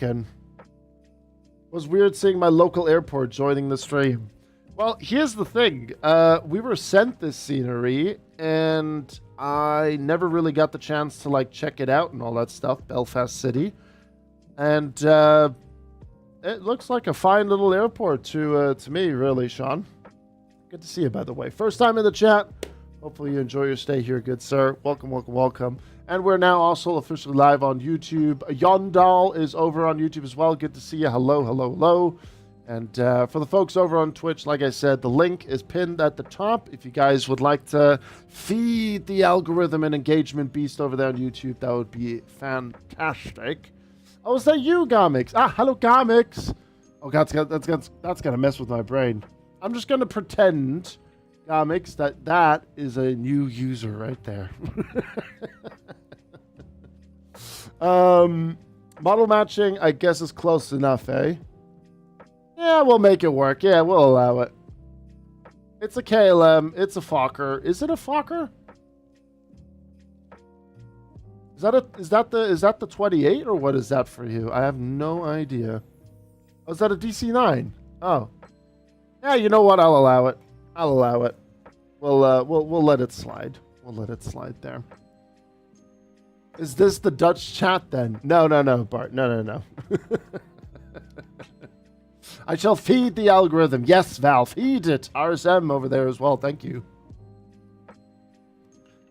working. It was weird seeing my local airport joining the stream. Well, here's the thing. We were sent this scenery, and I never really got the chance to, like, check it out and all that stuff. Belfast City. And it looks like a fine little airport to me, really, Sean. Good to see you, by the way. First time in the chat. Hopefully you enjoy your stay here, good sir. Welcome, welcome, welcome. And we're now also officially live on YouTube. Yondal is over on YouTube as well. Good to see you. Hello, hello, hello. And for the folks over on Twitch, like I said, the link is pinned at the top. If you guys would like to feed the algorithm and engagement beast over there on YouTube, that would be fantastic. Oh, is that you, Garmix? Ah, hello, Garmix. Oh, that's gonna mess with my brain. I'm just gonna pretend, Garmix, that is a new user right there. Model matching, I guess, is close enough, eh? Yeah, we'll make it work. Yeah, we'll allow it. It's a KLM. It's a Fokker. Is it a Fokker? Is that the 28 or what is that for you? I have no idea. Oh, is that a DC-9? Oh. Yeah, you know what? I'll allow it. I'll allow it. We'll let it slide. We'll let it slide there. Is this the Dutch chat then? No, Bart. No. I shall feed the algorithm. Yes, Val, feed it. RSM over there as well. Thank you.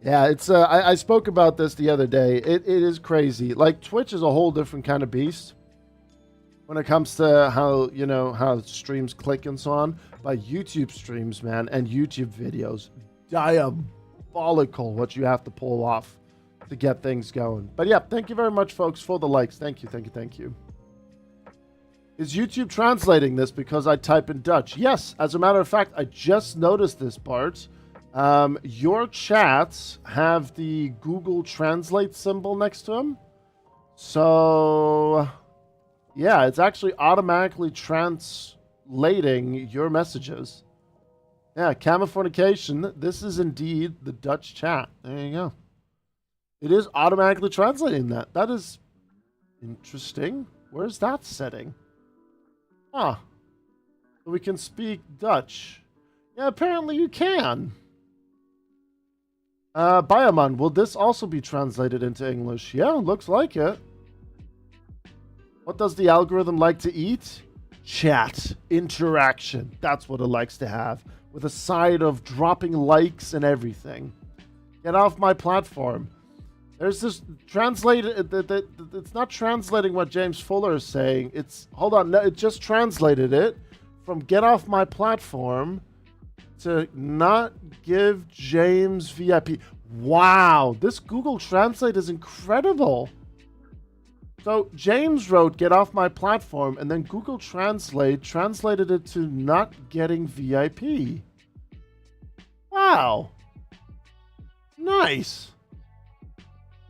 Yeah, it's I spoke about this the other day. It is crazy. Like, Twitch is a whole different kind of beast when it comes to how, you know, how streams click and so on. But YouTube streams, man, and YouTube videos, diabolical what you have to pull off to get things going. But yeah, thank you very much, folks, for the likes. Thank you. Is YouTube translating this because I type in Dutch? Yes, as a matter of fact, I just noticed this, Bart. Your chats have the Google Translate symbol next to them. So, yeah, it's actually automatically translating your messages. Yeah, Californication, this is indeed the Dutch chat. There you go. It is automatically translating that. That is interesting. Where's that setting? Huh. So we can speak Dutch. Yeah, apparently you can. Bioman, will this also be translated into English? Yeah, looks like it. What does the algorithm like to eat? Chat. Interaction. That's what it likes to have. With a side of dropping likes and everything. Get off my platform. There's this translated. It's not translating what James Fuller is saying. It's hold on. No, it just translated it from "get off my platform" to "not give James VIP." Wow, this Google Translate is incredible. So James wrote "get off my platform," and then Google Translate translated it to "not getting VIP." Wow, nice.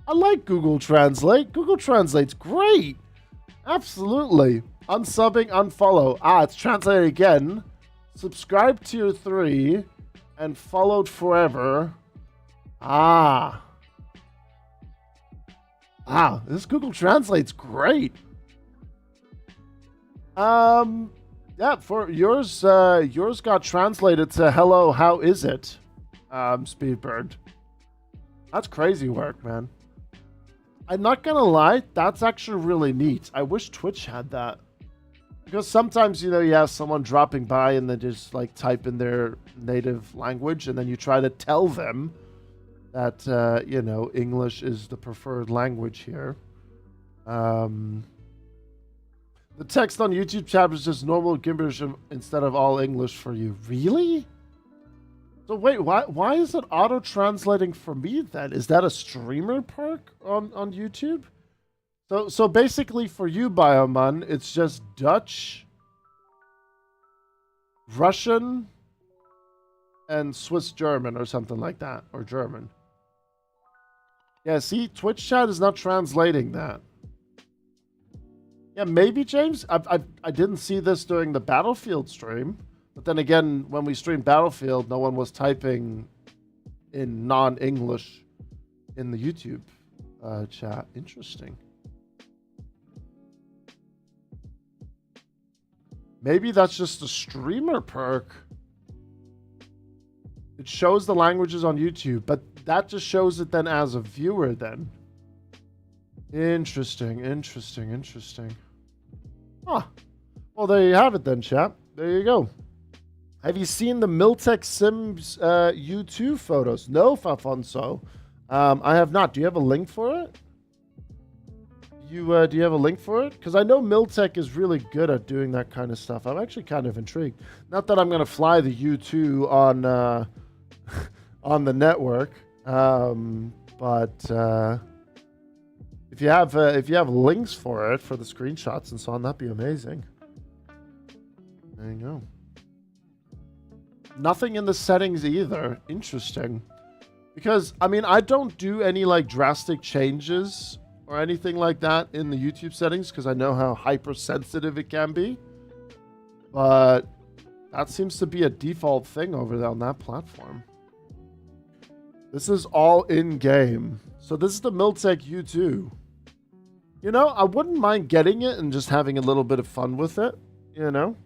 I like Google Translate. Google Translate's great. Absolutely. Unsubbing, unfollow. Ah, it's translated again. Subscribe tier 3 and followed forever. Ah. Wow, this Google Translate's great. Yeah, for yours got translated to "hello, how is it?" Speedbird. That's crazy work, man. I'm not gonna lie, that's actually really neat. I wish Twitch had that. Because sometimes, you know, you have someone dropping by and they just, like, type in their native language, and then you try to tell them that, you know, English is the preferred language here. The text on YouTube chat is just normal gibberish instead of all English for you. Really? So wait, why is it auto-translating for me then? Is that a streamer perk on YouTube? So basically for you, Bioman, it's just Dutch, Russian, and Swiss German or something like that. Or German. Yeah, see, Twitch chat is not translating that. Yeah, maybe, James. I didn't see this during the Battlefield stream. But then again, when we streamed Battlefield, no one was typing in non-English in the YouTube chat. Interesting. Maybe that's just a streamer perk. It shows the languages on YouTube, but that just shows it then as a viewer then. Interesting, interesting, interesting. Huh. Well, there you have it then, chap. There you go. Have you seen the Miltech Sims U2 photos? No, Fafonso. I have not. Do you have a link for it? Do you have a link for it? Because I know Miltech is really good at doing that kind of stuff. I'm actually kind of intrigued. Not that I'm going to fly the U2 on on the network, but if you have links for it for the screenshots and so on, that'd be amazing. There you go. Nothing in the settings either. Interesting. Because, I mean, I don't do any, like, drastic changes or anything like that in the YouTube settings because I know how hypersensitive it can be. But that seems to be a default thing over there on that platform. This is all in-game. So this is the Miltech U2. You know, I wouldn't mind getting it and just having a little bit of fun with it, you know?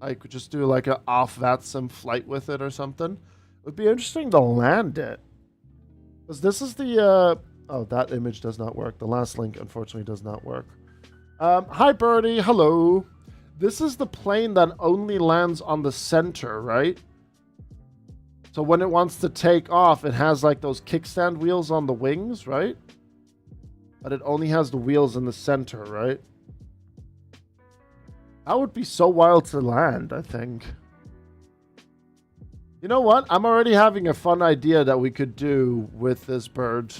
I could just do like a off-VATSIM flight with it or something. It would be interesting to land it. Because this is the, oh, that image does not work. The last link, unfortunately, does not work. Hi, Birdie. Hello. This is the plane that only lands on the center, right? So when it wants to take off, it has like those kickstand wheels on the wings, right? But it only has the wheels in the center, right? That would be so wild to land, I think. You know what? I'm already having a fun idea that we could do with this bird.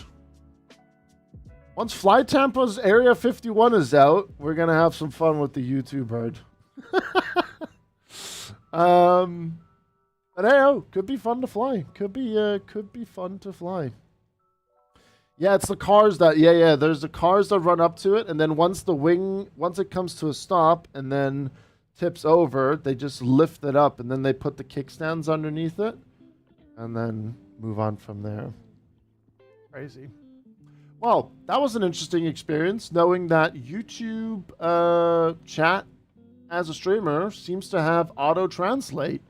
Once Fly Tampa's Area 51 is out, we're going to have some fun with the U2 bird. But hey, oh, could be fun to fly. Could be fun to fly. Yeah, it's the cars that, yeah, there's the cars that run up to it, and then once it comes to a stop and then tips over, they just lift it up, and then they put the kickstands underneath it, and then move on from there. Crazy. Well, that was an interesting experience, knowing that YouTube chat as a streamer seems to have auto-translate.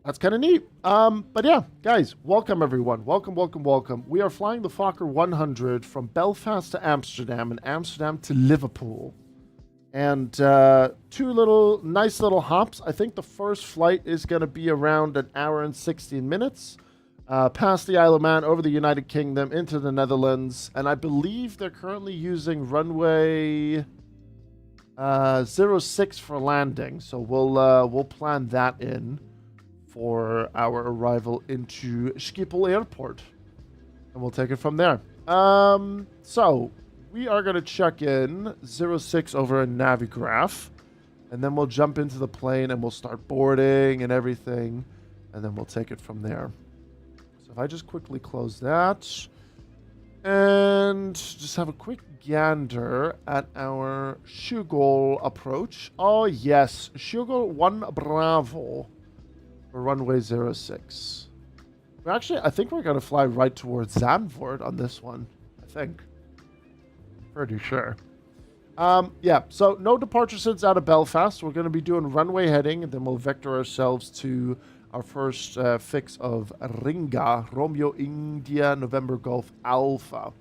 That's kind of neat. But yeah, guys, welcome everyone. Welcome, welcome, welcome. We are flying the Fokker 100 from Belfast to Amsterdam and Amsterdam to Liverpool. And two nice little hops. I think the first flight is going to be around an hour and 16 minutes. Past the Isle of Man, over the United Kingdom, into the Netherlands. And I believe they're currently using runway 06 for landing. So we'll plan that in for our arrival into Schiphol Airport. And we'll take it from there. So we are going to check in 06 over a Navigraph. And then we'll jump into the plane and we'll start boarding and everything. And then we'll take it from there. So if I just quickly close that. And just have a quick gander at our Schiphol approach. Oh yes, Schiphol 1 Bravo. For runway 06. I think we're going to fly right towards Zandvoort on this one. I think. Pretty sure. Yeah, so no departure since out of Belfast. We're going to be doing runway heading, and then we'll vector ourselves to our first fix of Ringa, Romeo India, November Golf Alpha.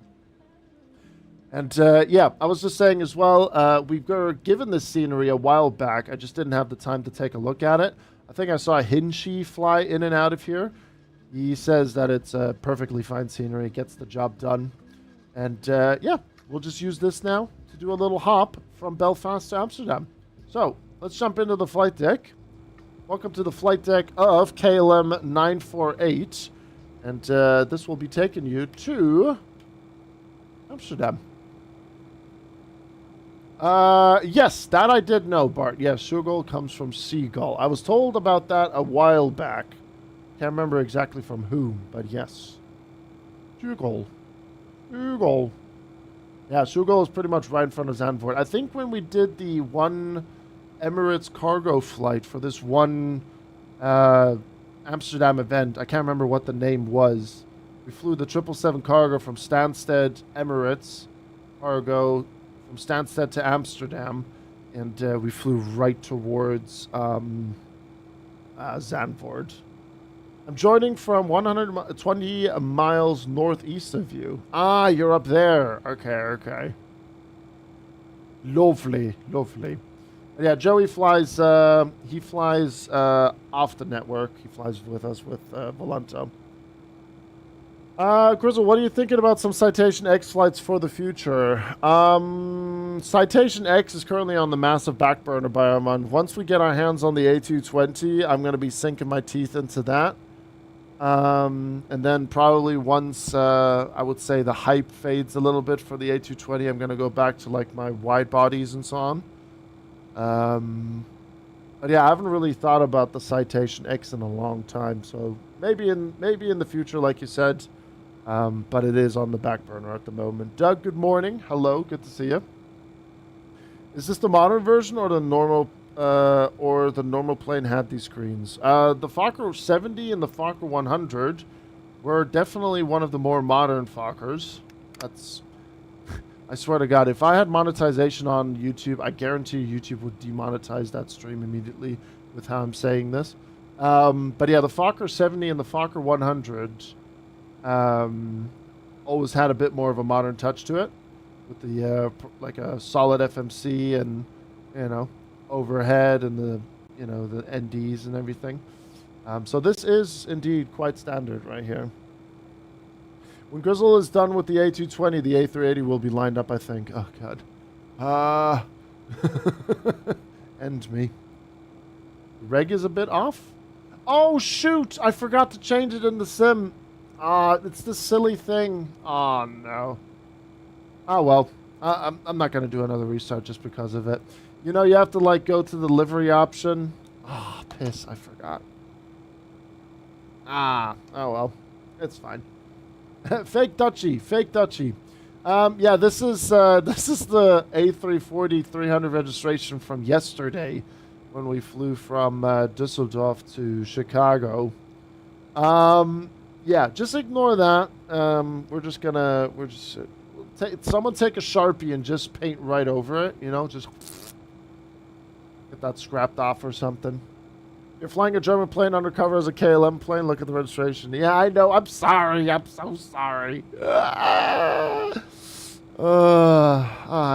And yeah, I was just saying as well, we were given this scenery a while back. I just didn't have the time to take a look at it. I think I saw Hinchi fly in and out of here. He says that it's a perfectly fine scenery, gets the job done. And yeah, we'll just use this now to do a little hop from Belfast to Amsterdam. So let's jump into the flight deck. Welcome to the flight deck of KLM 948. And this will be taking you to Amsterdam. Yes, that I did know, Bart. Yes, Schiphol comes from Seagull. I was told about that a while back. Can't remember exactly from whom, but yes. Schiphol. Schiphol. Yeah, Schiphol is pretty much right in front of Zandvoort. I think when we did the one Emirates cargo flight for this one Amsterdam event, I can't remember what the name was. We flew the 777 cargo from Stansted, Emirates cargo, from Stansted to Amsterdam, and we flew right towards Zandvoort. I'm joining from 120 miles northeast of you. Ah, you're up there. Okay. Lovely. Yeah, Joey flies, he flies off the network. He flies with us with Volunto. Grizzle, what are you thinking about some Citation X flights for the future? Citation X is currently on the massive back burner by a month. Once we get our hands on the A220, I'm going to be sinking my teeth into that. And then probably once, I would say the hype fades a little bit for the A220, I'm going to go back to like my wide bodies and so on. But yeah, I haven't really thought about the Citation X in a long time. So maybe in the future, like you said. But it is on the back burner at the moment. Doug, good morning. Hello, good to see you. Is this the modern version or the normal plane had these screens? The Fokker 70 and the Fokker 100 were definitely one of the more modern Fokkers. That's, I swear to God, if I had monetization on YouTube, I guarantee YouTube would demonetize that stream immediately with how I'm saying this. But yeah, the Fokker 70 and the Fokker 100 always had a bit more of a modern touch to it, with the like a solid FMC and overhead and the the NDs and everything. So this is indeed quite standard right here. When Grizzle is done with the A220, the A380 will be lined up, I think. Oh God. End me. Reg is a bit off. Oh shoot! I forgot to change it in the sim. It's this silly thing. Oh, no. Oh, well. I'm not going to do another restart just because of it. You have to, like, go to the livery option. Oh, piss. I forgot. Oh, well. It's fine. Fake Dutchie. Yeah, this is the A340 300 registration from yesterday when we flew from Düsseldorf to Chicago. Yeah, just ignore that. Someone take a Sharpie and just paint right over it, just get that scrapped off or something. You're flying a German plane undercover as a KLM plane. Look at the registration. Yeah, I know. I'm sorry. I'm so sorry. I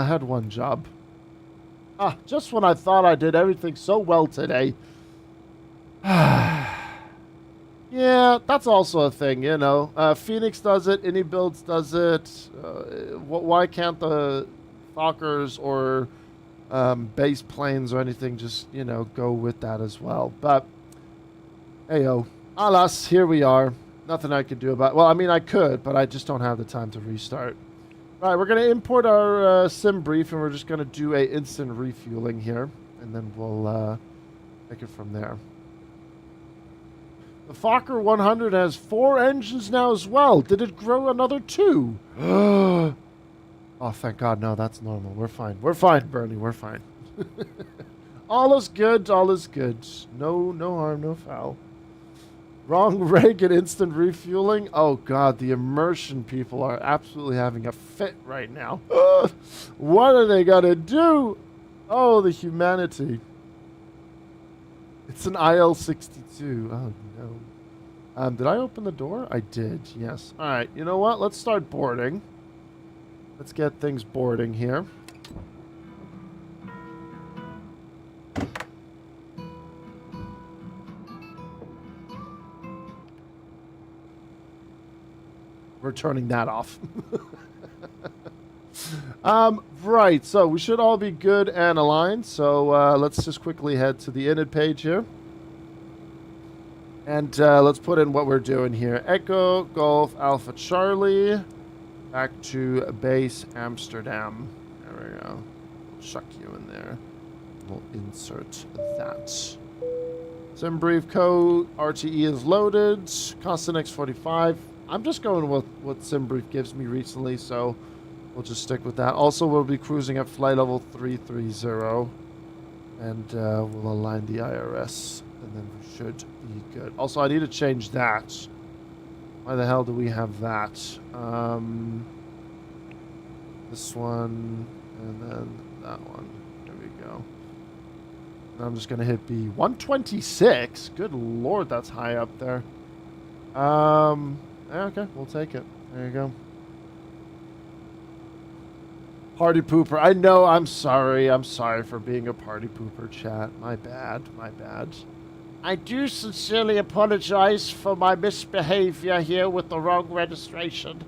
had one job. Just when I thought I did everything so well today. Yeah, that's also a thing, Phoenix does it, AnyBuilds does it. Why can't the Fokkers or base planes or anything just, go with that as well? But, hey-o, alas, here we are. Nothing I could do about it. Well, I mean, I could, but I just don't have the time to restart. All right, we're going to import our sim brief, and we're just going to do a instant refueling here, and then we'll take it from there. The Fokker 100 has 4 engines now as well. Did it grow another 2? Oh, thank God. No, that's normal. We're fine. We're fine, Bernie. We're fine. All is good. All is good. No harm, no foul. Wrong rig and instant refueling. Oh, God. The immersion people are absolutely having a fit right now. What are they going to do? Oh, the humanity. It's an IL-62. Oh, no. Did I open the door? I did, yes. All right, you know what? Let's start boarding. Let's get things boarding here. We're turning that off. Right, so we should all be good and aligned. So let's just quickly head to the init page here. And let's put in what we're doing here. Echo, Golf, Alpha, Charlie. Back to base Amsterdam. There we go. Chuck you in there. We'll insert that. Sim brief code. RTE is loaded. Constant X45. I'm just going with what SimBrief gives me recently, so we'll just stick with that. Also, we'll be cruising at flight level 330, and we'll align the IRS, and then we should be good. Also, I need to change that. Why the hell do we have that? This one And then that one. There we go. And I'm just going to hit B. 126? Good lord, that's high up there. Yeah, okay, we'll take it. There you go. Party pooper. I know, I'm sorry. I'm sorry for being a party pooper, chat. My bad. My bad. I do sincerely apologize for my misbehavior here with the wrong registration.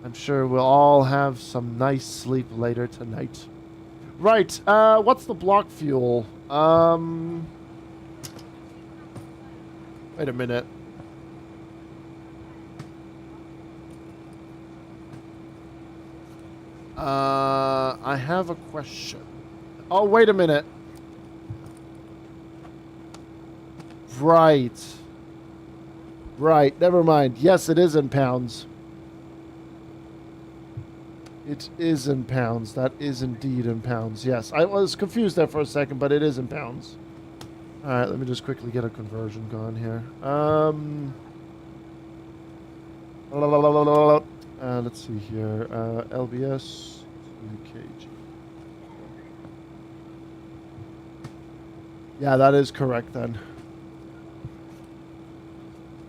I'm sure we'll all have some nice sleep later tonight. Right, what's the block fuel? Wait a minute. I have a question. Oh, wait a minute. Right. Right, never mind. Yes, it is in pounds. It is in pounds. That is indeed in pounds. Yes, I was confused there for a second, but it is in pounds. All right, let me just quickly get a conversion going here. Let's see here. LBS to kg. Yeah, that is correct then.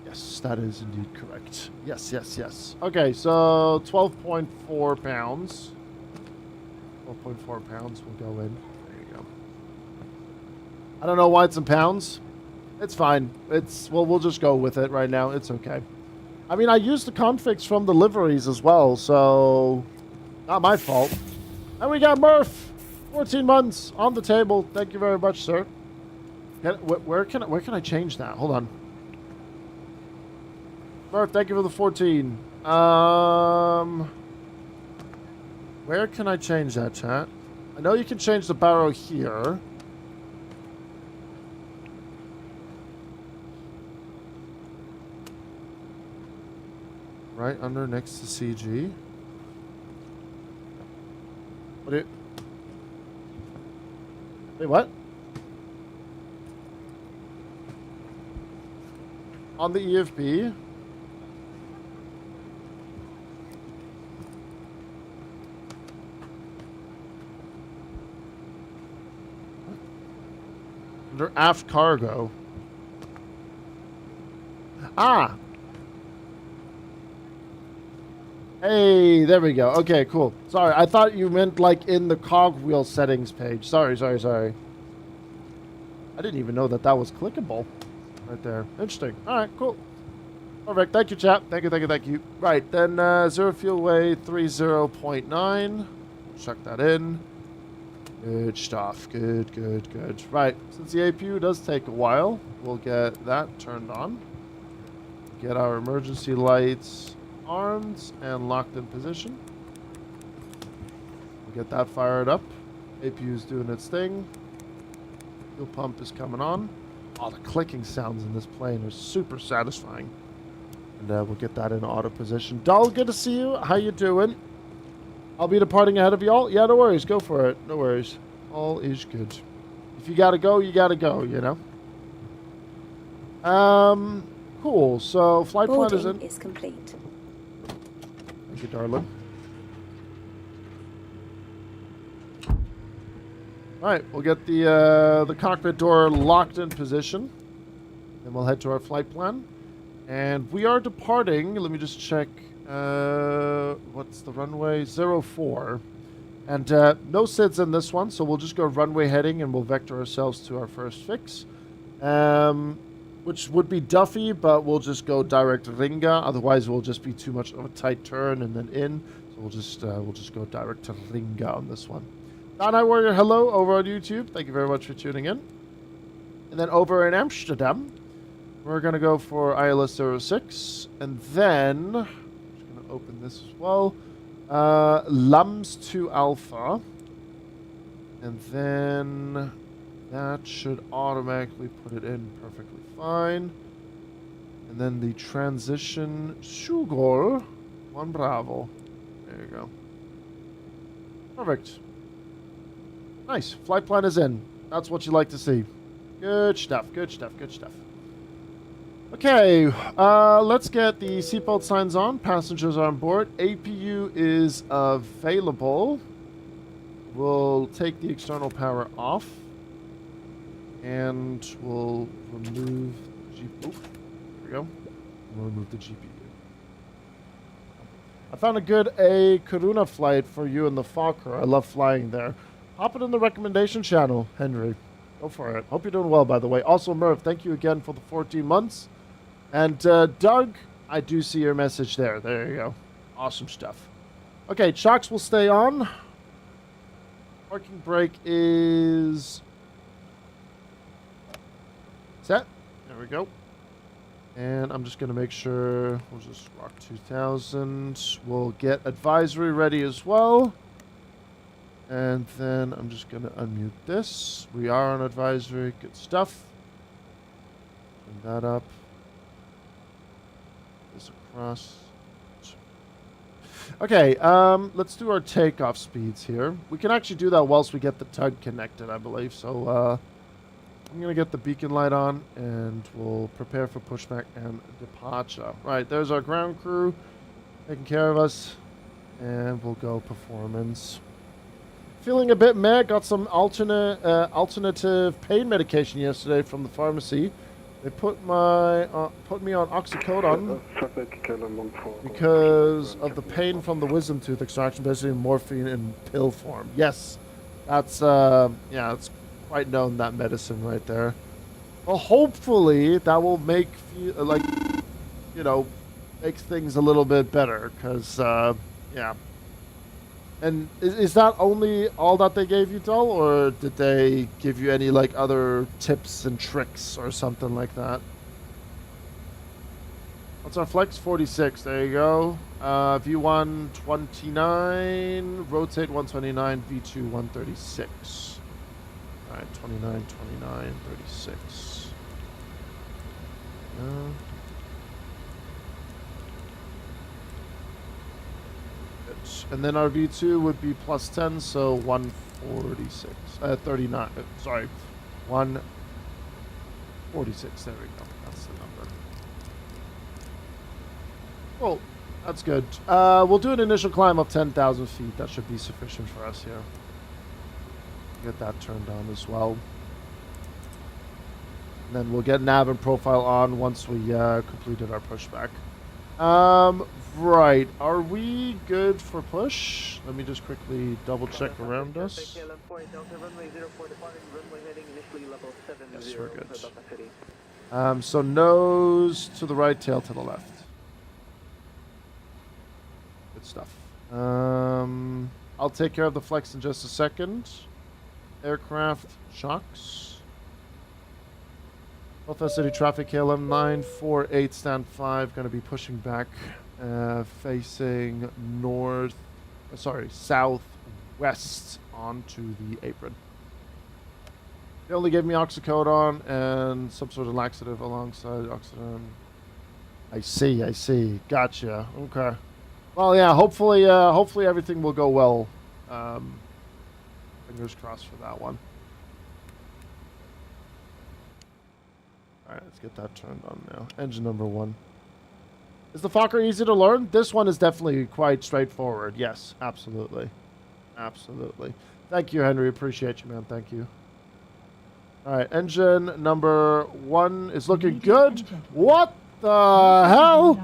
Yes, that is indeed correct. Yes, yes, yes. Okay, so 12.4 pounds. 12.4 pounds will go in. There you go. I don't know why it's in pounds. It's fine. We'll just go with it right now. It's okay. I mean, I used the configs from the liveries as well, so not my fault. And we got Murph, 14 months on the table. Thank you very much, sir. Where can I change that? Hold on. Murph, thank you for the 14. Where can I change that, chat? I know you can change the barrow here. Right under next to CG. Wait, what? On the EFB? Under aft cargo. Ah! Hey, there we go. Okay, cool. Sorry, I thought you meant like in the cogwheel settings page. Sorry. I didn't even know that was clickable. Right there. Interesting. Alright, cool. Perfect. Thank you, chap. Thank you. Right, then zero fuel weight 30.9. Chuck that in. Good stuff. Good. Right, since the APU does take a while, we'll get that turned on. Get our emergency lights armed and locked in position. We'll get that fired up. APU's doing its thing. Fuel pump is coming on. Oh, the clicking sounds in this plane are super satisfying. And we'll get that in auto position. Dull, good to see you. How you doing? I'll be departing ahead of y'all. Yeah, no worries. Go for it. No worries. All is good. If you gotta go, you gotta go, you know? Cool. So, flight plan is complete. Thank you, darling. Alright, we'll get the cockpit door locked in position. Then we'll head to our flight plan. And we are departing. Let me just check. What's the runway? 04. And no SIDS in this one, so we'll just go runway heading and we'll vector ourselves to our first fix. Which would be Duffy, but we'll just go direct Ringa. Otherwise, it will just be too much of a tight turn and then in. So we'll just go direct to Ringa on this one. Night Warrior, hello over on YouTube. Thank you very much for tuning in. And then over in Amsterdam, we're going to go for ILS 06. And then, I'm just going to open this as well. Lams to Alpha. And then that should automatically put it in perfectly fine. And then the transition Shugol 1 Bravo. There you go. Perfect. Nice. Flight plan is in. That's what you like to see. Good stuff. Okay, let's get the seatbelt signs on. Passengers are on board. APU is available. We'll take the external power off. And we'll remove the GPU. There we go. We'll remove the GPU. I found a good Karuna flight for you in the Fokker. I love flying there. Hop it in the recommendation channel, Henry. Go for it. Hope you're doing well, by the way. Also, Merv, thank you again for the 14 months. And Doug, I do see your message there. There you go. Awesome stuff. Okay, chocks will stay on. Parking brake is set. There we go. And I'm just going to make sure we'll just rock 2000. We'll get advisory ready as well. And then I'm just going to unmute this. We are on advisory. Good stuff. Turn that up. This across. Okay, let's do our takeoff speeds here. We can actually do that whilst we get the tug connected, I believe. So I'm going to get the beacon light on, and we'll prepare for pushback and departure. Right, there's our ground crew taking care of us, and we'll go performance. Feeling a bit meh. Got some alternative pain medication yesterday from the pharmacy. They put me on oxycodone because of the pain from the wisdom tooth extraction, basically morphine in pill form. Yes, that's yeah, it's quite known, that medicine right there. Well, hopefully that will make like, you know, makes things a little bit better, because yeah. And is that only all that they gave you, Dull, or did they give you any like other tips and tricks or something like that? What's our flex? 46. There you go. V1 29, rotate 129, V2 136. All right, 29, 29, 36. And then our V2 would be plus 10, so 146. 39. Sorry, 146. There we go. That's the number. Cool. That's good. We'll do an initial climb of 10,000 feet. That should be sufficient for us here. Get that turned on as well. And then we'll get nav and profile on once we completed our pushback. Right. Are we good for push? Let me just quickly double check around us. Yes, we're good. So nose to the right, tail to the left. Good stuff. I'll take care of the flex in just a second. Aircraft shocks. Belfast City traffic, KLM 948 stand 5, going to be pushing back, facing southwest onto the apron. They only gave me oxycodone and some sort of laxative alongside oxycodone. I see. Gotcha. Okay. Well, yeah. Hopefully everything will go well. Fingers crossed for that one. Alright, let's get that turned on now. Engine number 1. Is the Fokker easy to learn? This one is definitely quite straightforward. Yes, absolutely. Absolutely. Thank you, Henry. Appreciate you, man. Thank you. Alright, engine number 1 is looking good. What the hell?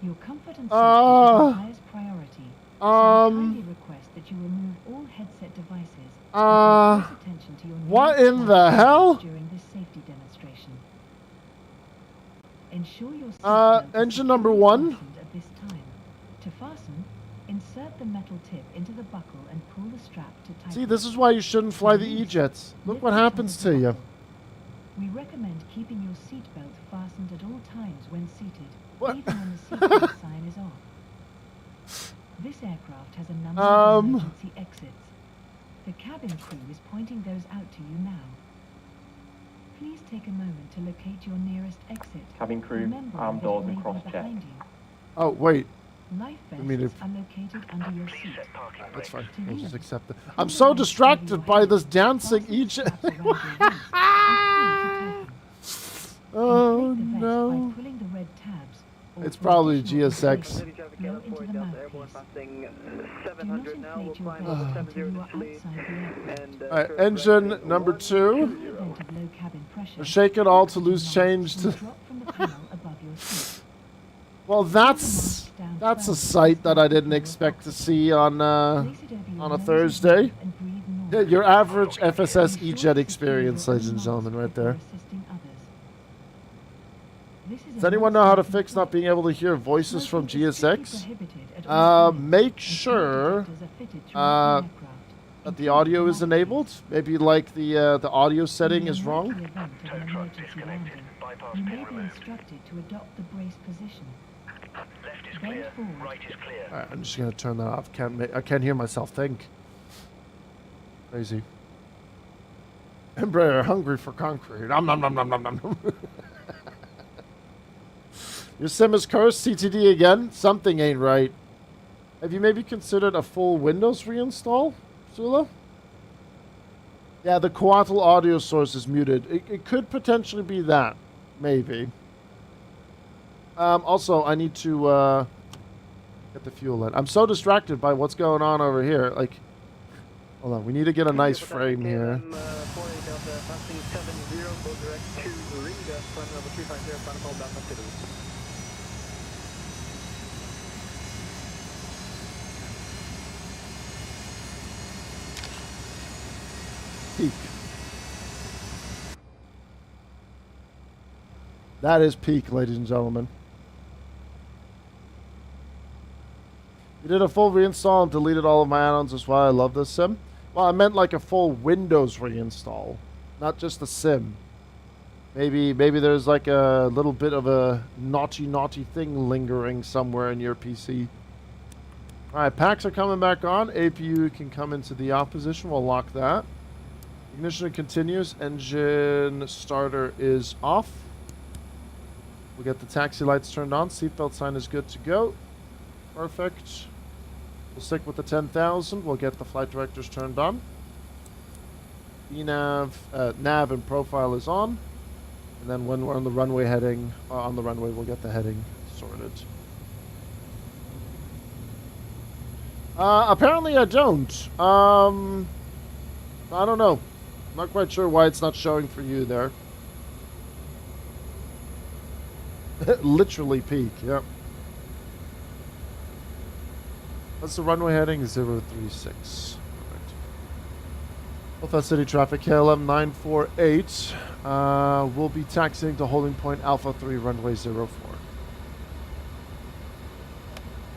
Your comfort and safety is the highest priority. So I kindly request that you remove all headset devices and pay close attention to your what in the hell? During this safety demonstration. Ensure your seatbelt engine number 1. at this time. To fasten, insert the metal tip into the buckle and pull the strap to tighten. See, this is why you shouldn't fly the E-jets. Look what happens to you. We recommend keeping your seatbelt fastened at all times when seated, What? even when the seatbelt sign is off. This aircraft has a number of emergency exits. The cabin crew is pointing those out to you now. Please take a moment to locate your nearest exit. Cabin crew, Remember arm that doors it may and be cross check. behind you. Oh, wait. Life I mean, vests are located under your seat. That's fine. We'll just accept it. I'm so distracted by this dancing E-jet. Oh, Inflate the vest no. by pulling the red tabs, or It's for probably additional GSX. information, blow into the mouthpiece. Do not inflate your voice until you are outside the aircraft. Alright, engine number In 2. the event of low cabin pressure, Shake it all to oxygen lose masks change will to... drop from the panel above your seat. Well, that's a sight that I didn't expect to see on Place it over your a nose and Thursday. mouth and breathe Yeah, normally. your average FSS Be sure E-Jet to experience, secure your ladies and own gentlemen, mask right before there. assisting others. This is Does a anyone know how to non-smoking fix not flight. being able to hear voices from Smoking is strictly GSX? prohibited at all times, Make and sure smoke detectors are fitted throughout the aircraft, that the including audio the is mouthpiece. enabled. Maybe like the audio In setting the is wrong. unlikely event of an emergency landing, you may be instructed to adopt the brace position. Bend forward. Alright, I'm just gonna turn that off. I can't hear myself think. Crazy. Embraer, hungry for concrete. Nom nom nom nom nom nom nom. Your sim is cursed. CTD again. Something ain't right. Have you maybe considered a full Windows reinstall, Sula? Yeah, the Coatl audio source is muted. It could potentially be that. Maybe. Also, I need to get the fuel in. I'm so distracted by what's going on over here. Like, hold on. We need to get a nice frame here. Peak. That is peak, ladies and gentlemen. You did a full reinstall and deleted all of my add-ons. That's why I love this sim. Well, I meant like a full Windows reinstall, not just a sim. Maybe there's like a little bit of a naughty thing lingering somewhere in your PC. All right, packs are coming back on. APU can come into the opposition. We'll lock that. Ignition continues. Engine starter is off. We'll get the taxi lights turned on. Seatbelt sign is good to go. Perfect. We'll stick with the 10,000. We'll get the flight directors turned on. nav and profile is on. And then when we're on the runway heading, we'll get the heading sorted. Apparently I don't. I don't know. I'm not quite sure why it's not showing for you there. Literally peak, yep. What's the runway heading? 036. Perfect. Belfast City traffic, KLM 948. We'll be taxiing to holding point Alpha 3, runway 04.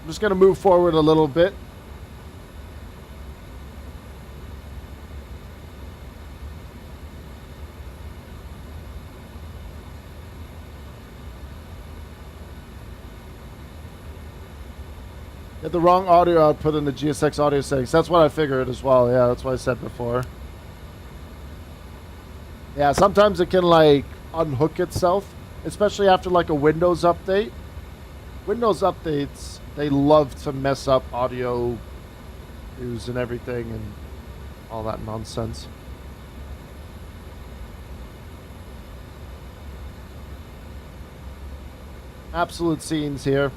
I'm just going to move forward a little bit. Get the wrong audio output in the GSX audio settings. That's what I figured as well. Yeah, that's what I said before. Yeah, sometimes it can like unhook itself, especially after like a Windows update. Windows updates, they love to mess up audio cues and everything and all that nonsense. Absolute scenes here.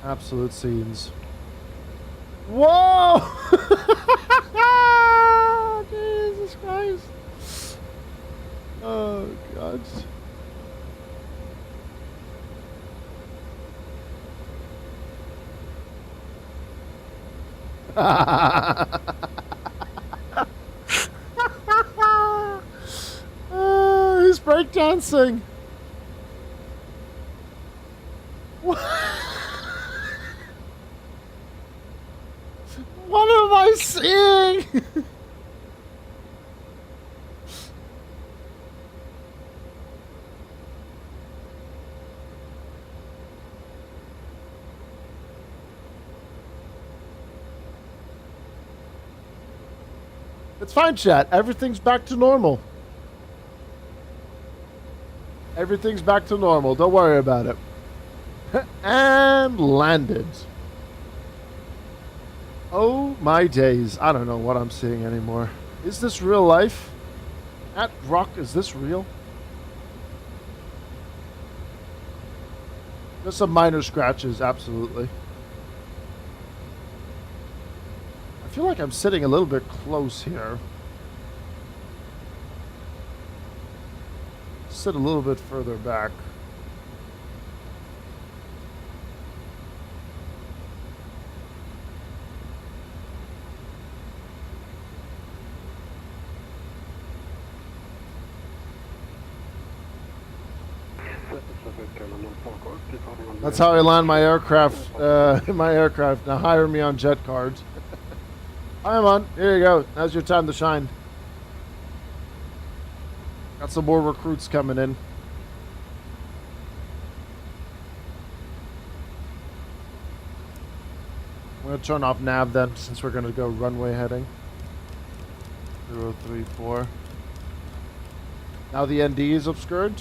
Absolute scenes. Whoa! Jesus Christ. Oh, God. He's breakdancing. What? What am I seeing? It's fine, chat. Everything's back to normal. Everything's back to normal. Don't worry about it. And landed. Oh my days. I don't know what I'm seeing anymore. Is this real life? At Rock, is this real? Just some minor scratches, absolutely. I feel like I'm sitting a little bit close here. Sit a little bit further back. That's how I land my aircraft. Now hire me on jet cards. Hi, man. Here you go. Now's your time to shine. Got some more recruits coming in. I'm going to turn off nav then, since we're going to go runway heading. 034. Now the ND is obscured.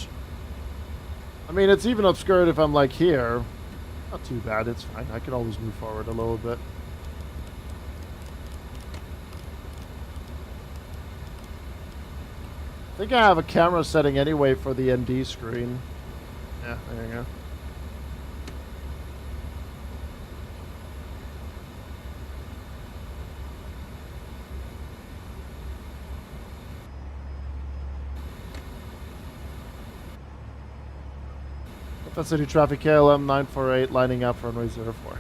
I mean, it's even obscured if I'm like here. Not too bad, it's fine. I can always move forward a little bit. I think I have a camera setting anyway for the ND screen. Yeah, there you go. Belfast City traffic KLM 948 lining up for runway 04.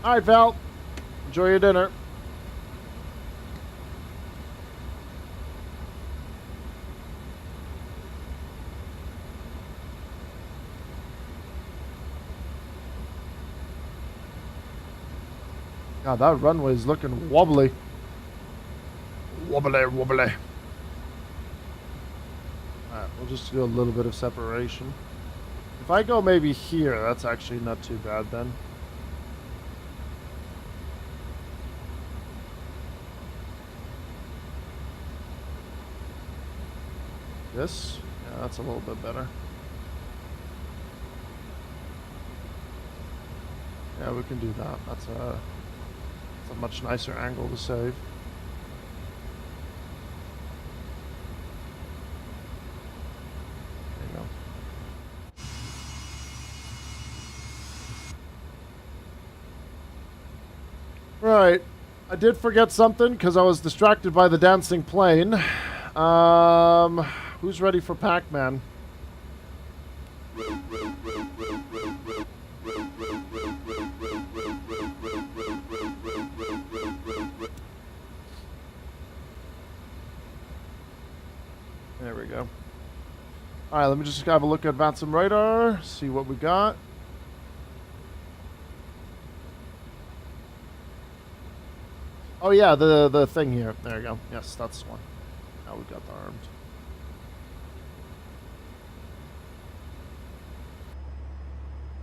All right, Val. Enjoy your dinner. God, that runway is looking wobbly. Wobbly, wobbly. Alright, we'll just do a little bit of separation. If I go maybe here, that's actually not too bad then. This? Yeah, that's a little bit better. Yeah, we can do that. That's a much nicer angle to save. There you go. Right. I did forget something because I was distracted by the dancing plane. Who's ready for Pac-Man? There we go. Alright, let me just have a look at advanced radar, see what we got. Oh yeah, the thing here. There you go. Yes, that's the one. Now we've got the armed.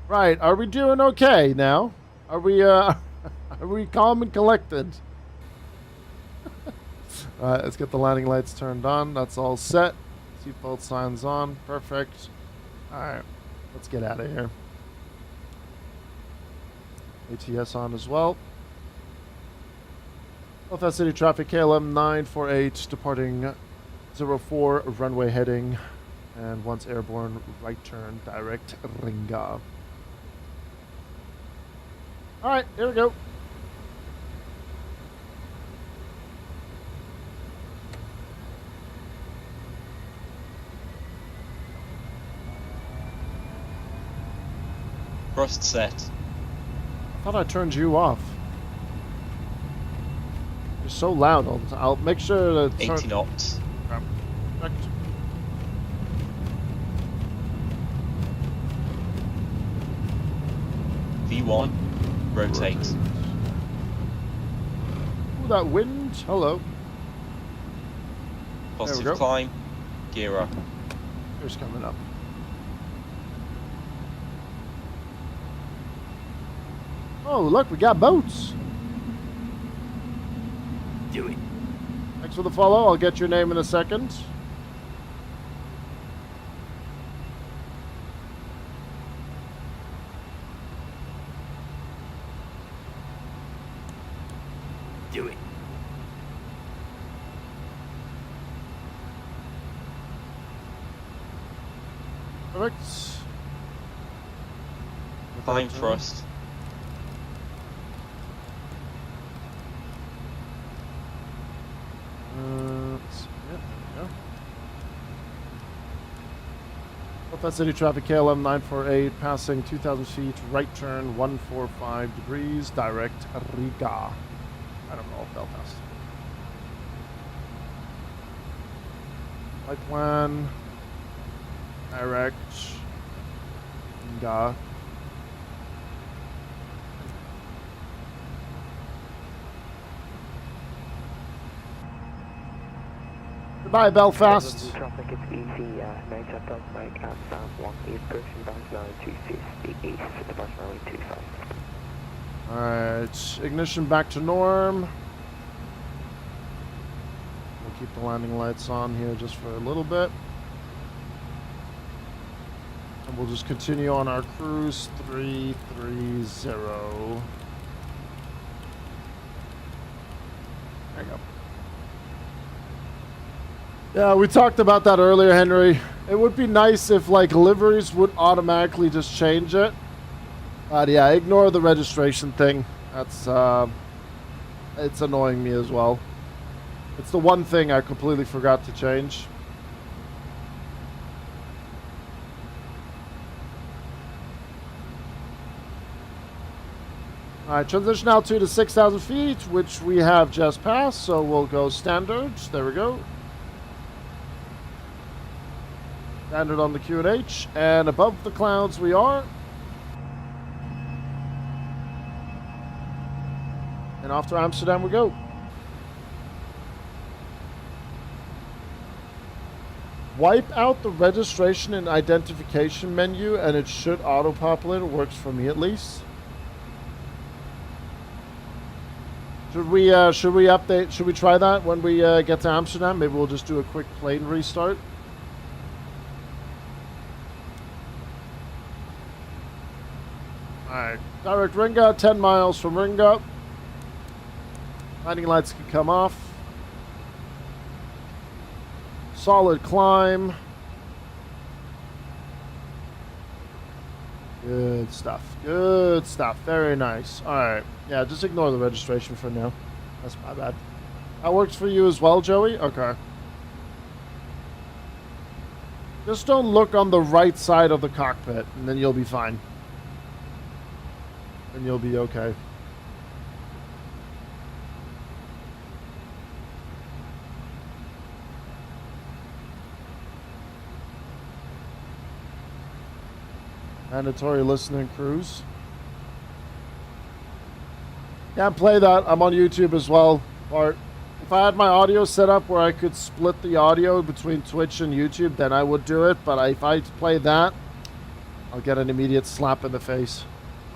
Right, are we doing okay now? Are we calm and collected? Alright, let's get the landing lights turned on. That's all set. Seatbelt signs on. Perfect. Alright, let's get out of here. ATS on as well. Belfast City traffic KLM 948 departing 04 runway heading. And once airborne, right turn, direct Ringa. Alright, here we go. Thrust set. I thought I turned you off. You're so loud all the time. I'll make sure to turn... 80 knots. Perfect. V1. Rotate. Ooh, that wind. Hello. Positive go. climb. Gear up. Here's coming up. Oh, look, we got boats. Do it. Thanks for the follow. I'll get your name in a second. Do it. Perfect. Fine thrust. There we go. Belfast City traffic KLM 948 passing 2,000 feet, right turn 145 degrees, direct Riga. I don't know, Belfast. Flight plan, direct Riga. Goodbye, Belfast. Traffic, it's easy, nature does make outbound 1 is pushing back line 250 east, departure runway 25. Alright, ignition back to norm. We'll keep the landing lights on here just for a little bit. And we'll just continue on our cruise 330. There you go. Yeah, we talked about that earlier, Henry. It would be nice if, like, liveries would automatically just change it. But yeah, ignore the registration thing. That's, it's annoying me as well. It's the one thing I completely forgot to change. Alright, transition altitude is 6,000 feet, which we have just passed, so we'll go standard. There we go. Standard on the QNH, and above the clouds we are. And off to Amsterdam we go. Wipe out the registration and identification menu, and it should auto-populate. It works for me at least. Should we update? Should we try that when we get to Amsterdam? Maybe we'll just do a quick plane restart. Alright, direct Ringa, 10 miles from Ringa. Landing lights can come off. Solid climb. Good stuff. Good stuff. Very nice. Alright. Yeah, just ignore the registration for now. That's my bad. That works for you as well, Joey? Okay. Just don't look on the right side of the cockpit, and then you'll be fine. And you'll be okay. Mandatory listening cruise. Can't play that. I'm on YouTube as well. Or if I had my audio set up where I could split the audio between Twitch and YouTube, then I would do it. But if I play that, I'll get an immediate slap in the face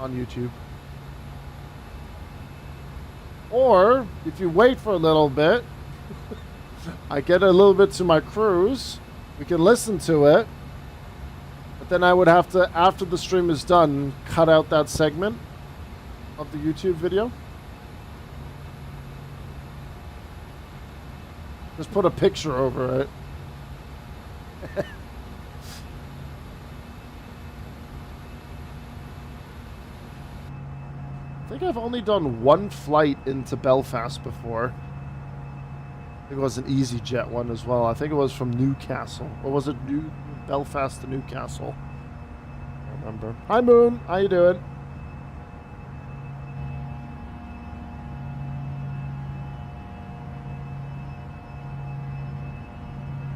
on YouTube. Or if you wait for a little bit, I get a little bit to my cruise. We can listen to it. But then I would have to, after the stream is done, cut out that segment of the YouTube video. Just put a picture over it. I think I've only done one flight into Belfast before. I think it was an EasyJet one as well. I think it was from Newcastle. Or was it Belfast to Newcastle? I don't remember. Hi, Moon. How you doing?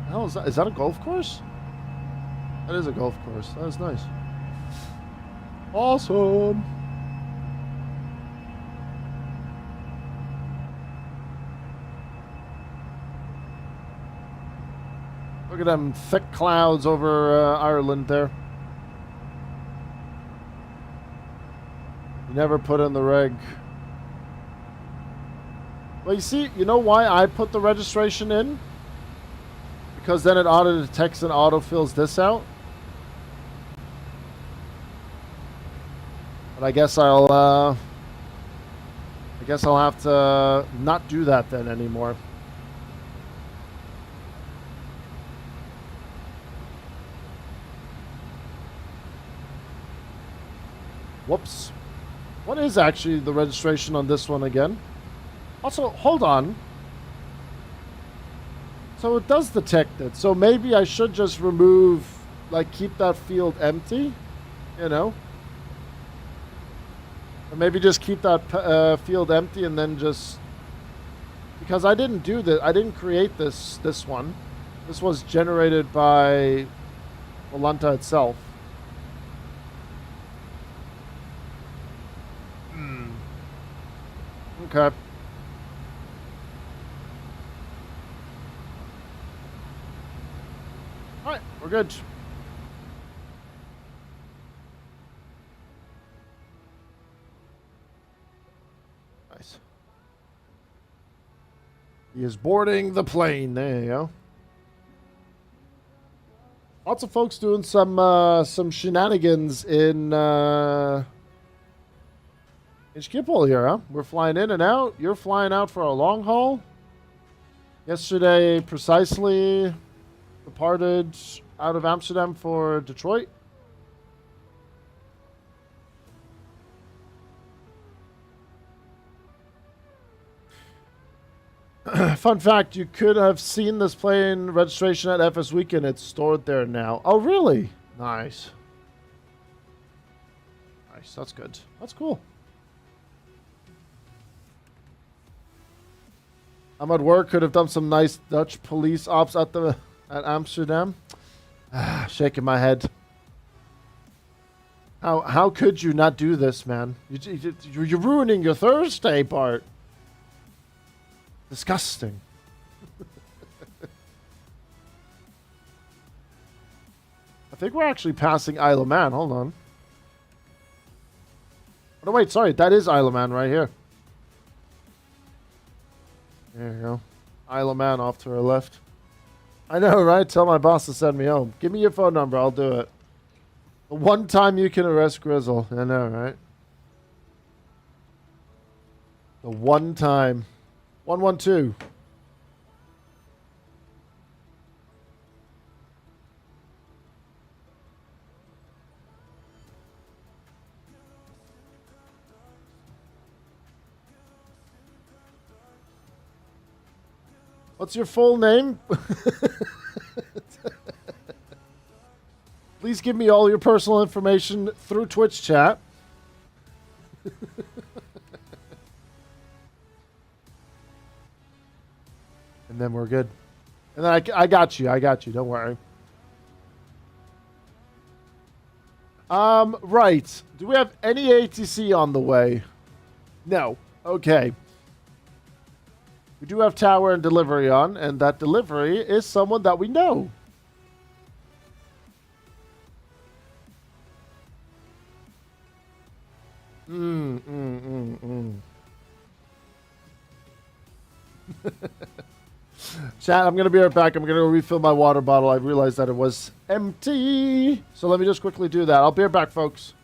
Hell, is that a golf course? That is a golf course. That is nice. Awesome. Look at them thick clouds over Ireland there. You never put in the reg. Well, you see, you know why I put the registration in? Because then it auto detects and auto fills this out. But I guess I'll have to not do that then anymore. Whoops. What is actually the registration on this one again? Also, hold on. So it does detect it. So maybe I should just remove, like, keep that field empty, you know? Or maybe just keep that field empty and then just... Because I didn't do that. I didn't create this one. This was generated by Volanta itself. Okay. Alright, we're good. Nice. He is boarding the plane. There you go. Lots of folks doing some shenanigans in Schiphol here, huh? We're flying in and out. You're flying out for a long haul. Yesterday, precisely departed out of Amsterdam for Detroit. Fun fact, you could have seen this plane registration at FS Weekend. It's stored there now. Oh, really? Nice. Nice. That's good. That's cool. I'm at work. Could have done some nice Dutch police ops at Amsterdam. Shaking my head. How could you not do this, man? You're ruining your Thursday, Bart. Disgusting. I think we're actually passing Isle of Man. Hold on. Oh, no, wait. Sorry. That is Isle of Man right here. There you go. Isle of Man off to our left. I know, right? Tell my boss to send me home. Give me your phone number. I'll do it. The one time you can arrest Grizzle. I know, right? The one time. 112. What's your full name? Please give me all your personal information through Twitch chat. And then we're good. And then I got you. I got you. Don't worry. Right. Do we have any ATC on the way? No. Okay. We do have tower and delivery on, and that delivery is someone that we know. Chat, I'm going to be right back. I'm going to refill my water bottle. I realized that it was empty. So let me just quickly do that. I'll be right back, folks.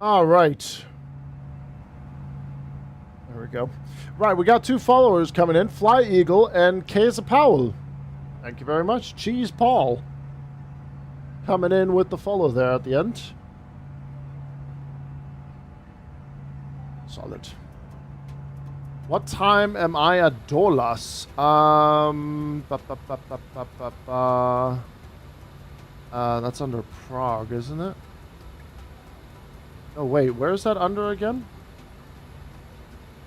All right. There we go. Right, we got 2 followers coming in. Fly Eagle and Keza Powell. Thank you very much. Cheese Paul. Coming in with the follow there at the end. Solid. What time am I at Dolas? That's under Prague, isn't it? Oh, wait, where's that under again?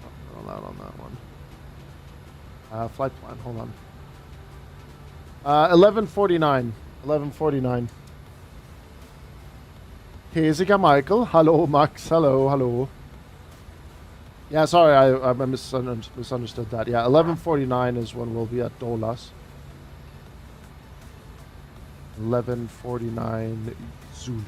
Oh, not allowed on that one. Flight plan, hold on. 11:49. 11:49. Hejsiga Michael. Hello, Max. Hello, hello. Yeah, sorry, I misunderstood that. Yeah, 11:49 is when we'll be at Dolas. 11:49 Zulu.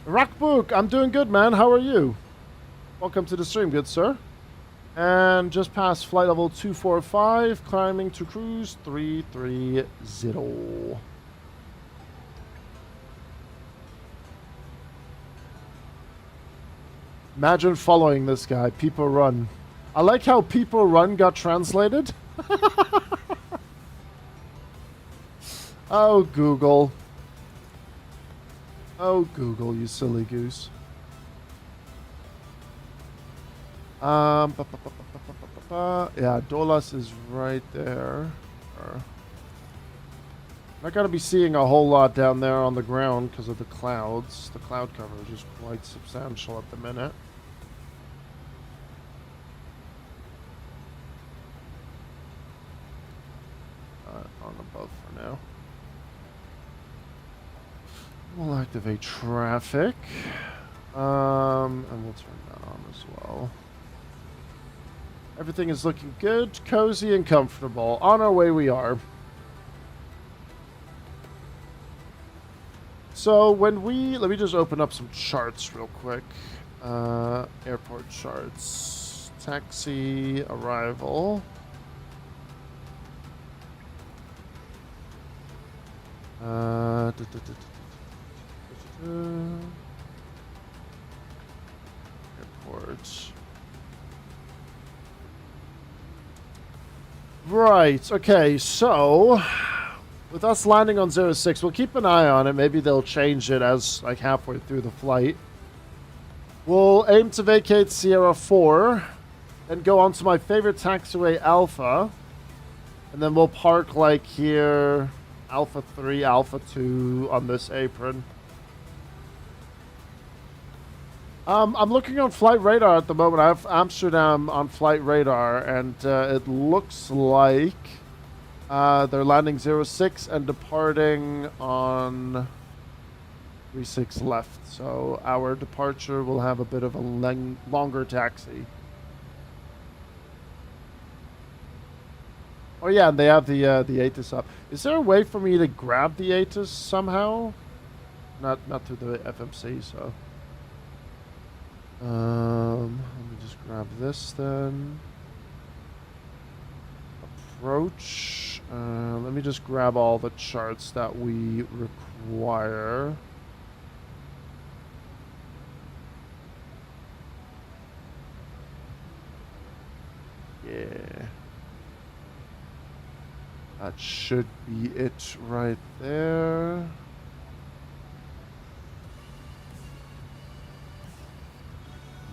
Rockbook, I'm doing good, man. How are you? Welcome to the stream, good sir. And just past flight level 245, climbing to cruise 330. Imagine following this guy. People Run. I like how People Run got translated. Oh, Google. Oh, Google, you silly goose. Yeah, Dolas is right there. Not gonna be seeing a whole lot down there on the ground because of the clouds. The cloud coverage is quite substantial at the minute. On above for now. We'll activate traffic. And we'll turn that on as well. Everything is looking good, cozy, and comfortable. On our way we are. So when let me just open up some charts real quick. Airport charts. Taxi arrival. Airport. Right, okay, so with us landing on 06, we'll keep an eye on it. Maybe they'll change it as like halfway through the flight. We'll aim to vacate Sierra 4 and go on to my favorite taxiway, Alpha. And then we'll park like here, Alpha 3, Alpha 2 on this apron. I'm looking on flight radar at the moment. I have Amsterdam on flight radar, and it looks like they're landing 06 and departing on 36 left. So our departure will have a bit of a longer taxi. Oh yeah, and they have the ATIS up. Is there a way for me to grab the ATIS somehow? Not through the FMC, so. Let me just grab this then. Approach. Let me just grab all the charts that we require. Yeah. That should be it right there.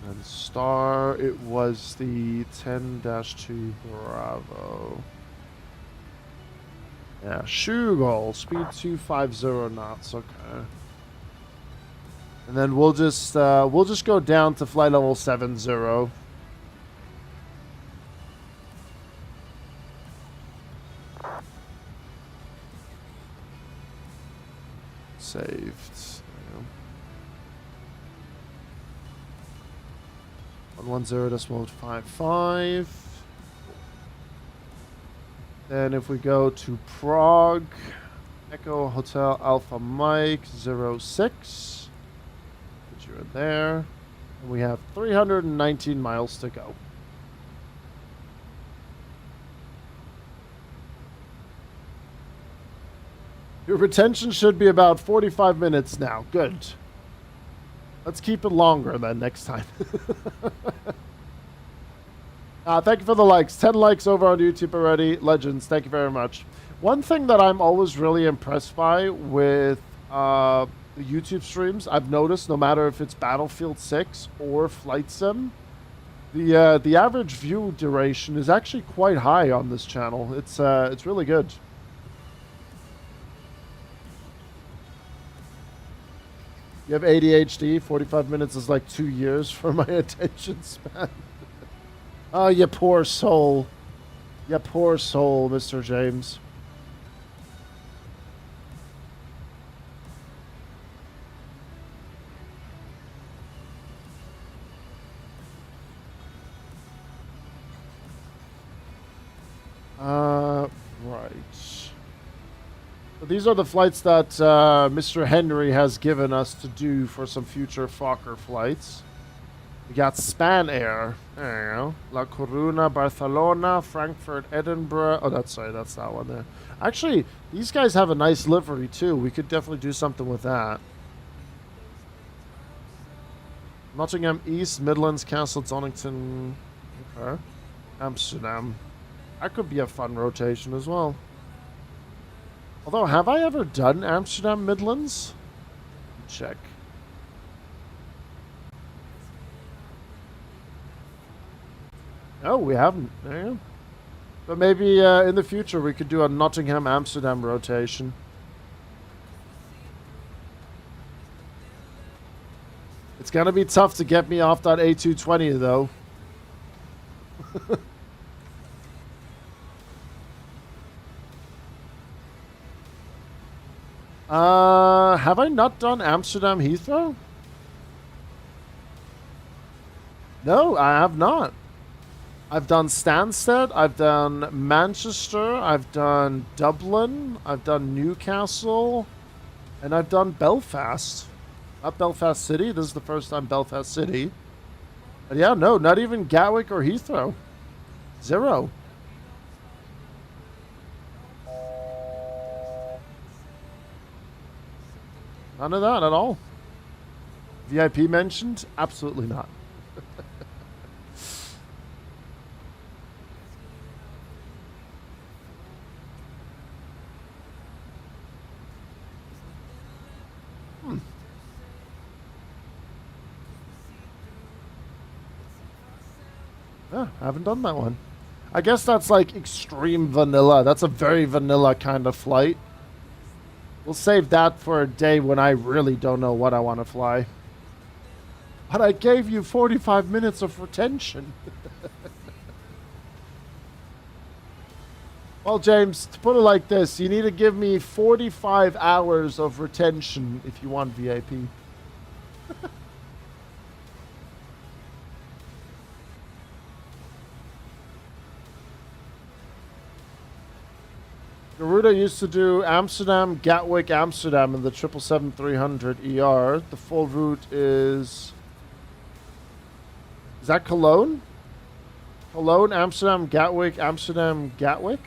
And star, it was the 10-2 Bravo. Yeah, Shugal, speed 250 knots, okay. And then we'll just go down to flight level 70. Saved. 110.55. Then if we go to Prague, Echo Hotel Alpha Mike 06. Put you in there. And we have 319 miles to go. Your retention should be about 45 minutes now. Good. Let's keep it longer then next time. Thank you for the likes. 10 likes over on YouTube already. Legends, thank you very much. One thing that I'm always really impressed by with the YouTube streams, I've noticed no matter if it's Battlefield 6 or Flight Sim, the average view duration is actually quite high on this channel. It's really good. You have ADHD. 45 minutes is like 2 years for my attention span. Oh, you poor soul. You poor soul, Mr. James. Right. So these are the flights that Mr. Henry has given us to do for some future Fokker flights. We got Span Air. There you go. La Coruna, Barcelona, Frankfurt, Edinburgh. Oh, that's that one there. Actually, these guys have a nice livery too. We could definitely do something with that. Nottingham East, Midlands, Castle, Donington. Okay. Amsterdam. That could be a fun rotation as well. Although, have I ever done Amsterdam Midlands? Check. No, we haven't. There you go. But maybe in the future we could do a Nottingham Amsterdam rotation. It's gonna be tough to get me off that A220 though. Have I not done Amsterdam Heathrow? No, I have not. I've done Stansted, I've done Manchester, I've done Dublin, I've done Newcastle, and I've done Belfast. Not Belfast City, this is the first time Belfast City. But yeah, no, not even Gatwick or Heathrow. Zero. None of that at all. VIP mentioned? Absolutely not. Yeah, I haven't done that one. I guess that's like extreme vanilla. That's a very vanilla kind of flight. We'll save that for a day when I really don't know what I want to fly. But I gave you 45 minutes of retention. Well, James, to put it like this, you need to give me 45 hours of retention if you want VIP. Garuda used to do Amsterdam, Gatwick, Amsterdam in the 777-300 ER. The full route is... Is that Cologne? Cologne, Amsterdam, Gatwick, Amsterdam, Gatwick?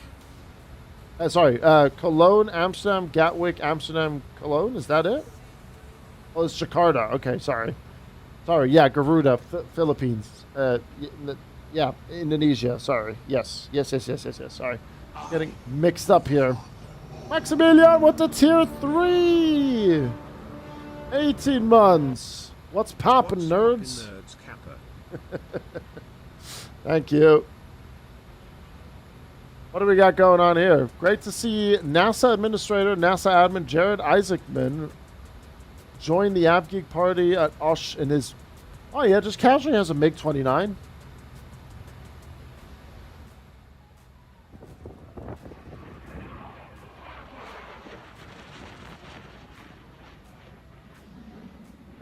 Cologne, Amsterdam, Gatwick, Amsterdam, Cologne? Is that it? Oh, it's Jakarta. Okay, sorry. Sorry, yeah, Garuda, Philippines. Yeah, Indonesia, sorry. Yes, sorry. Getting mixed up here. Maximilian with the tier 3! 18 months. What's poppin', nerds? Thank you. What do we got going on here? Great to see NASA Administrator, NASA Admin Jared Isaacman join the AvGeek party at Osh in his... Oh yeah, just casually has a MiG-29.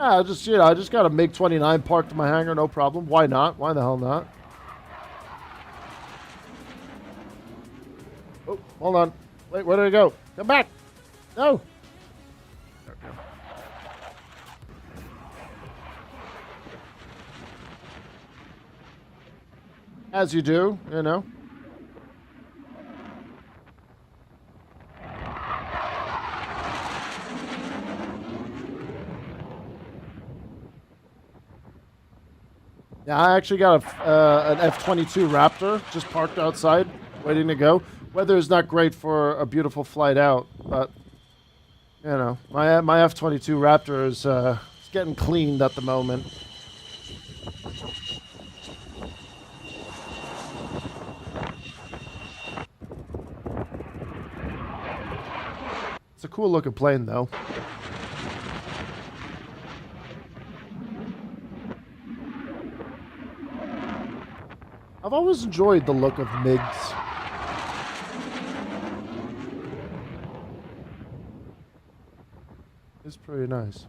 Yeah, I just got a MiG-29 parked in my hangar, no problem. Why not? Why the hell not? Oh, hold on. Wait, where did it go? Come back! No! There we go. As you do, you know. Yeah, I actually got an F-22 Raptor just parked outside, waiting to go. Weather is not great for a beautiful flight out, but you know, my F-22 Raptor is getting cleaned at the moment. It's a cool looking plane, though. I've always enjoyed the look of MiGs. It's pretty nice.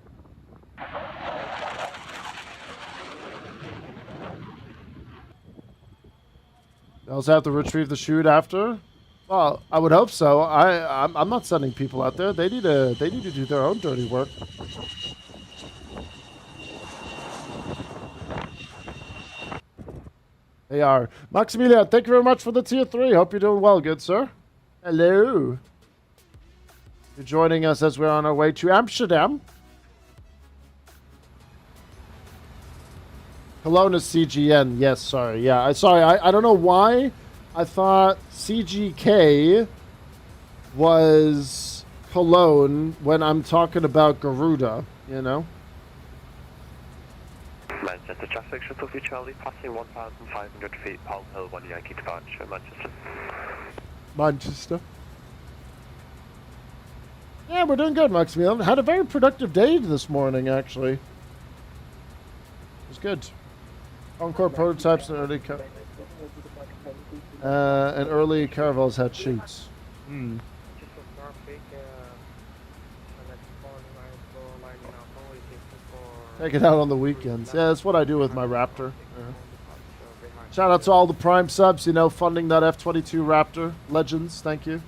They also have to retrieve the chute after. Well, I would hope so. I'm not sending people out there. They need to do their own dirty work. They are. Maximilian, thank you very much for the tier 3. Hope you're doing well, good sir. Hello. You're joining us as we're on our way to Amsterdam. Cologne is CGN. Yes, sorry. Yeah, I don't know why I thought CGK was Cologne when I'm talking about Garuda, you know? Manchester traffic, shuttle for Charlie, passing 1,500 feet, Palm Hill, 1 Yankee departure, Manchester. Manchester. Yeah, we're doing good, Maximilian. Had a very productive day this morning, actually. It was good. Encore prototypes and early caravels had sheets. Hmm. Take it out on the weekends. Yeah, that's what I do with my Raptor. Yeah. Shout out to all the Prime subs, you know, funding that F-22 Raptor. Legends, thank you.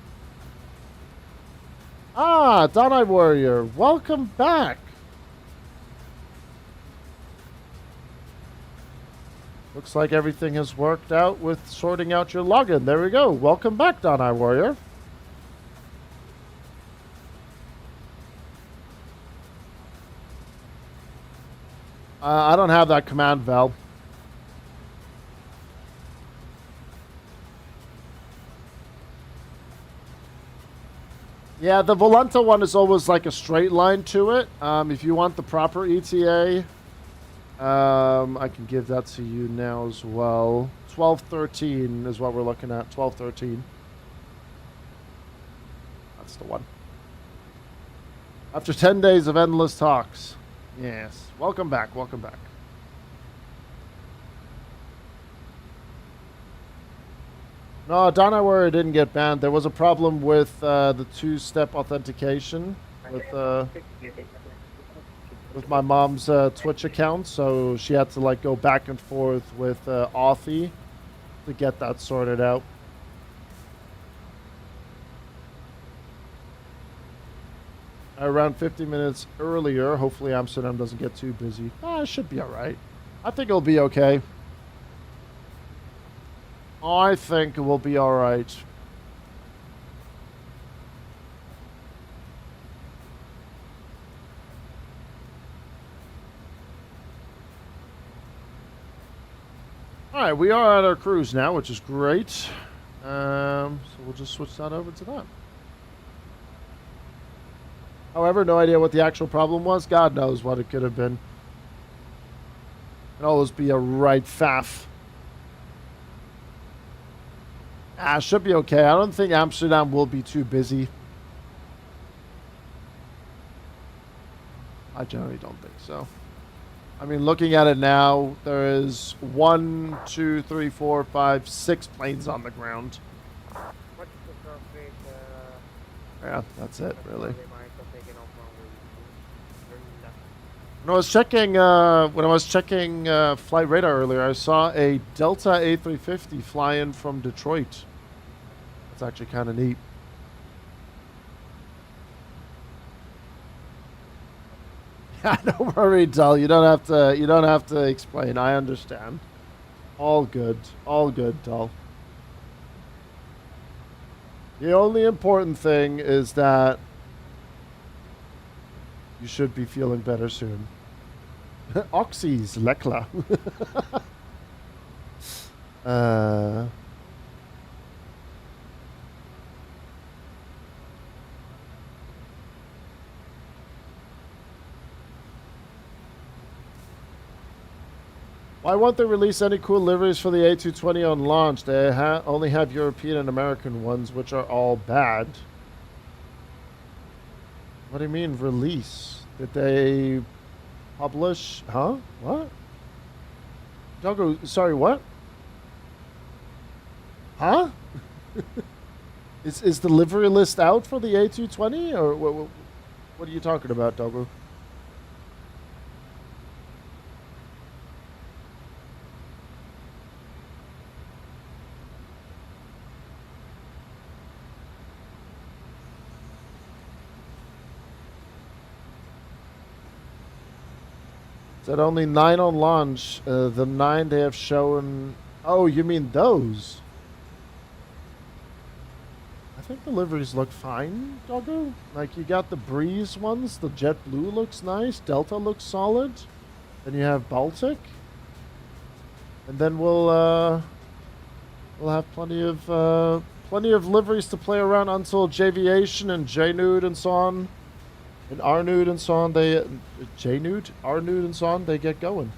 Ah, Donai Warrior, welcome back. Looks like everything has worked out with sorting out your login. There we go. Welcome back, Donai Warrior. I don't have that command, Val. Yeah, the Volanta one is always like a straight line to it. If you want the proper ETA, I can give that to you now as well. 1213 is what we're looking at. 1213. That's the one. After 10 days of endless talks. Yes. Welcome back. Welcome back. No, Donna Warrior didn't get banned. There was a problem with the two-step authentication with my mom's Twitch account, so she had to like go back and forth with Authy to get that sorted out. Around 50 minutes earlier. Hopefully Amsterdam doesn't get too busy. It should be all right. I think it'll be okay. I think it will be all right. All right, we are at our cruise now, which is great. So we'll just switch that over to that. However, no idea what the actual problem was. God knows what it could have been. It'd always be a right faff. Should be okay. I don't think Amsterdam will be too busy. I generally don't think so. I mean, looking at it now, there is 1, 2, 3, 4, 5, 6 planes on the ground. Yeah, that's it, really. When I was checking flight radar earlier, I saw a Delta A350 fly in from Detroit. That's actually kind of neat. Yeah, don't worry, Dull. You don't have to. You don't have to explain. I understand. All good. All good, Dull. The only important thing is that you should be feeling better soon. Oxys, Lekla. Uh... Why won't they release any cool liveries for the A220 on launch? They only have European and American ones, which are all bad. What do you mean, release? Did they publish? Huh? What? Doggo, sorry, what? Huh? Is the livery list out for the A220? Or what are you talking about, Doggo? Said only 9 on launch. The 9 they have shown... Oh, you mean those? I think the liveries look fine, Doggo. Like, you got the Breeze ones. The JetBlue looks nice. Delta looks solid. Then you have Baltic. And then we'll have plenty of liveries to play around until Javiation and JNude and so on. And R-Nude and so on, J-Nude? R-Nude and so on, they get going.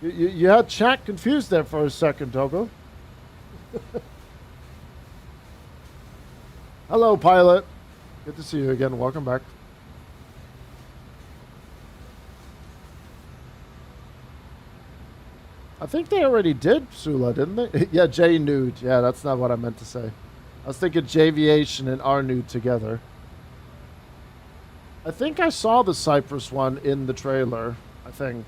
You had chat confused there for a second, Togo. Hello, pilot. Good to see you again. Welcome back. I think they already did Sula, didn't they? Yeah, J-Nude. Yeah, that's not what I meant to say. I was thinking Javiation and R-Nude together. I think I saw the Cyprus one in the trailer. I think.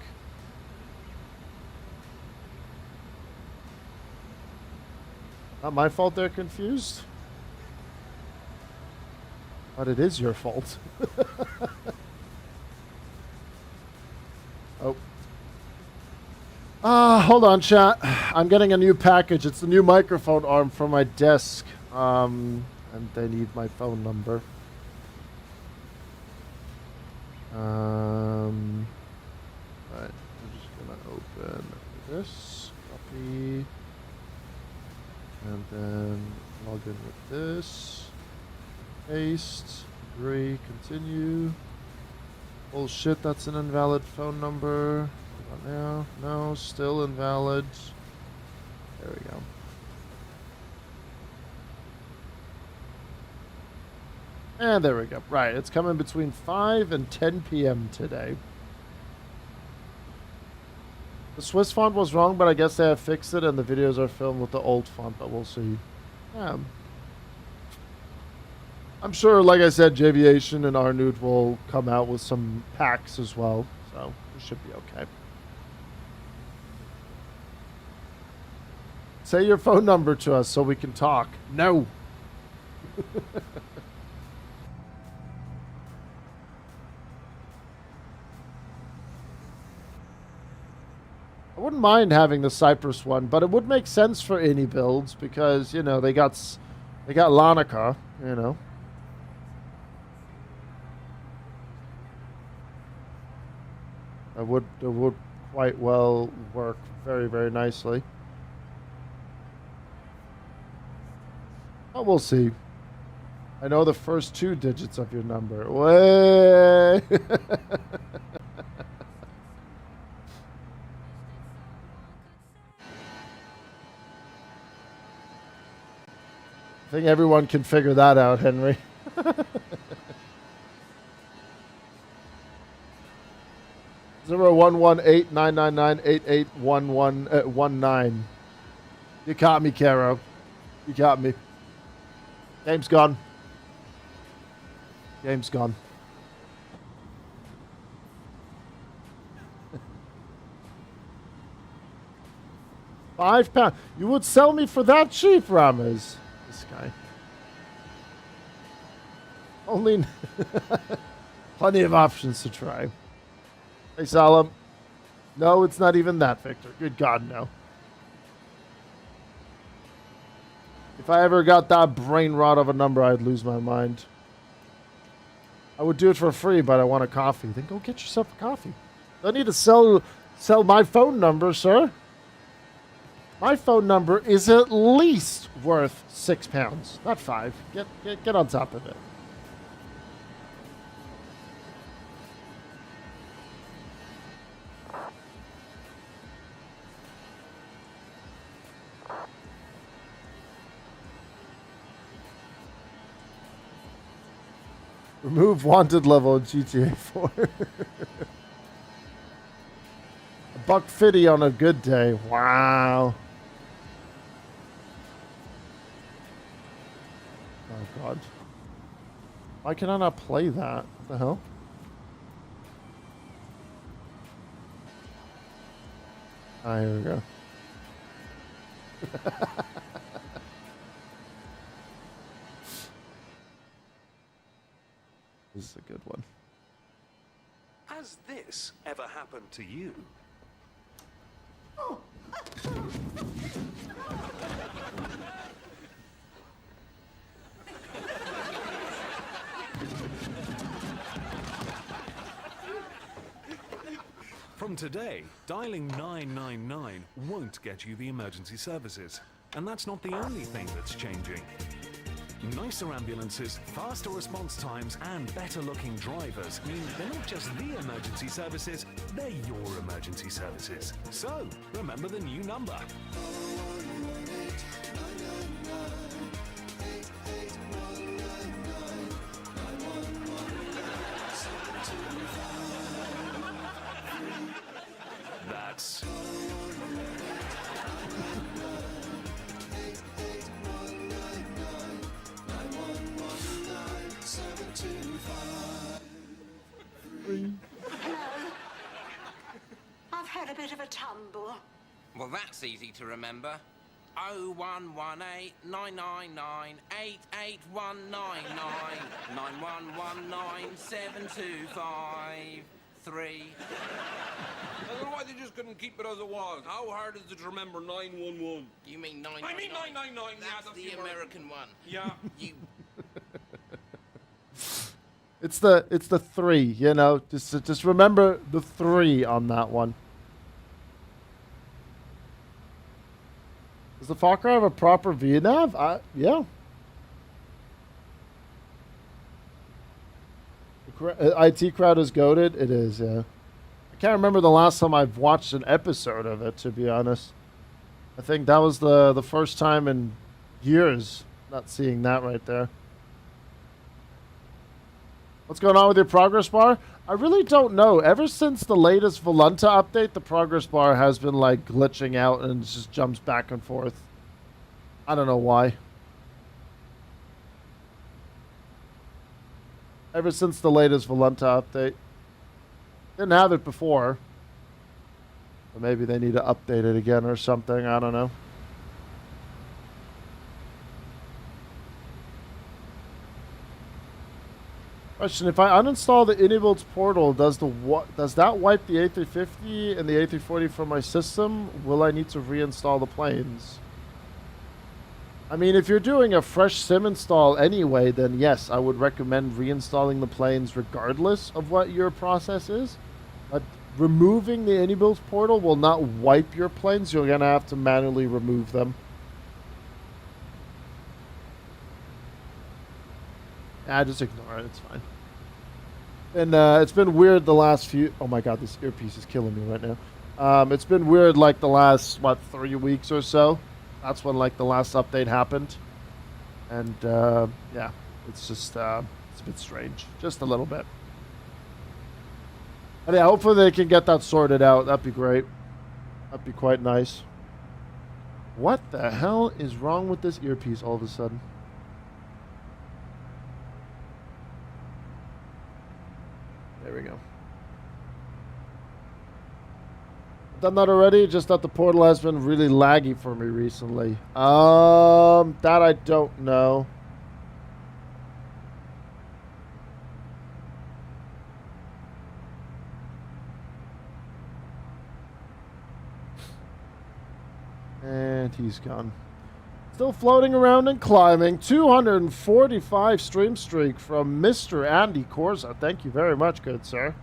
Not my fault they're confused. But it is your fault. Oh. Hold on, chat. I'm getting a new package. It's a new microphone arm for my desk. And they need my phone number. Right. I'm just gonna open this. Copy. And then log in with this. Paste. Agree. Continue. Bullshit, that's an invalid phone number. Not now. No, still invalid. There we go. And there we go. Right, it's coming between 5 and 10 p.m. today. The Swiss font was wrong, but I guess they have fixed it, and the videos are filmed with the old font, but we'll see. Yeah. I'm sure, like I said, Javiation and R-Nude will come out with some packs as well, so we should be okay. Say your phone number to us so we can talk. No. I wouldn't mind having the Cyprus one, but it would make sense for any builds because, you know, they got Lanica, you know. It would quite well work very, very nicely. But we'll see. I know the first 2 digits of your number. Way. I think everyone can figure that out, Henry. 0118999881119. You caught me, Caro. You got me. Game's gone. Game's gone. £5. You would sell me for that cheap, Rames? This guy. Only plenty of options to try. Hey, Salam. No, it's not even that, Victor. Good God, no. If I ever got that brain rot of a number, I'd lose my mind. I would do it for free, but I want a coffee. Then go get yourself a coffee. Don't need to sell sell my phone number, sir. My phone number is at least worth £6, not 5. Get on top of it. Remove wanted level in GTA 4. $150 on a good day. Wow. Oh god. Why can I not play that? What the hell? Ah, here we go. This is a good one. Has this ever happened to you? From today, dialing 999 won't get you the emergency services. And that's not the only thing that's changing. Nicer ambulances, faster response times, and better-looking drivers mean they're not just the emergency services, they're your emergency services. So, remember the new number. That's... I've had a bit of a tumble. Well, that's easy to remember. 0118 999 88199 9119 725 3. I don't know why they just couldn't keep it as it was. How hard is it to remember 911? You mean 999? I mean 999. That's the American one. Yeah. You... It's the 3, you know. Just remember the 3 on that one. Does the Fokker have a proper VNav? Yeah. The IT crowd is goated. It is, yeah. I can't remember the last time I've watched an episode of it, to be honest. I think that was the first time in years not seeing that right there. What's going on with your progress bar? I really don't know. Ever since the latest Volunta update, the progress bar has been like glitching out and just jumps back and forth. I don't know why. Ever since the latest Volunta update. Didn't have it before. But maybe they need to update it again or something. I don't know. Question: if I uninstall the Innobuilt portal, does that wipe the A350 and the A340 from my system? Will I need to reinstall the planes? I mean, if you're doing a fresh sim install anyway, then yes, I would recommend reinstalling the planes regardless of what your process is. But removing the Innobuilt portal will not wipe your planes. You're gonna have to manually remove them. Yeah, just ignore it. It's fine. And it's been weird the last few... Oh my god, this earpiece is killing me right now. It's been weird like the last, 3 weeks or so. That's when like the last update happened. And yeah, it's just it's a bit strange. Just a little bit. But yeah, hopefully they can get that sorted out. That'd be great. That'd be quite nice. What the hell is wrong with this earpiece all of a sudden? There we go. Done that already? Just that the portal has been really laggy for me recently. That I don't know. And he's gone. Still floating around and climbing. 245 stream streak from Mr. Andy Corza. Thank you very much, good sir.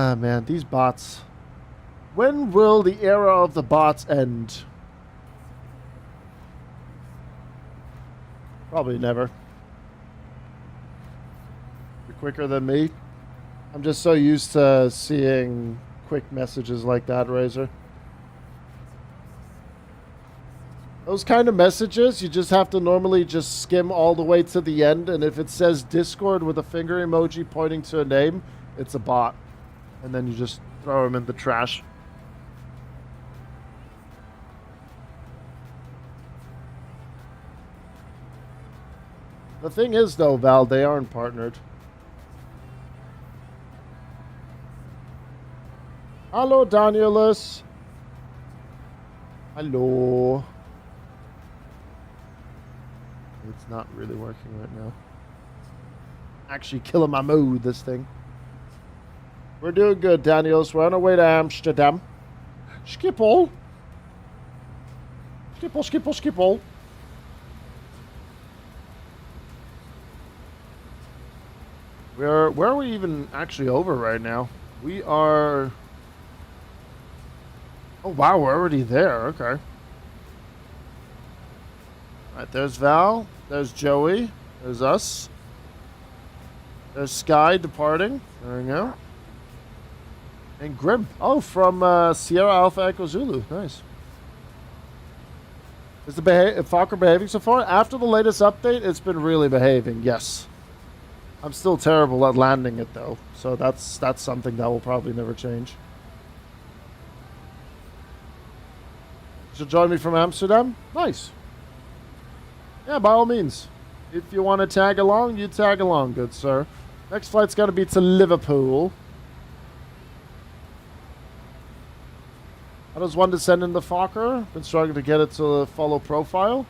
Ah, man, these bots. When will the era of the bots end? Probably never. You're quicker than me. I'm just so used to seeing quick messages like that, Razor. Those kind of messages, you just have to normally just skim all the way to the end, and if it says Discord with a finger emoji pointing to a name, it's a bot. And then you just throw them in the trash. The thing is, though, Val, they aren't partnered. Hello, Danielus. Hello. It's not really working right now. Actually killing my mood, this thing. We're doing good, Daniels. We're on our way to Amsterdam. Schiphol. Schiphol, Schiphol, Schiphol. Where are we even actually over right now? We are... Oh, wow, we're already there. Okay. Alright, there's Val. There's Joey. There's us. There's Sky departing. There we go. And Grim. Oh, from Sierra Alpha Echo Zulu. Nice. Is the Fokker behaving so far? After the latest update, it's been really behaving, yes. I'm still terrible at landing it, though. So that's something that will probably never change. So join me from Amsterdam? Nice. Yeah, by all means. If you want to tag along, you tag along, good sir. Next flight's got to be to Liverpool. How does one descend in the Fokker? Been struggling to get it to follow profile.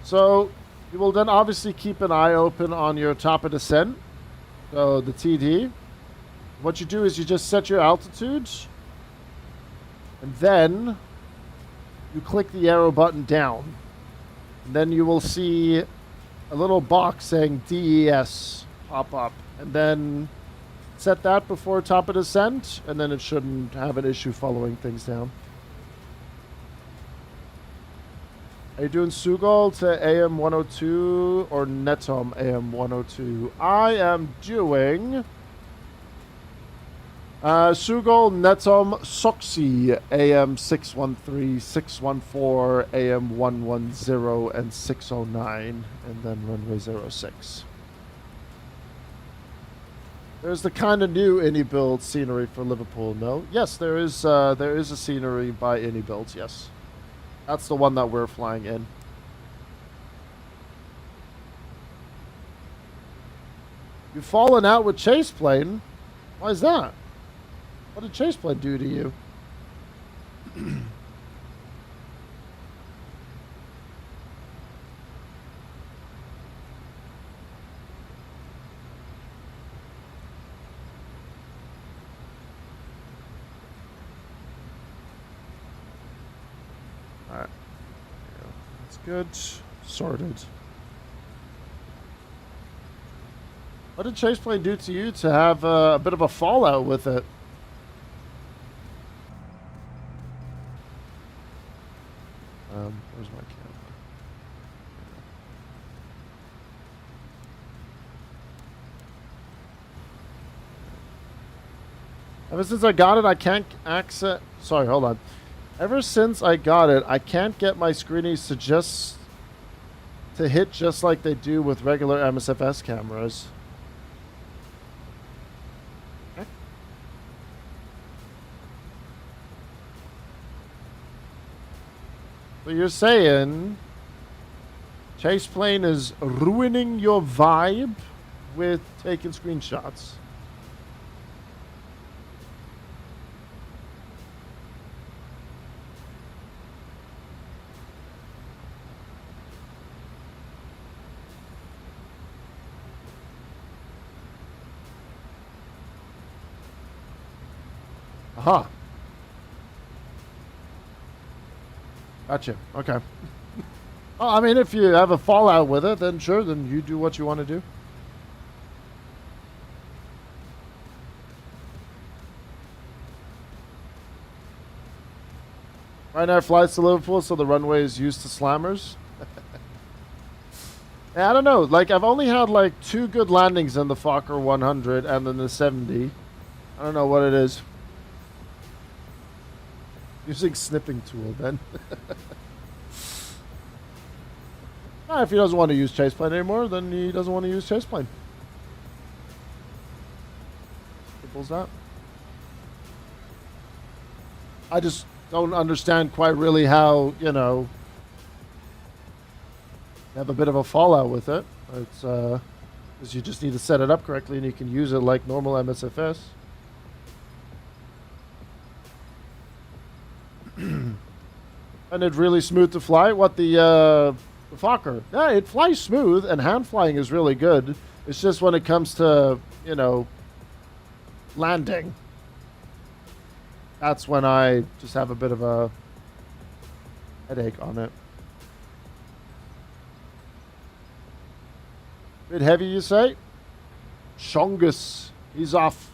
So you will then obviously keep an eye open on your top of descent. So the TD. What you do is you just set your altitude. And then you click the arrow button down. And then you will see a little box saying DES pop up. And then set that before top of descent. And then it shouldn't have an issue following things down. Are you doing Sugal to AM 102 or Netom AM 102? I am doing Sugal Netom Soxy AM 613, 614, AM 110, and 609, and then runway 06. There's the kind of new AnyBuild scenery for Liverpool, no? Yes, there is a scenery by AnyBuild, yes. That's the one that we're flying in. You've fallen out with Chase Plane? Why is that? What did Chase Plane do to you? Alright. That's good. Sorted. What did Chase Plane do to you to have a bit of a fallout with it? Where's my camera? Ever since I got it, I can't access... Sorry, hold on. Ever since I got it, I can't get my screenies to hit just like they do with regular MSFS cameras. Okay. So you're saying Chase Plane is ruining your vibe with taking screenshots? Aha. Gotcha. Okay. Well, I mean, if you have a fallout with it, then sure, then you do what you want to do. Ryanair flies to Liverpool, so the runway is used to slammers. I don't know. Like, I've only had like 2 good landings in the Fokker 100 and then the 70. I don't know what it is. Using snipping tool then. If he doesn't want to use chaseplane anymore, then he doesn't want to use chaseplane. Simple's that. I just don't understand quite really how, you know, you have a bit of a fallout with it. It's because you just need to set it up correctly and you can use it like normal MSFS. And it's really smooth to fly. What the Fokker? Yeah, it flies smooth and hand flying is really good. It's just when it comes to, you know, landing. That's when I just have a bit of a headache on it. Bit heavy, you say? Shongus. He's off.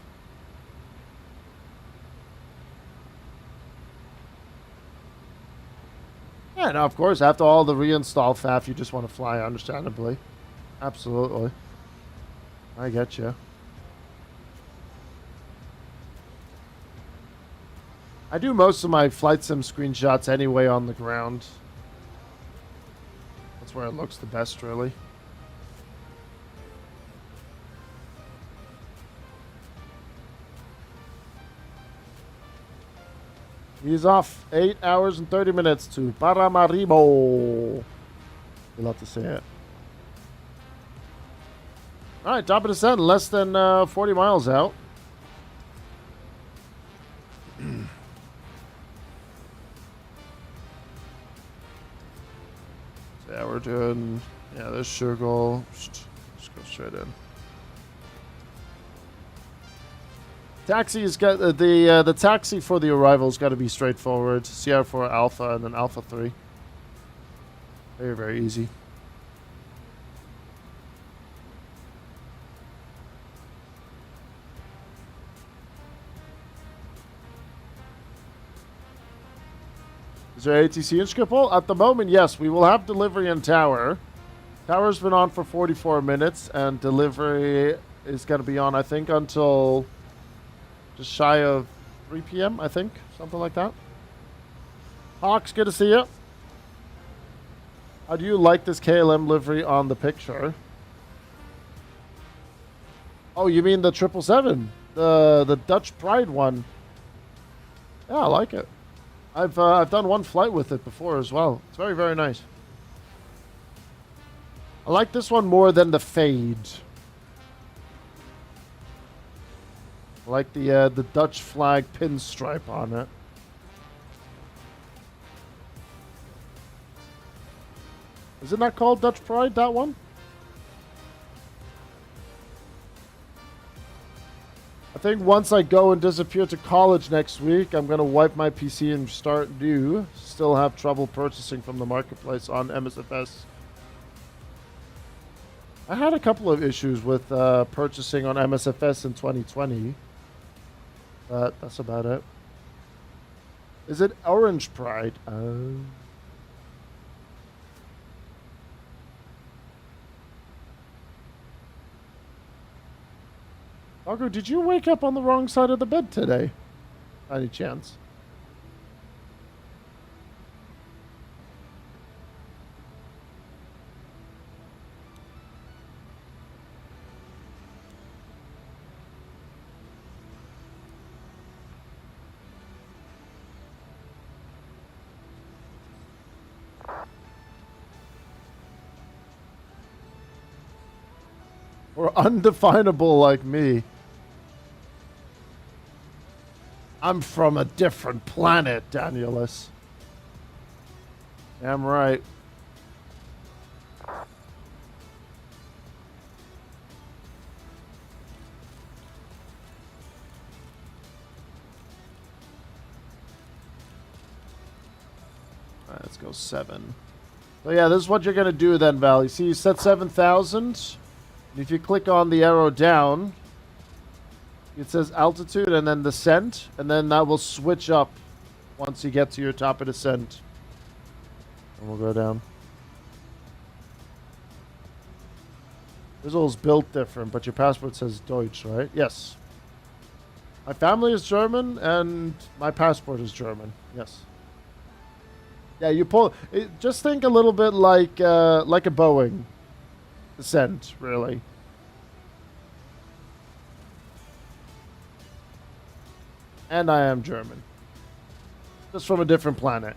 Yeah, no, of course, after all the reinstall faff, you just want to fly, understandably. Absolutely. I get you. I do most of my flight sim screenshots anyway on the ground. That's where it looks the best, really. He's off. 8 hours and 30 minutes to Paramaribo. You'll have to say it. Alright, top of the descent. Less than 40 miles out. So yeah, we're doing... Yeah, this sugar. Just go straight in. Taxi's got the taxi for the arrival's got to be straightforward. Sierra 4 Alpha and then Alpha 3. Very, very easy. Is there ATC in Schiphol? At the moment, yes. We will have delivery in Tower. Tower's been on for 44 minutes, and delivery is going to be on, I think, until... just shy of 3 p.m., I think. Something like that. Hawks, good to see you. How do you like this KLM livery on the picture? Oh, you mean the 777? The Dutch Pride one. Yeah, I like it. I've done one flight with it before as well. It's very, very nice. I like this one more than the Fade. I like the Dutch flag pinstripe on it. Is it not called Dutch Pride, that one? I think once I go and disappear to college next week, I'm going to wipe my PC and start new. Still have trouble purchasing from the marketplace on MSFS. I had a couple of issues with purchasing on MSFS in 2020. But that's about it. Is it Orange Pride? Oh. Margo, did you wake up on the wrong side of the bed today? By any chance? Or undefinable like me. I'm from a different planet, Danielus. Damn right. Alright, let's go 7. So yeah, this is what you're going to do then, Val. You see, you set 7,000. If you click on the arrow down, it says altitude and then descent, and then that will switch up once you get to your top of descent. And we'll go down. Grizzle's built different, but your passport says Deutsch, right? Yes. My family is German, and my passport is German. Yes. Yeah, you pull. Just think a little bit like a Boeing descent, really. And I am German. Just from a different planet.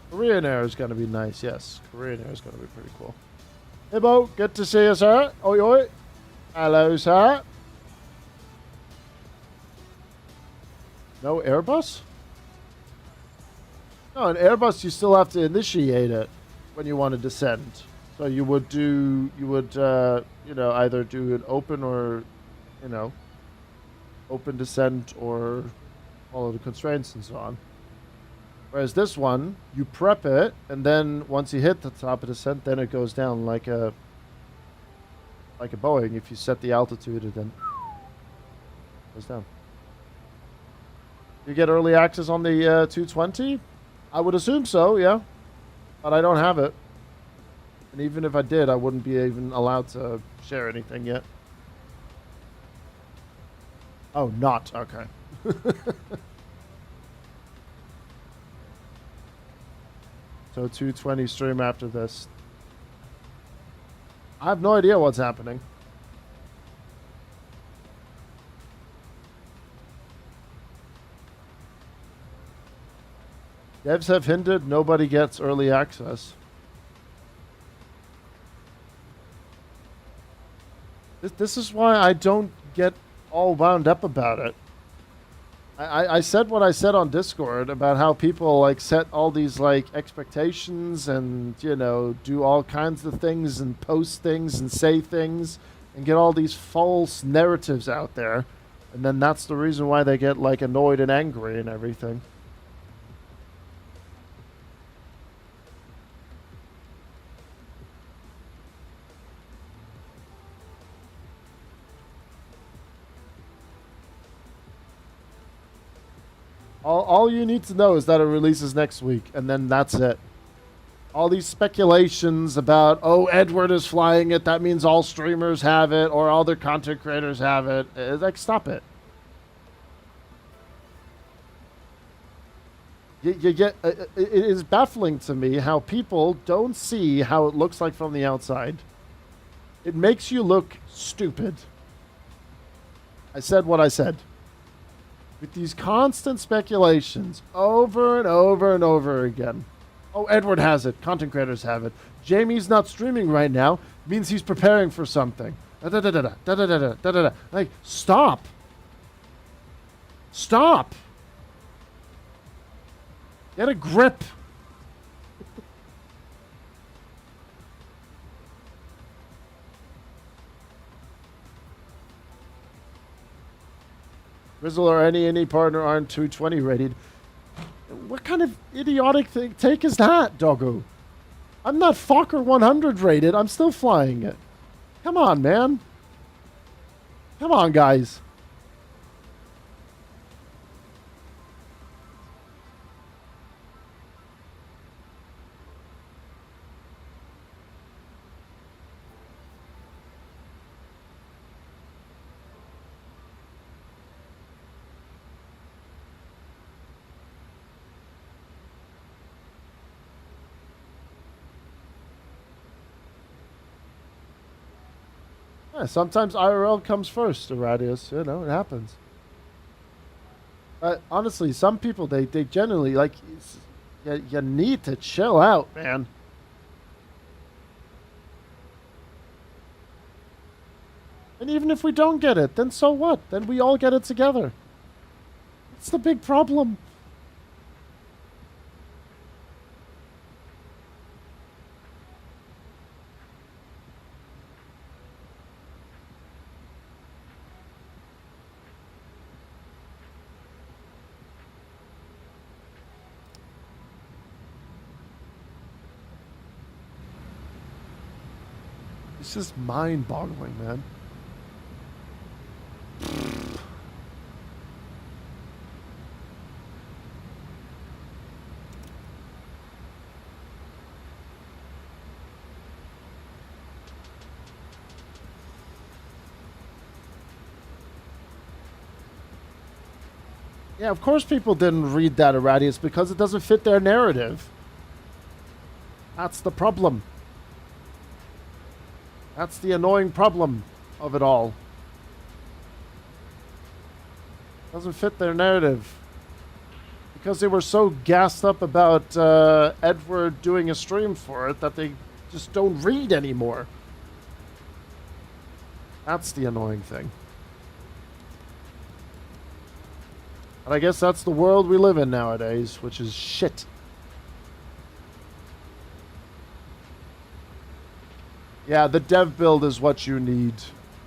Korean Air is going to be nice, yes. Korean Air is going to be pretty cool. Hey, Bo, good to see you, sir. Oi, oi. Hello, sir. No Airbus? No, an Airbus, you still have to initiate it when you want to descend. So you would either do an open or, open descent or follow the constraints and so on. Whereas this one, you prep it, and then once you hit the top of the descent, then it goes down like a Boeing. If you set the altitude, it then goes down. You get early access on the 220? I would assume so, yeah. But I don't have it. And even if I did, I wouldn't be even allowed to share anything yet. Oh, not. Okay. So 220 stream after this. I have no idea what's happening. Devs have hinted nobody gets early access. This is why I don't get all wound up about it. I said what I said on Discord about how people like set all these like expectations and do all kinds of things and post things and say things and get all these false narratives out there, and then that's the reason why they get like annoyed and angry and everything. All you need to know is that it releases next week, and then that's it. All these speculations about, oh, Edward is flying it, that means all streamers have it, or all their content creators have it. Like, stop it. It is baffling to me how people don't see how it looks like from the outside. It makes you look stupid. I said what I said. With these constant speculations over and over and over again. Oh, Edward has it. Content creators have it. Jamie's not streaming right now. Means he's preparing for something. Like, stop. Stop. Get a grip. Grizzle or any partner aren't 220 rated. What kind of idiotic take is that, doggo? I'm not Fokker 100 rated. I'm still flying it. Come on, man. Come on, guys. Yeah, sometimes IRL comes first, Iradius. It happens. Honestly, some people, they generally, like, you need to chill out, man. And even if we don't get it, then so what? Then we all get it together. What's the big problem? It's just mind-boggling, man. Yeah, of course people didn't read that already. It's because it doesn't fit their narrative. That's the problem. That's the annoying problem of it all. Doesn't fit their narrative. Because they were so gassed up about Edward doing a stream for it that they just don't read anymore. That's the annoying thing. And I guess that's the world we live in nowadays, which is shit. Yeah, the dev build is what you need,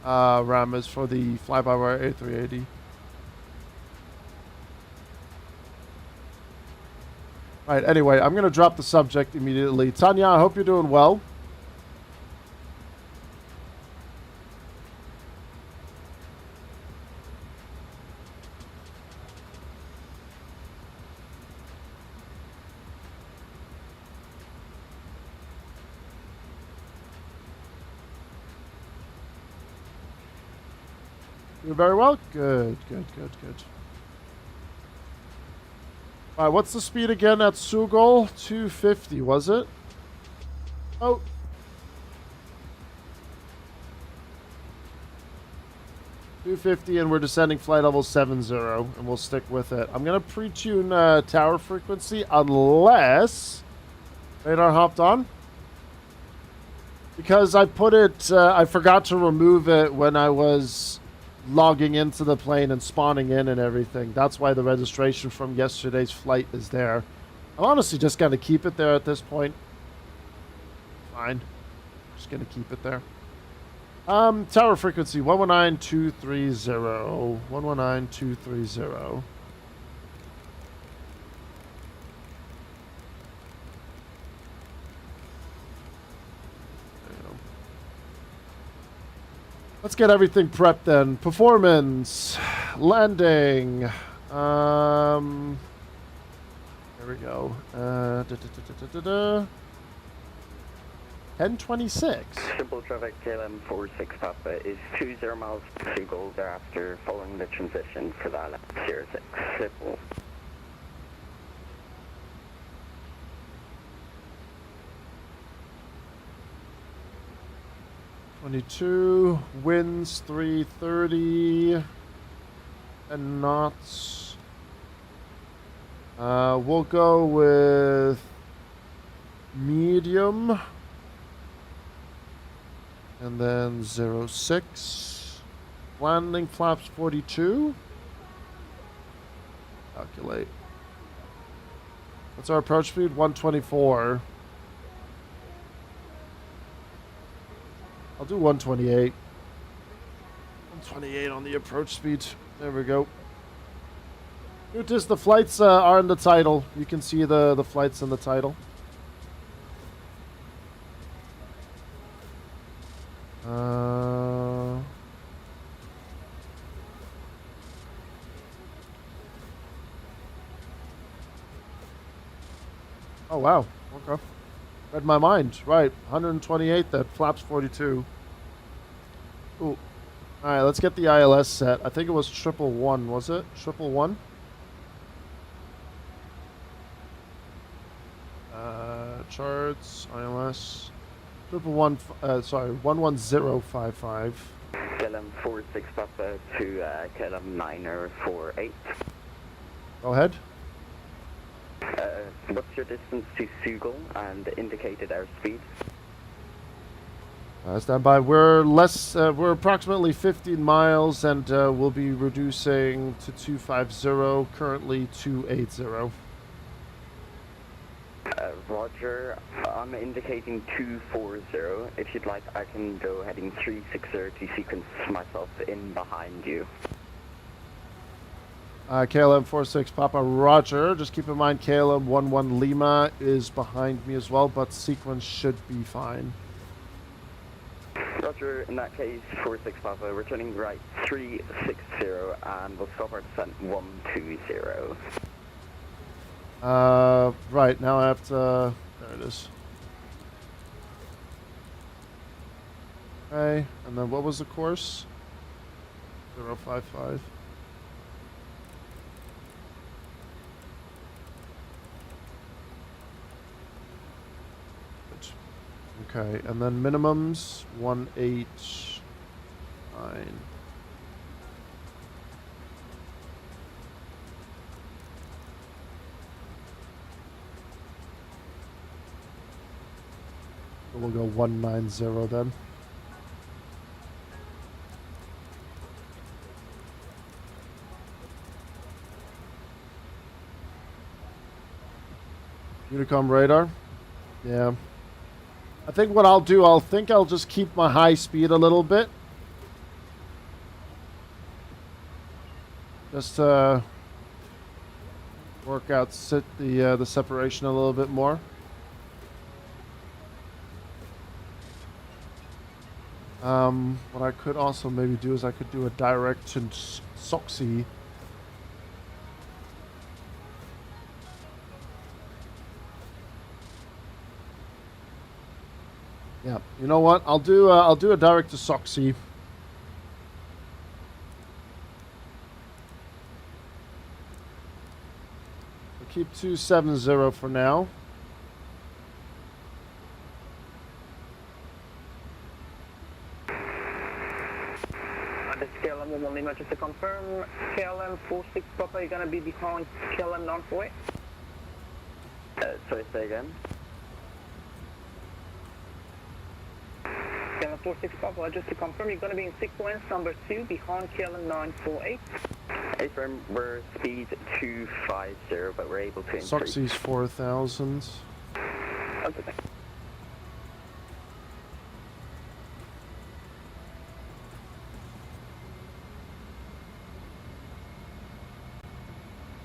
Ram, is for the fly-by-wire A380. Right, anyway, I'm going to drop the subject immediately. Tanya, I hope you're doing well. You're very well? Good, good, good, good. Alright, what's the speed again at Sugol? 250, was it? Oh. $250, and we're descending flight level 70, and we'll stick with it. I'm going to pre-tune tower frequency, unless radar hopped on. Because I put it, I forgot to remove it when I was logging into the plane and spawning in and everything. That's why the registration from yesterday's flight is there. I'm honestly just going to keep it there at this point. Fine. Just going to keep it there. Tower frequency 119230. 119230. Let's get everything prepped then. Performance. Landing. There we go. 1026. Simple traffic KLM 46 Papa is 20 miles to go thereafter following the transition for the island 06. Simple. Winds 330 and knots. We'll go with medium and then 06. Landing flaps 42. Calculate. What's our approach speed? 124. I'll do 128. 128 on the approach speed. There we go. Notice the flights are in the title. You can see the flights in the title. Oh wow. Okay. Read my mind. Right. 128 that flaps 42. Ooh. Alright, let's get the ILS set. I think it was 111, was it? 111? Charts, ILS. 11055. KLM 46 Papa to KLM 948. Go ahead. What's your distance to Sugal and indicated airspeed? Stand by. We're approximately 15 miles, and we'll be reducing to 250. Currently 280. Roger. I'm indicating 240. If you'd like, I can go heading 360 to sequence myself in behind you. KLM 46 Papa Roger. Just keep in mind KLM 11 Lima is behind me as well, but sequence should be fine. Roger, in that case, 46 Papa, returning right 360, and we'll stop our descent 120. Right, now I have to... There it is. Okay, and then what was the course? 055. Okay, and then minimums 189. So we'll go 190 then. Unicom radar. Yeah. I think what I'll do, I'll just keep my high speed a little bit. Just work out the separation a little bit more. What I could also maybe do is I could do a direct to Soxy. Yeah, you know what? I'll do a direct to Soxy. We'll keep 270 for now. This KLM 1 Lima, just to confirm, KLM 46 Papa, you're gonna be behind KLM 948? Sorry, say again. KLM 46 Papa, just to confirm, you're gonna be in sequence number 2 behind KLM 948. Affirm, we're speed 250, but we're able to increase. Soxy's 4,000. Okay, thanks.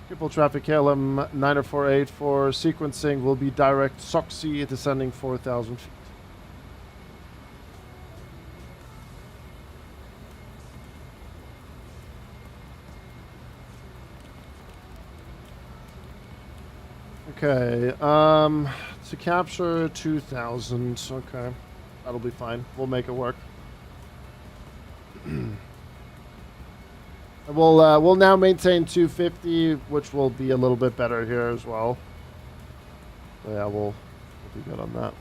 Triple traffic KLM 9048 for sequencing will be direct Soxy descending 4,000 feet. Okay, to capture 2,000, okay, that'll be fine. We'll make it work. We'll now maintain 250, which will be a little bit better here as well. So yeah, we'll be good on that.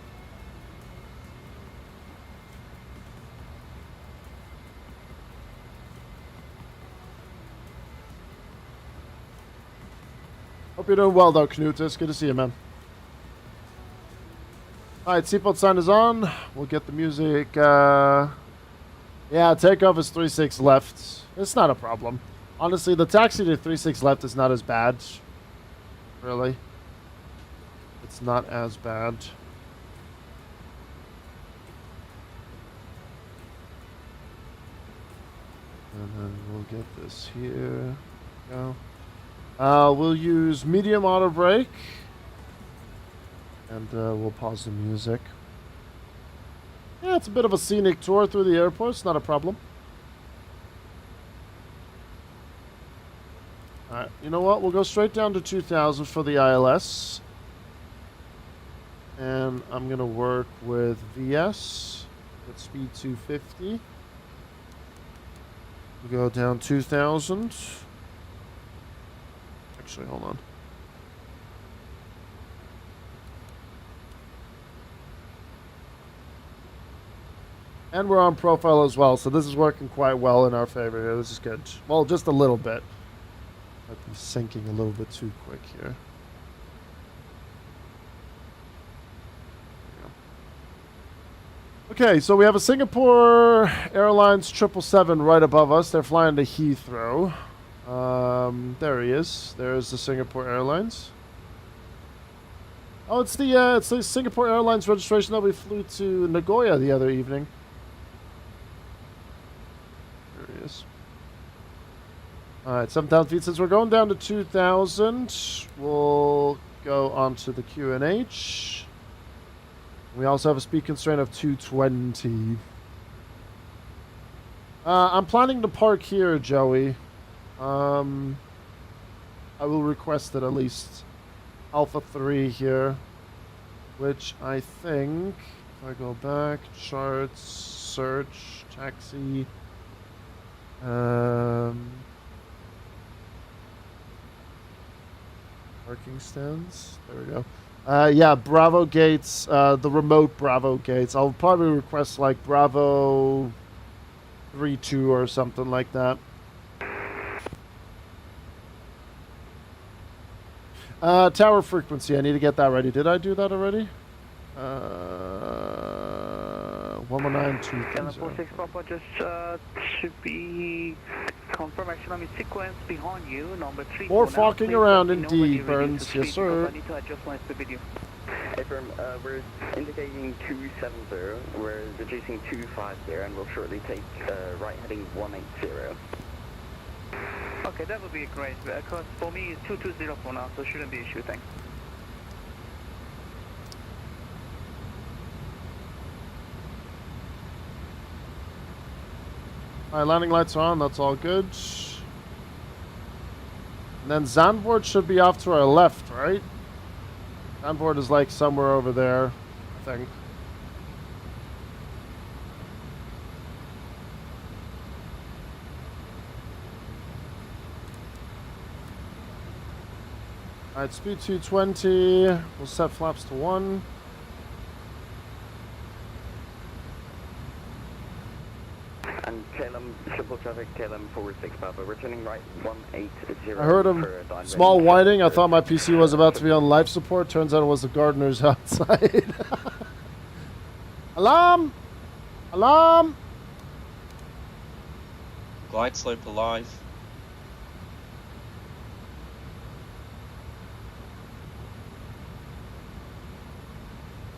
Hope you're doing well though, Knut. It's good to see you, man. Alright, seatbelt sign is on. We'll get the music. Yeah, takeoff is 36 left. It's not a problem. Honestly, the taxi to 36 left is not as bad. Really. It's not as bad. And then we'll get this here. Go. We'll use medium auto brake. And we'll pause the music. Yeah, it's a bit of a scenic tour through the airport. It's not a problem. Alright, you know what? We'll go straight down to 2,000 for the ILS. And I'm going to work with VS at speed 250. We'll go down 2,000. Actually, hold on. And we're on profile as well, so this is working quite well in our favor here. This is good. Well, just a little bit. Might be sinking a little bit too quick here. Okay, so we have a Singapore Airlines 777 right above us. They're flying to Heathrow. There he is. There's the Singapore Airlines. Oh, it's the Singapore Airlines registration that we flew to Nagoya the other evening. There he is. Alright, 7,000 feet. Since we're going down to 2,000, we'll go onto the QNH. We also have a speed constraint of 220. I'm planning to park here, Joey. I will request it at least Alpha 3 here, which I think, if I go back, charts, search, taxi, parking stands, there we go. Yeah, Bravo gates, the remote Bravo gates. I'll probably request like Bravo 3-2 or something like that. Tower frequency, I need to get that ready. Did I do that already? 119230. 746 Papa just should be confirmation. I'm in sequence behind you, number 3. More fucking around indeed, Burns. Yes, sir. I need to adjust my speed with you. Affirm, we're indicating 270, we're reducing 250, and we'll shortly take right heading 180. Okay, that would be great, because for me it's 220 for now, so shouldn't be an issue, thanks. Alright, landing lights are on, that's all good. And then Zandvoort should be off to our left, right? Zandvoort is like somewhere over there, I think. Alright, speed 220. We'll set flaps to 1. And KLM, triple traffic, KLM 46 Papa, returning right 180. I heard him. Small whining. I thought my PC was about to be on life support. Turns out it was the gardeners outside. Alarm! Alarm! Glide slope alive.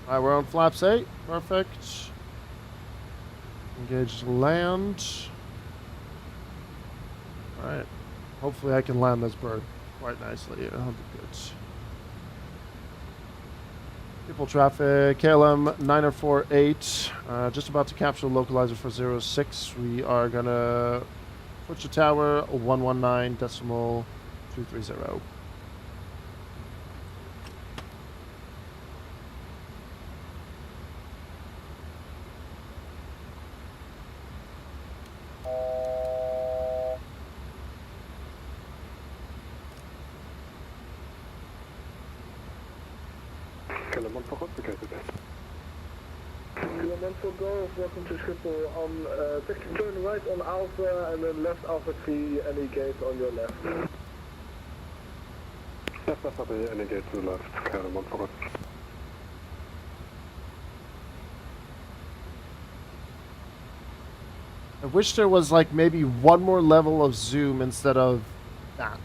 Alright, we're on flaps 8. Perfect. Engage land. Alright. Hopefully I can land this bird quite nicely. That'll be good. People traffic, KLM 9048. Just about to capture the localizer for 06. We are gonna push the tower 119.230. Welcome to Schiphol. On take a turn right on Alpha and then left Alpha 3, any gate on your left. Left Alpha, any gate to the left. KLM 1 I wish there was like maybe one more level of zoom instead of that.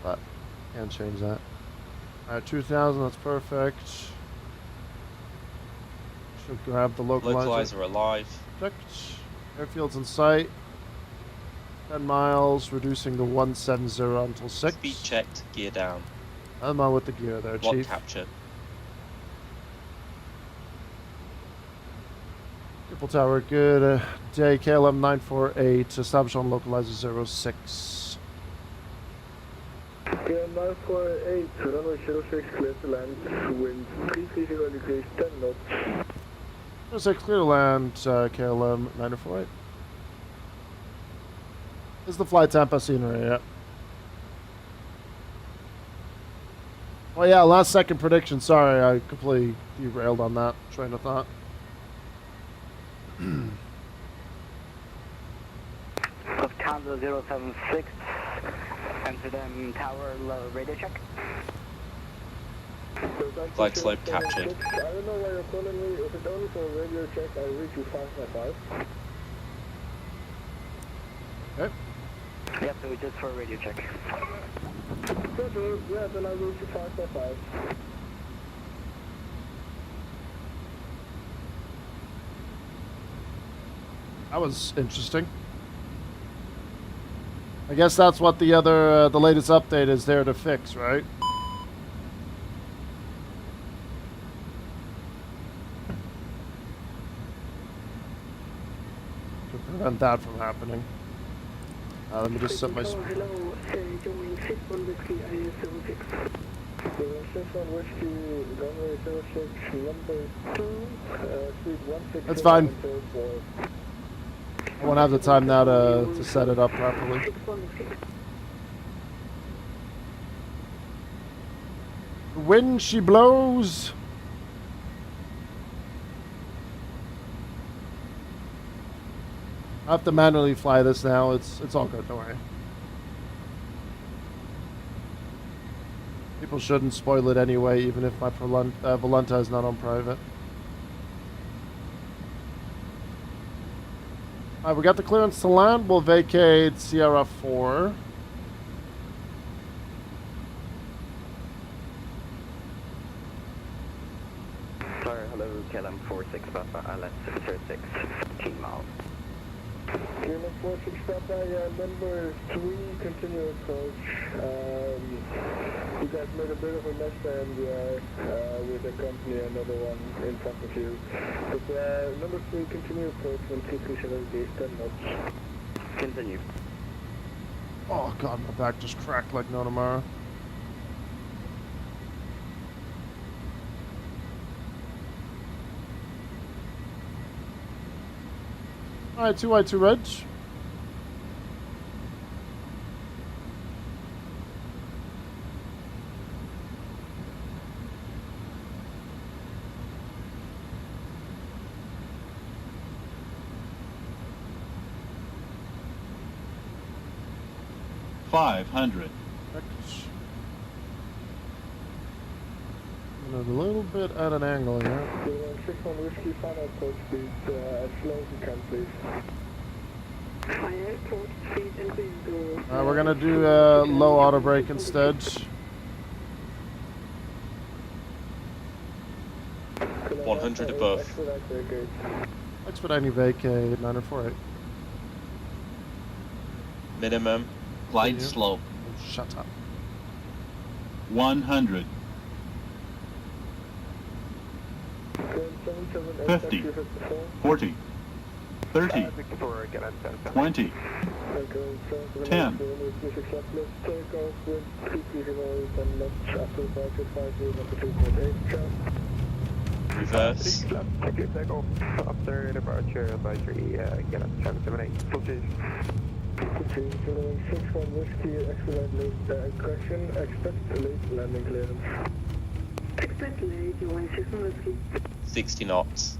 But can't change that. Alright, 2000, that's perfect. Should grab the localizer. Localizer alive. Checked. Airfield's in sight. 10 miles, reducing to 170 until 6. Speed checked, gear down. I'm on with the gear there, Block Chief. capture. Triple tower, good. Day KLM 948, established on localizer 06. KLM 948, runway 06, clear to land, wind 330 degrees, 10 knots. 06, clear to land, KLM 948. This is the flight Tampa scenery, yeah. Oh yeah, last second prediction, sorry, I completely derailed on that train of thought. Lufthansa 076, Amsterdam Tower radio check. Glide slope captured. I don't know why you're calling me. If it's only for a radio check, I'll reach you 555. Okay. Yep, so just for a radio check. Roger, yeah, then I'll reach you 555. That was interesting. I guess that's what the other, the latest update is there to fix, right? prevent that from happening. Let me just set my... Hello, join 61 Whiskey IS-06. 61 Whiskey, runway 06, number 2, suite 16. That's fine. I won't have the time now to set it up properly. The wind she blows. I have to manually fly this now. It's all good. Don't worry. People shouldn't spoil it anyway, even if my Volunta is not on private. Alright, we got the clearance to land. We'll vacate Sierra 4. Sorry, hello, KLM 46 Papa, I left 06, 15 miles. KLM 46 Papa, number 3, continue approach. You guys made a bit of a mess there in the air with the company, another one in front of you. But number 3, continue approach when 337 is 10 knots. Continue. Oh god, my back just cracked like no tomorrow. Alright, 2Y2 Reg. A little bit at an angle here. 61 Whiskey, final approach speed, as slow as you can, please. Higher approach speed and window. We're gonna do low auto brake instead. 100 above. Expediting vacate 948. Minimum. Glide slope. Oh, shut up. 100. 50. 40. 30. 20. 10. Reverse. After departure, advisory, get up 778. Full change. 61 Whiskey, expedite late correction, expect late landing clearance. Expect late, you want 61 Whiskey. 60 knots.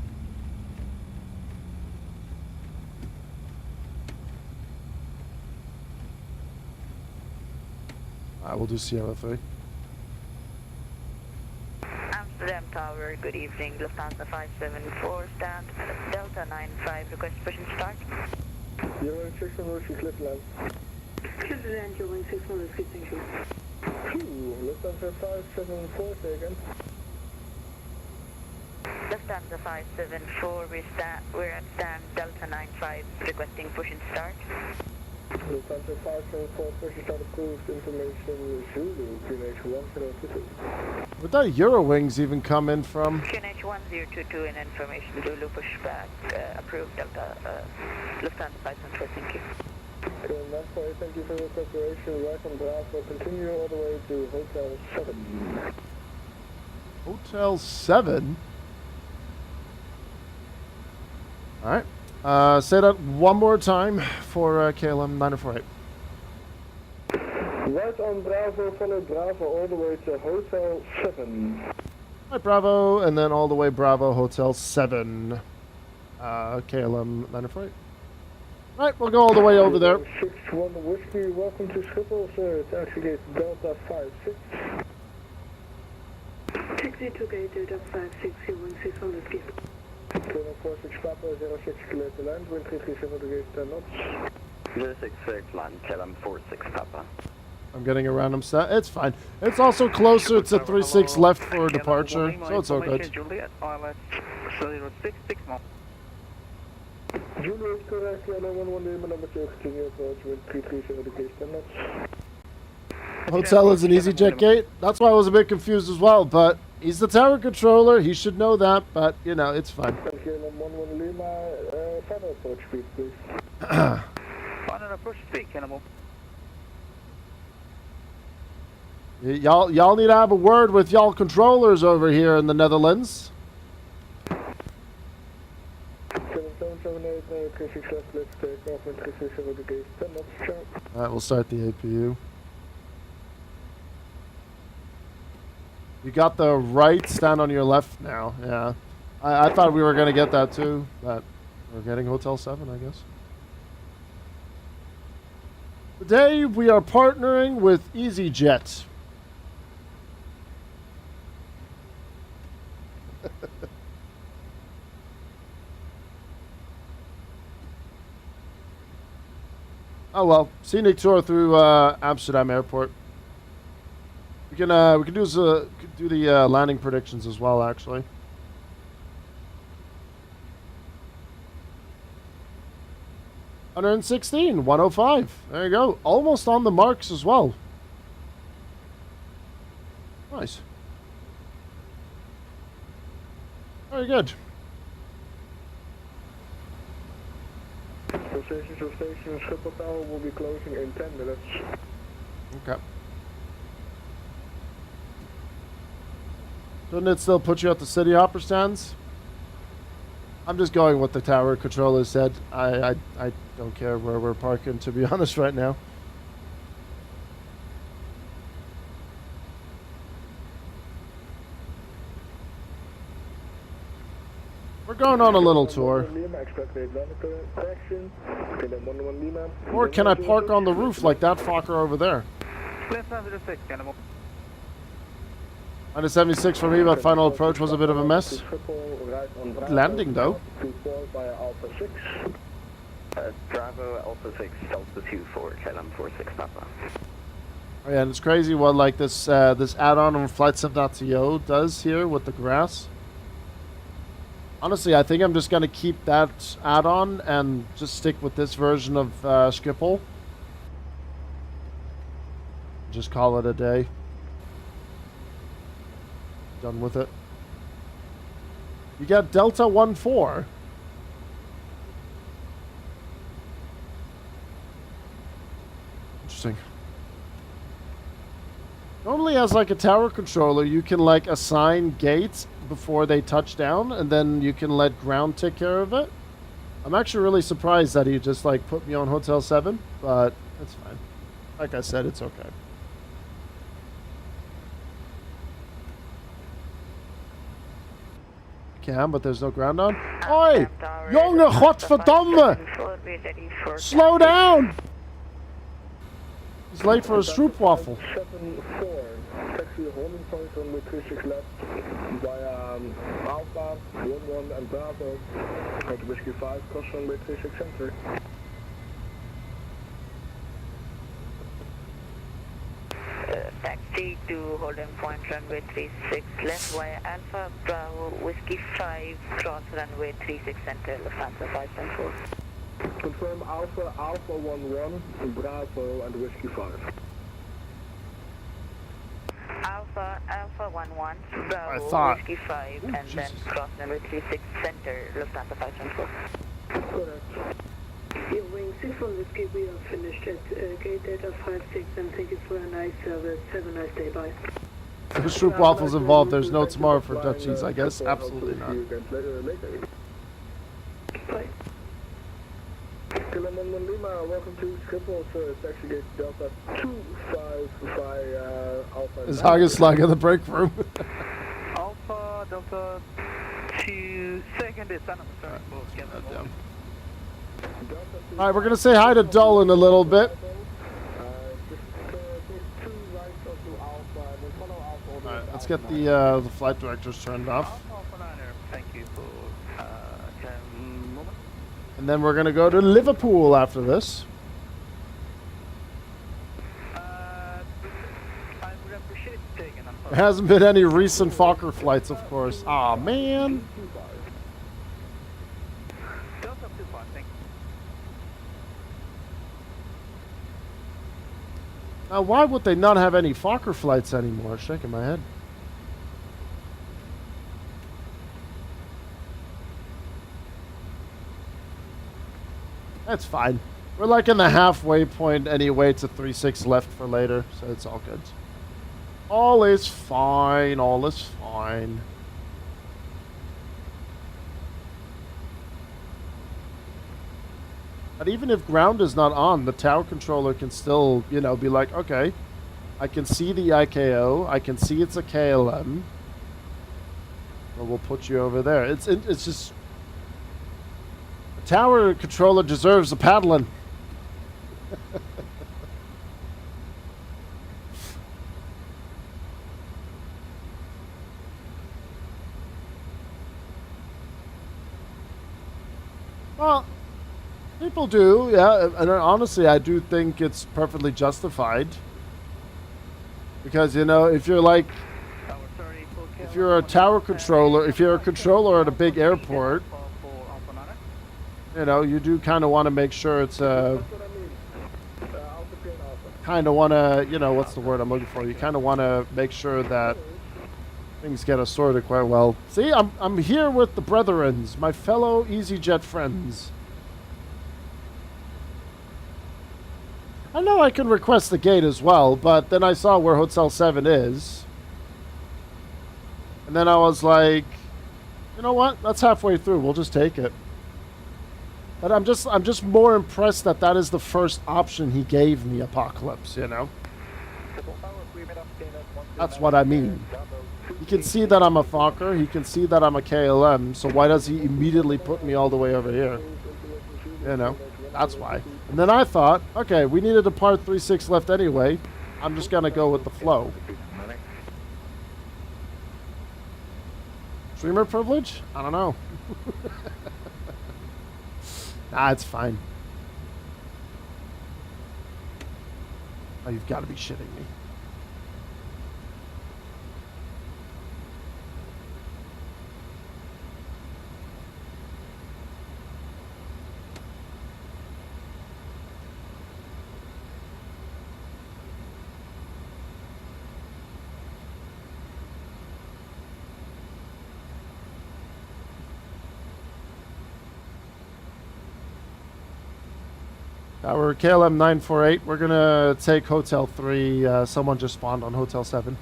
I will do Sierra 3. Amsterdam Tower, good evening. Lufthansa 574, stand Delta 95, request push and start. You're 61 Whiskey, cliff land. Cliff land, you're 61 Whiskey, thank you. Lufthansa 574, say again. Lufthansa 574, we're at stand Delta 95, requesting push and start. Lufthansa 574, push and start approved, information Zulu, QNH 1022. Would that Eurowings even come in from? QNH 1022 in information Zulu, pushback, approved Delta, Lufthansa 574, thank you. Okay, Nancy, thank you for your cooperation. Right on Bravo, continue all the way to Hotel 7. Hotel 7? Alright. Say that one more time for KLM 948. Right on Bravo, follow Bravo all the way to Hotel 7. Alright, Bravo, and then all the way Bravo, Hotel 7. KLM 948. Right, we'll go all the way over there. 61 Whiskey, welcome to Schiphol, sir. Taxi gate Delta 56. Taxi to gate Delta 56, 61 Whiskey. 46 Papa, 06 clear to land, wind 337 to gate 10 knots. 066 land, KLM 46 Papa. I'm getting a random set. It's fine. It's also closer to 36 left for departure, so it's all good. Juliet, ILS 066 miles. Juliet, correct, Yellow 11 Lima, number 2, continue approach, wind 337 to gate 10 knots. Hotel is an EasyJet gate. That's why I was a bit confused as well, but he's the tower controller. He should know that, but, you know, it's fine. KLM 11 Lima, final approach speed, please. Final approach speed, Cannibal. Y'all need to have a word with y'all controllers over here in the Netherlands. 7778, 36 left, let's take off with 36 over the gate, 10 knots, sharp. Alright, we'll start the APU. You got the right, stand on your left now, yeah. I thought we were going to get that too, but we're getting Hotel 7, I guess. Today we are partnering with EasyJet. Oh well, scenic tour through Amsterdam Airport. We can do the landing predictions as well, actually. $116, 105. There you go. Almost on the marks as well. Nice. Very good. Station to station, Schiphol Tower will be closing in 10 minutes. Okay. Doesn't it still put you at the City Hopper stands? I'm just going what the tower controller said. I don't care where we're parking, to be honest, right now. We're going on a little tour. Or can I park on the roof like that fucker over there? Minus 76 for me, but final approach was a bit of a mess. Good landing though. Bravo Alpha 6, Delta 24, KLM 46 Papa. Oh yeah, and it's crazy what like this add-on on FlightSim.to does here with the grass. Honestly, I think I'm just gonna keep that add-on and just stick with this version of Schiphol. Just call it a day. Done with it. You got Delta 14. Interesting. Normally as like a tower controller, you can like assign gates before they touch down, and then you can let ground take care of it. I'm actually really surprised that he just like put me on Hotel 7, but it's fine. Like I said, it's okay. Can, but there's no ground on. Oi! Jonge, godverdamme! Slow down! He's late for a stroopwafel. 7-4, taxi holding point on with 36 left via Alpha, 11 and Bravo, at Whiskey 5, cross runway 36 center. Taxi to holding point runway 36 left via Alpha, Bravo, Whiskey 5, cross runway 36 center, Lufthansa 574. Confirm Alpha, Alpha 11, Bravo and Whiskey 5. Alpha, Alpha 11, I Bravo, thought. Whiskey 5, Ooh, and then Jesus. cross number 36 center, Lufthansa 574. Correct. Your wing 61 Whiskey, we are finished at gate data 56, and thank you for a nice service. Have a nice day, bye. If there's stroopwafels involved, there's no tomorrow for Dutchies, I guess. Absolutely not. Bye. KLM Lima, welcome to Schiphol, sir. Taxi gate Delta 255 Alpha. Is Hagenslag in the break room? Alpha, Delta 2, second is San Antonio. Alright, we're gonna say hi to Dull in a little bit. Alright, let's get the flight directors turned off. Thank you for moment. And then we're gonna go to Liverpool after this. I would appreciate taking them. There hasn't been any recent Fokker flights, of course. Aw, man. Delta 25, thank you. Now, why would they not have any Fokker flights anymore? Shaking my head. That's fine. We're like in the halfway point anyway to 3-6 left for later, so it's all good. All is fine. All is fine. But even if ground is not on, the tower controller can still, you know, be like, okay, I can see the IKO. I can see it's a KLM. Well, we'll put you over there. It's just... The tower controller deserves a paddling. Well, people do, yeah, and honestly, I do think it's perfectly justified. Because, you know, if you're like, if you're a tower controller, if you're a controller at a big airport, you know, you do kind of want to make sure it's kind of want to, you know, what's the word I'm looking for? You kind of want to make sure that things get assorted quite well. See, I'm here with the brethrens, my fellow EasyJet friends. I know I can request the gate as well, but then I saw where Hotel 7 is. And then I was like, you know what? That's halfway through. We'll just take it. But I'm just more impressed that that is the first option he gave me, Apocalypse, you know? That's what I mean. He can see that I'm a Fokker. He can see that I'm a KLM. So why does he immediately put me all the way over here? You know? That's why. And then I thought, okay, we needed to part 3-6 left anyway. I'm just going to go with the flow. Streamer privilege? I don't know. Nah, it's fine. Oh, you've got to be shitting me. We're KLM 948. We're going to take Hotel 3. Someone just spawned on Hotel 7.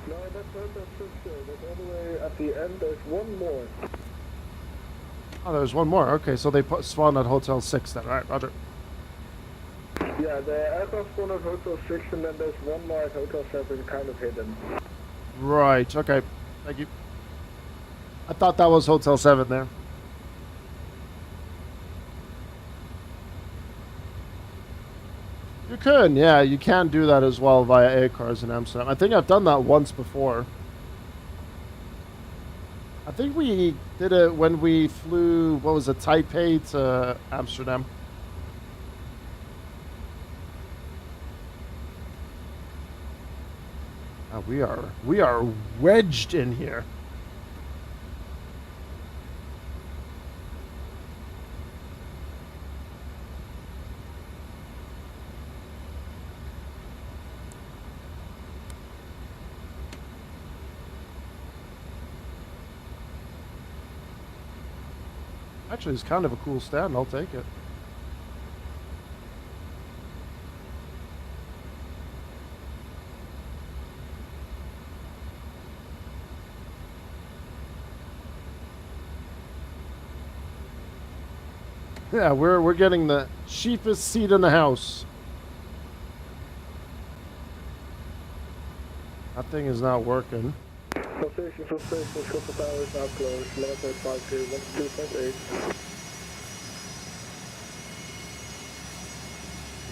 No, that's Hotel 6, that's all the way at the end. There's one more. Oh, there's one more. Okay, so they spawned at Hotel 6 then. All right, Roger. Yeah, the aircraft spawned at Hotel 6, and then there's one more at Hotel 7, kind of hidden. Right, okay. Thank you. I thought that was Hotel 7 there. You could, yeah, you can do that as well via air cars in Amsterdam. I think I've done that once before. I think we did it when we flew, what was it, Taipei to Amsterdam. We are wedged in here. Actually, it's kind of a cool stand. I'll take it. Yeah, we're getting the cheapest seat in the house. That thing is not working. Station, Schiphol Tower is now closed. Level 52, 12.8.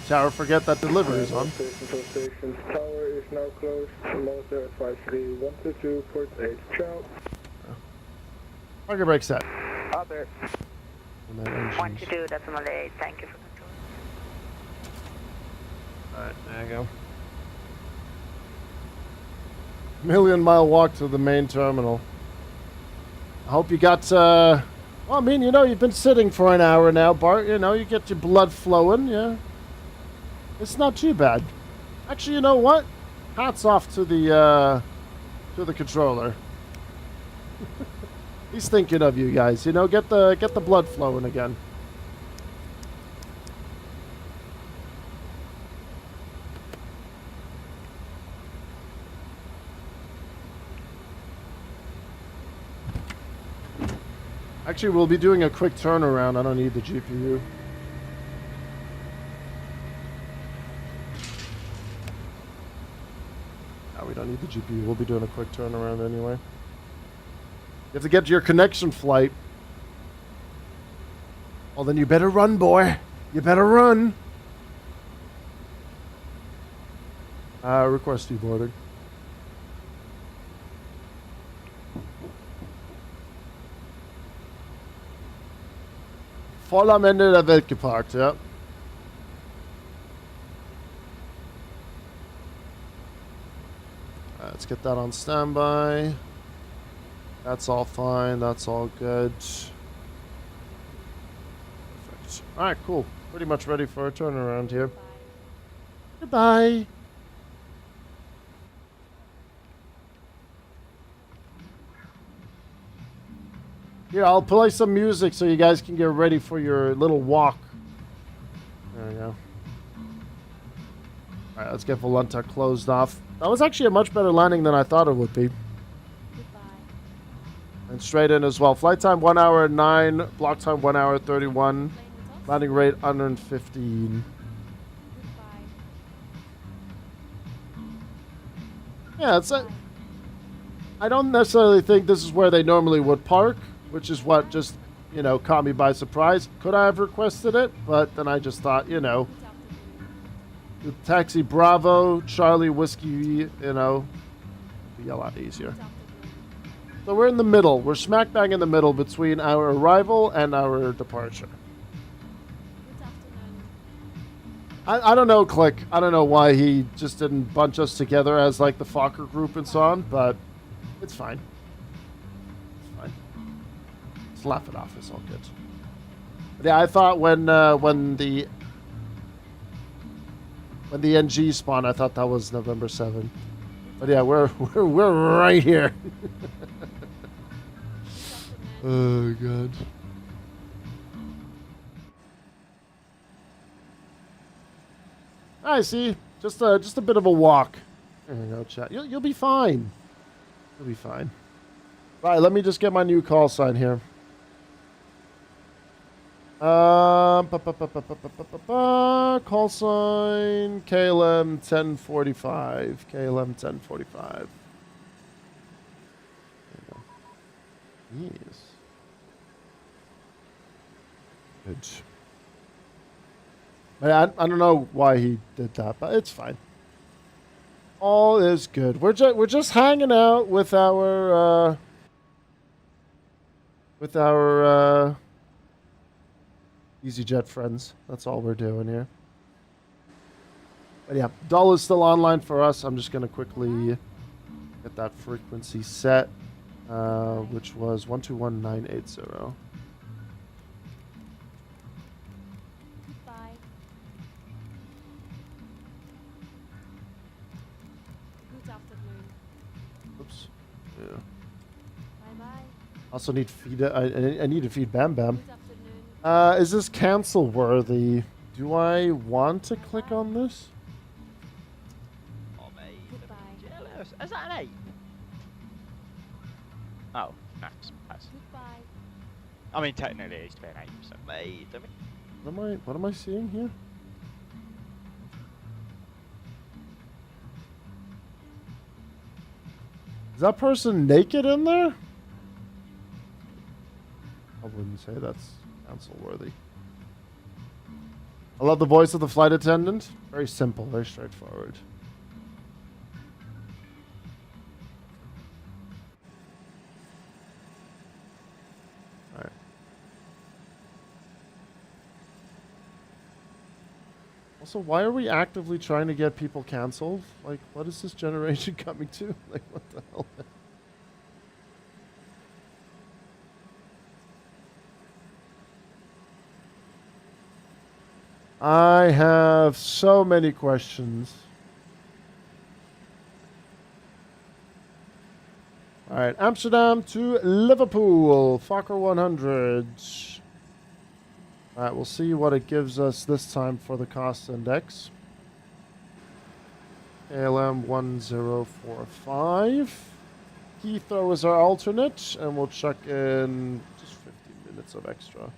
Tower, forget that delivery is on. Station, tower is now closed. Level 53, 122, port 8. Ciao. Parker brake set. Out there. 122.8, thank you for control. Alright, there you go. Million-mile walk to the main terminal. I hope you got, well, I mean, you know, you've been sitting for an hour now, Bart. You know, you get your blood flowing, yeah. It's not too bad. Actually, you know what? Hats off to the controller. He's thinking of you guys, you know, get the blood flowing again. Actually, we'll be doing a quick turnaround. I don't need the GPU. No, we don't need the GPU. We'll be doing a quick turnaround anyway. You have to get to your connection flight. Well, then you better run, boy. You better run. Request deboarding. Voll am Ende der Welt geparkt, ja. Let's get that on standby. That's all fine. That's all good. Perfect. Alright, cool. Pretty much ready for a turnaround here. Goodbye. Here, I'll play some music so you guys can get ready for your little walk. There we go. Alright, let's get Volunta closed off. That was actually a much better landing than I thought it would be. Goodbye. And straight in as well. Flight time 1 hour 9. Block time 1 hour 31. Landing rate 115. Yeah, it's a... I don't necessarily think this is where they normally would park, which is what just, you know, caught me by surprise. Could I have requested it? But then I just thought, you know, the taxi Bravo, Charlie Whiskey, you know, be a lot easier. So we're in the middle. We're smack bang in the middle between our arrival and our departure. I don't know, Click. I don't know why he just didn't bunch us together as like the Fokker group and so on, but it's fine. It's fine. Let's laugh it off. It's all good. But yeah, I thought when the NG spawned, I thought that was November 7th. But yeah, we're right here. Oh god. I see. Just a bit of a walk. There you go, chat. You'll be fine. You'll be fine. Right, let me just get my new call sign here. Call sign KLM 1045. KLM 1045. There you go. Yes. Good. I don't know why he did that, but it's fine. All is good. We're just hanging out with our EasyJet friends. That's all we're doing here. But yeah, Dull is still online for us. I'm just gonna quickly get that frequency set, which was 121980. Yeah. Bye-bye. Also need feed. I need to feed Bam Bam. Is this cancel worthy? Do I want to click on this? Oh mate, jealous. Is that an 8? Oh, nice. Goodbye. I mean, technically it used to be an 8, so mate. What am I seeing here? Is that person naked in there? I wouldn't say that's cancel worthy. I love the voice of the flight attendant. Very simple, very straightforward. Alright. Also, why are we actively trying to get people canceled? Like, what is this generation coming to? Like, what the hell? I have so many questions. All right, Amsterdam to Liverpool, Fokker 100. All right, we'll see what it gives us this time for the cost index. KLM 1045. Heathrow is our alternate, and we'll check in just 50 minutes of extra.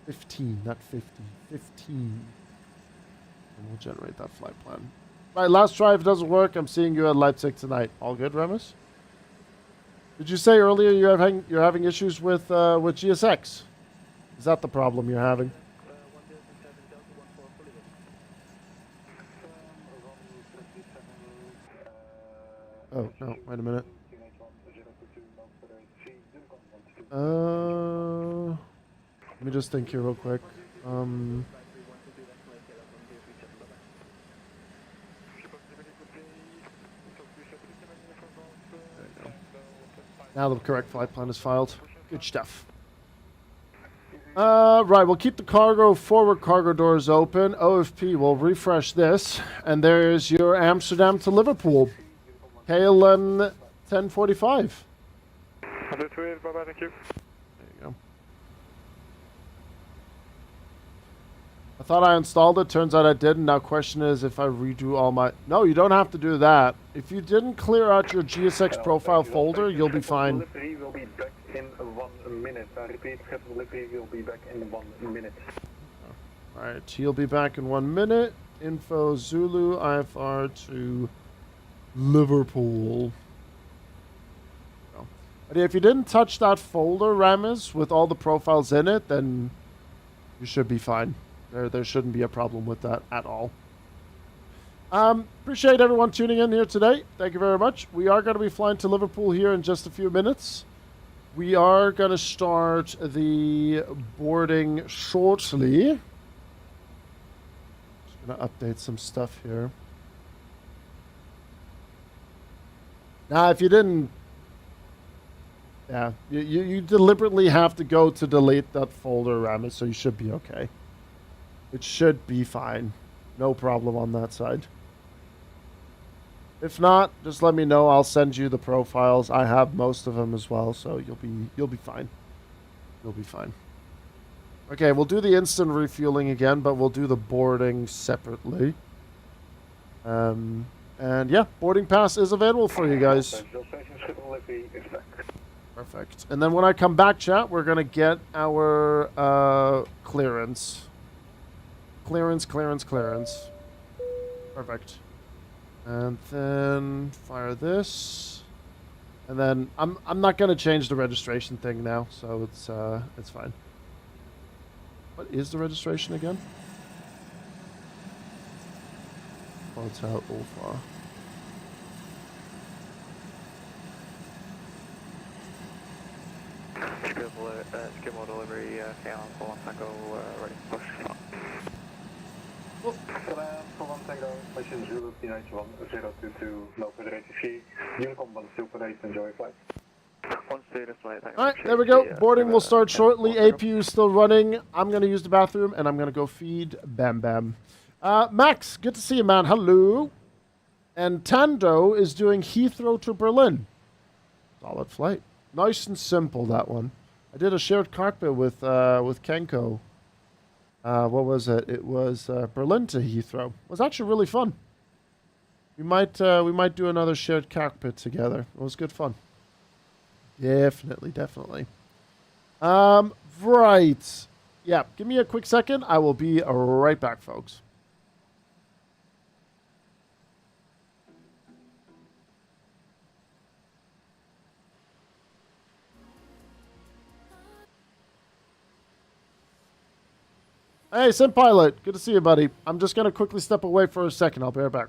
15, not 50. 15. And we'll generate that flight plan. Right, last try. If it doesn't work, I'm seeing you at Leipzig tonight. All good, Remus? Did you say earlier you're having issues with GSX? Is that the problem you're having? Oh, no, wait a minute. Let me just think here real quick. Now the correct flight plan is filed. Good stuff. Right, we'll keep the forward cargo doors open. OFP will refresh this. And there's your Amsterdam to Liverpool. KLM 1045. Bye-bye, thank you. There you go. I thought I installed it. Turns out I didn't. Now question is if I redo all my... No, you don't have to do that. If you didn't clear out your GSX profile folder, you'll be fine. Delivery will be back in 1 minute. I repeat, delivery will be back in 1 minute. Alright, he'll be back in 1 minute. Info Zulu IFR to Liverpool. But if you didn't touch that folder, Ramis, with all the profiles in it, then you should be fine. There shouldn't be a problem with that at all. Appreciate everyone tuning in here today. Thank you very much. We are going to be flying to Liverpool here in just a few minutes. We are going to start the boarding shortly. Just going to update some stuff here. Now, if you didn't... Yeah, you deliberately have to go to delete that folder, Ramis, so you should be okay. It should be fine. No problem on that side. If not, just let me know. I'll send you the profiles. I have most of them as well, so you'll be fine. You'll be fine. Okay, we'll do the instant refueling again, but we'll do the boarding separately. And yeah, boarding pass is available for you guys. Perfect. And then when I come back, chat, we're going to get our clearance. Clearance. Perfect. And then fire this. And then I'm not going to change the registration thing now, so it's fine. What is the registration again? Hotel Ulfa. Skimble delivery, KLM for 1 Tango, ready to push. For 1 Tango, mission Zulu PH1022, local RTC, Unicom 128, enjoy flight. Alright, there we go. Boarding will start shortly. APU is still running. I'm going to use the bathroom, and I'm going to go feed Bam Bam. Max, good to see you, man. Hello. And Tando is doing Heathrow to Berlin. Solid flight. Nice and simple, that one. I did a shared cockpit with Kenko. What was it? It was Berlin to Heathrow. It was actually really fun. We might do another shared cockpit together. It was good fun. Definitely. Right. Yeah, give me a quick second. I will be right back, folks. Hey, Sim Pilot. Good to see you, buddy. I'm just going to quickly step away for a second. I'll be right back.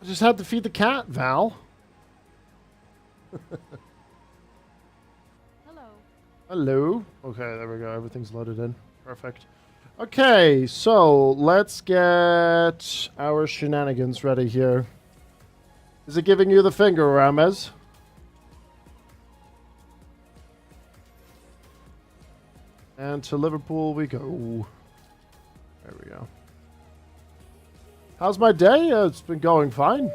just had to feed the cat, Val. Hello. Hello. Okay, there we go. Everything's loaded in. Perfect. Okay, so let's get our shenanigans ready here. Is it giving you the finger, Ramez? And to Liverpool we go. There we go. How's my day? It's been going fine.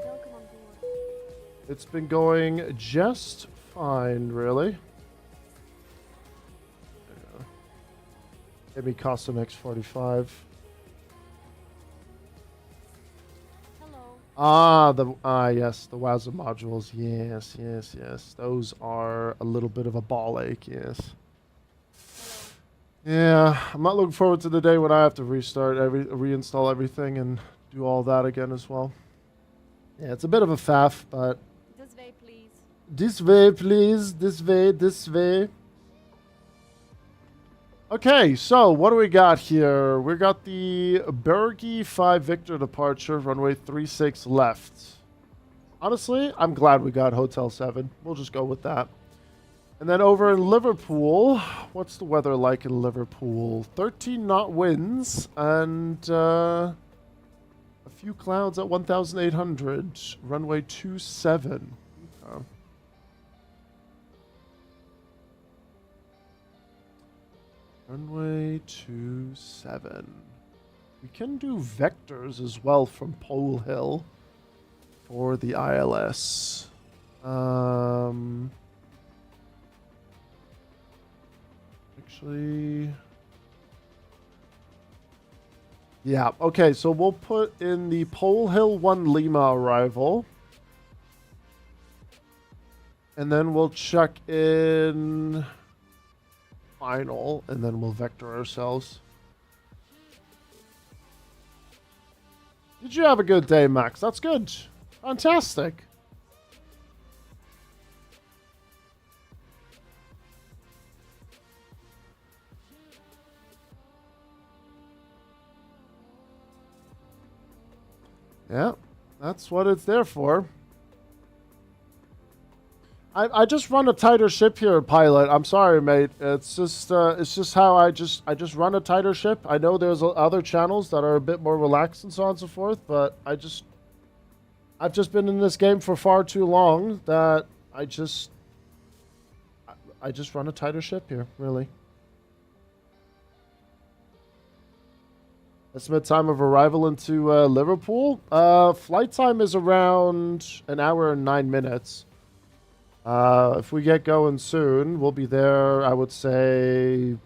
It's been going just fine, really. Give me custom X45. Hello. Yes, the WASM modules. Yes. Those are a little bit of a ball ache, yes. Yeah, I'm not looking forward to the day when I have to reinstall everything and do all that again as well. Yeah, it's a bit of a faff, but... This way, please. This way, please. This way. Okay, so what do we got here? We got the Bergy 5 Victor departure, runway 36 left. Honestly, I'm glad we got Hotel 7. We'll just go with that. And then over in Liverpool, what's the weather like in Liverpool? 13 knot winds and a few clouds at 1,800. Runway 27. Okay. Runway 27. We can do vectors as well from Pole Hill for the ILS. Actually... Yeah, okay, so we'll put in the Pole Hill 1 Lima arrival. And then we'll check in final, and then we'll vector ourselves. Did you have a good day, Max? That's good. Fantastic. Yeah, that's what it's there for. I just run a tighter ship here, pilot. I'm sorry, mate. It's just how I just run a tighter ship. I know there's other channels that are a bit more relaxed and so on and so forth, but I've just been in this game for far too long that I just run a tighter ship here, really. Estimate time of arrival into Liverpool. Flight time is around an hour and 9 minutes. If we get going soon, we'll be there, I would say...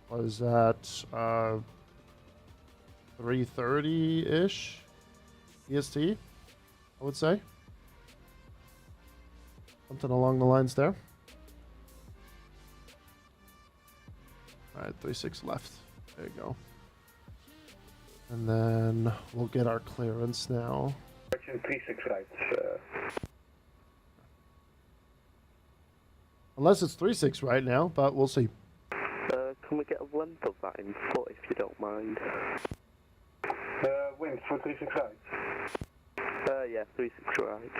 What is that? 3:30-ish? EST, I would say. Something along the lines there. Alright, 36 left. There you go. And then we'll get our clearance now. 36 right. Unless it's 36 right now, but we'll see. Can we get a length of that in foot, if you don't mind? Wind for 36 right? Yeah, 36 right.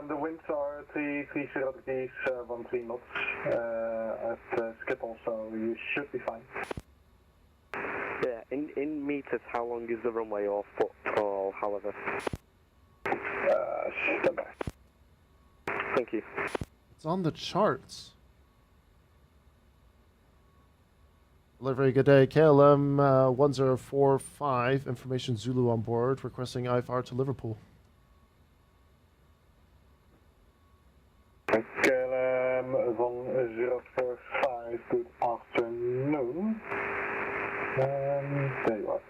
The winds are 330 degrees, 13 knots at Schiphol, so you should be fine. Yeah, in meters, how long is the runway, or foot, or however? Stand by. Thank you. It's on the charts. Delivery, good day. KLM 1045, information Zulu on board, requesting IFR to Liverpool. KLM 1045, good afternoon. There you are.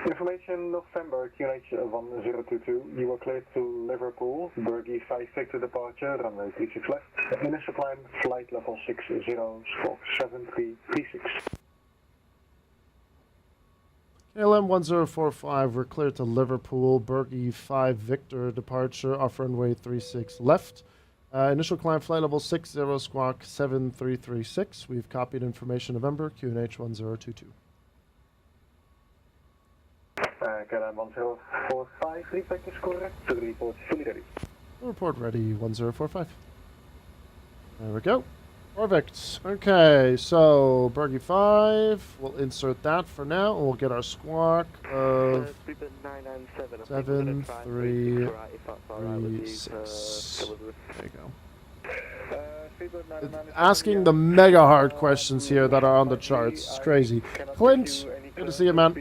Information November, QNH 1022. You are cleared to Liverpool. Bergy 5 Victor departure, runway 36 left. Initial climb, flight level 60, stroke 7336. KLM 1045, we're cleared to Liverpool. Bergy 5 Victor departure, off runway 36 left. Initial climb, flight level 60, squawk 7336. We've copied information November, QNH 1022. KLM 1045, report is correct, the report is fully ready. Report ready, 1045. There we go. Perfect. Okay, so Bergie 5, we'll insert that for now, and we'll get our squawk of 7, 3, 3, 6. There you go. It's asking the mega hard questions here that are on the charts. It's crazy. Clint, good to see you, man.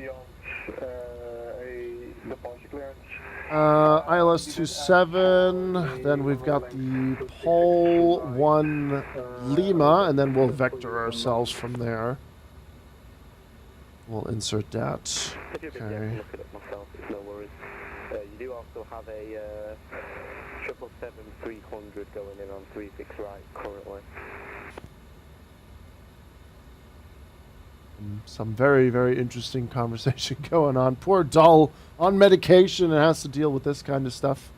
ILS 27, then we've got the Pole 1 Lima, and then we'll vector ourselves from there. We'll insert that. Okay. Look it up myself, it's no worries. You do also have a 777-300 going in on 36 right currently. Some very, very interesting conversation going on. Poor Dull on medication and has to deal with this kind of stuff.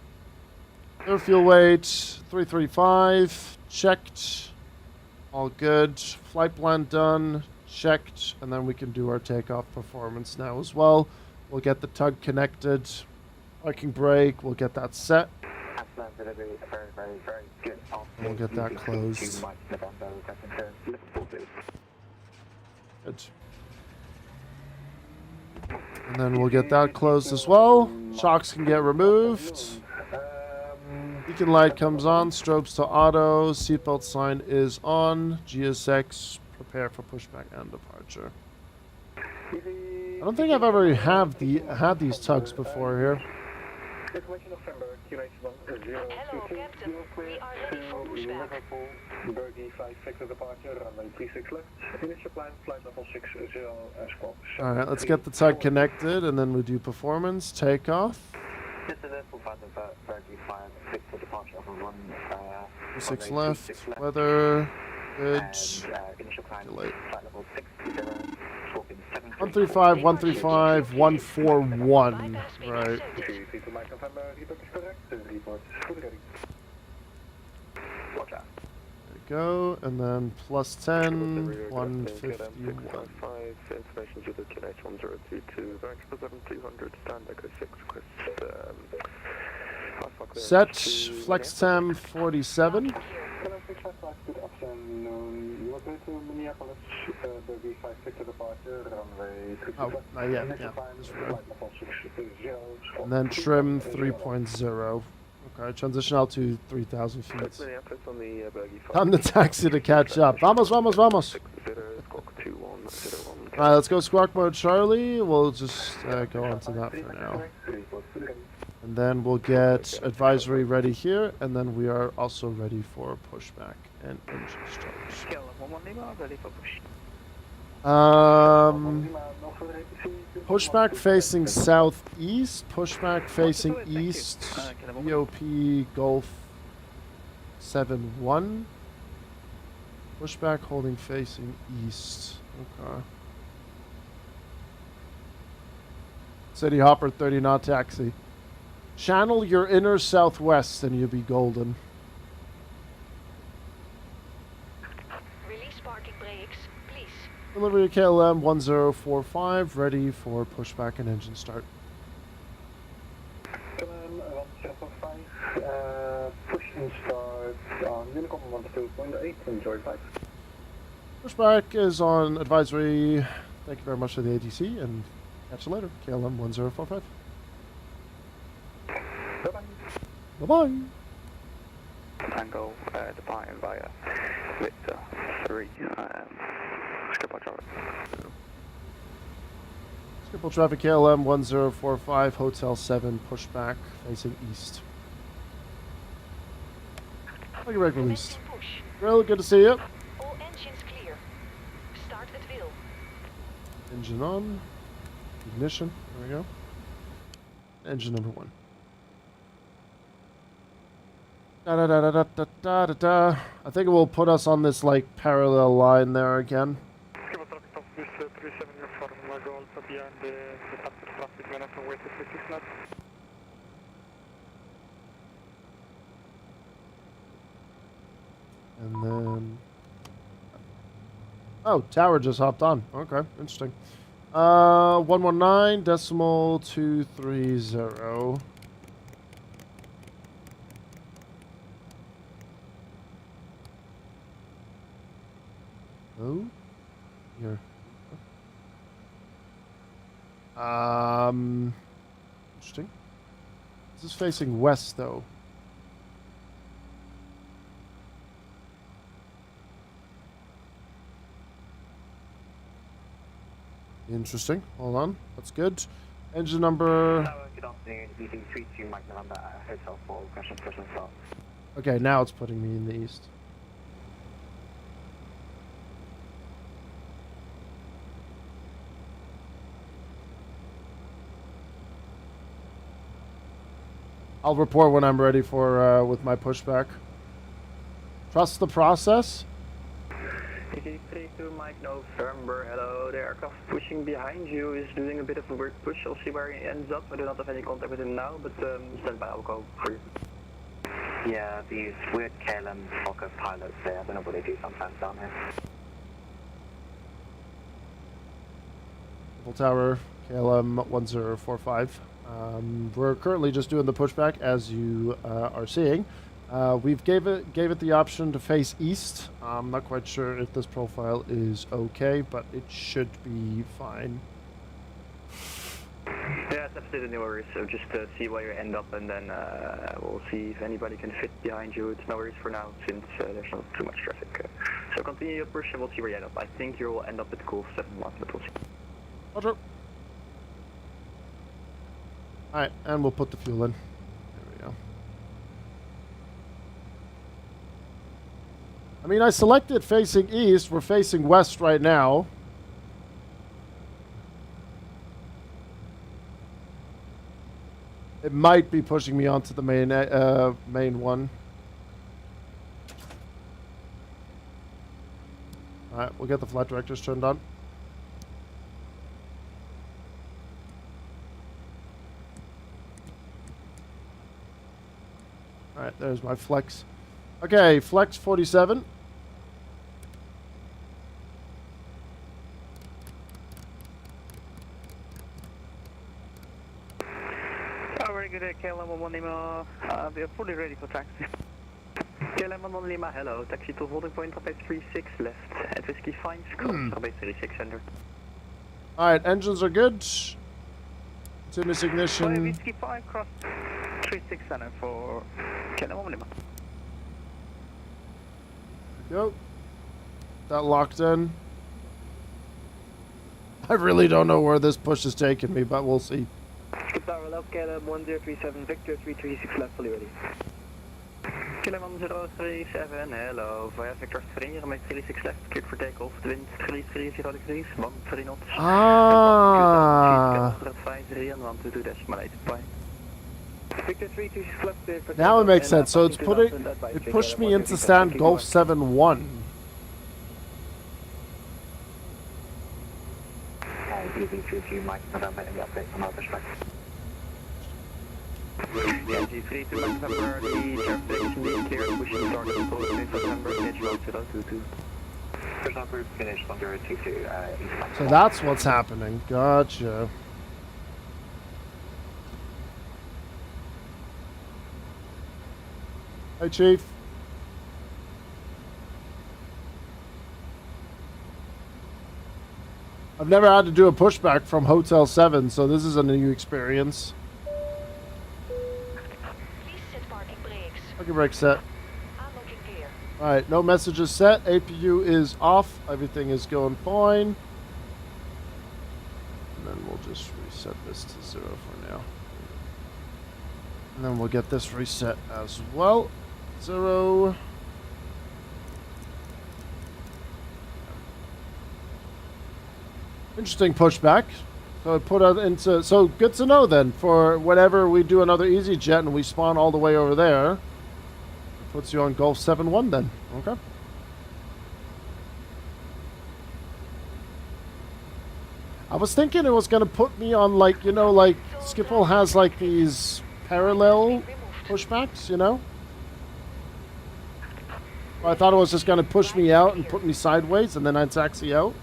Air fuel weight 335, checked. All good. Flight plan done, checked. And then we can do our takeoff performance now as well. We'll get the tug connected. Parking brake, we'll get that set. We'll get that closed. Good. And then we'll get that closed as well. Shocks can get removed. Beacon light comes on. Strobes to auto. Seatbelt sign is on. GSX, prepare for pushback and departure. I don't think I've ever had these tugs before here. Hello, Captain. We are ready for pushback. Liverpool, Bergie 5 Victor departure, runway 36 left. Initial plan, flight level 60 squawk. Alright, let's get the tug connected and then we do performance, takeoff. This is Liverpool, Bergie 5 Victor departure over 6 left, weather, good. Initial plan, Delay. flight level 60, 135, 135, 141. Right. There we go, and then plus 10, 151. Information to the QNH 1022, Vancouver 7200, stand echo 6, request. Set, flex temp 47. Good afternoon. You are going to Minneapolis, Bergie 5 Victor departure, runway 36 Oh, left. not yet, Initial yeah. plan, Just flight level 60, squawk. And then trim 3.0. Okay, transition out to 3,000 feet. Minneapolis on the Bergie 5. Time to taxi to catch up. Vamos, vamos, vamos. Alright, let's go squawk mode Charlie. We'll just go on to that for now. And then we'll get advisory ready here, and then we are also ready for pushback and engine start. Pushback facing southeast, pushback facing east, EOP Golf 7-1. Pushback holding facing east. Okay. City Hopper 30 knot taxi. Channel your inner southwest and you'll be golden. Release parking brakes, please. Delivery KLM 1045, ready for pushback and engine start. KLM 1045, push and start on Unicom 12.8, enjoy flight. Pushback is on advisory. Thank you very much for the ATC and catch you later. KLM 1045. Bye-bye. Tango, departing via Victor 3, Scripple traffic. Scripple traffic KLM 1045, Hotel 7, pushback, facing east. Thank you, brake released. Grill, good to see you. All engines clear. Start at will. Engine on. Ignition. There we go. Engine number 1. Da da da da da da da da da. I think it will put us on this like parallel line there again. And then, oh, tower just hopped on. Okay, interesting. 119.230. Oh, here. Interesting. This is facing west, though. Interesting. Hold on. That's good. Engine number. Good afternoon. Meeting 32 Mike November Hotel 4. Question person start. Okay, now it's putting me in the east. I'll report when I'm ready for with my pushback. Trust the process. ET32 Mike November, hello. The aircraft pushing behind you is doing a bit of a weird push. I'll see where he ends up. I do not have any contact with him now, but stand by, I'll go for you. Yeah, these weird KLM Fokker pilots there, I don't know what they do sometimes down here. Full Tower, KLM 1045. We're currently just doing the pushback, as you are seeing. We've gave it the option to face east. I'm not quite sure if this profile is okay, but it should be fine. Yeah, it's absolutely no worries. So just see where you end up, and then we'll see if anybody can fit behind you. It's no worries for now, since there's not too much traffic. So continue your push, and we'll see where you end up. I think you will end up at Golf 7-1, but we'll see. Roger. Alright, and we'll put the fuel in. There we go. I mean, I selected facing east. We're facing west right now. It might be pushing me onto the main one. Alright, we'll get the flight directors turned on. Alright, there's my flex. Okay, flex 47. Very good, KLM 11 Lima. We are fully ready for taxi. KLM 11 Lima, hello. Taxi to holding point, runway 36 left. At Whiskey 5, runway 36 center. Alright, engines are good. Continuous ignition. Whiskey 5, cross 36 center for KLM 11 Lima. Go. That locked in. I really don't know where this push is taking me, but we'll see. Skip tower left, KLM 1037, Victor 336 left, fully ready. KLM 1037, hello, via Victor 3, runway 36 left, cleared for takeoff, wind 330 degrees, 13 knots. Ah. 53 and 122 decimal 8, bye. Victor 326 left, Now it makes sense. So it's it pushed me into stand Golf 7-1. G3 Mike November, any update on our perspective? Yeah, G3 to Mike November, the traffic being cleared, pushing target post in September, schedule 2022. First on route finish 1022, So that's what's happening. Gotcha. Hey, Chief. I've never had to do a pushback from Hotel 7, so this is a new experience. Parking brake set. Alright, no messages set. APU is off. Everything is going fine. And then we'll just reset this to 0 for now. And then we'll get this reset as well. 0. Interesting pushback. So it put it into, so good to know then for whenever we do another EasyJet and we spawn all the way over there. It puts you on Golf 7-1 then. Okay. I was thinking it was going to put me on, like, you know, like Schiphol has like these parallel pushbacks, you know? I thought it was just going to push me out and put me sideways and then I'd taxi out.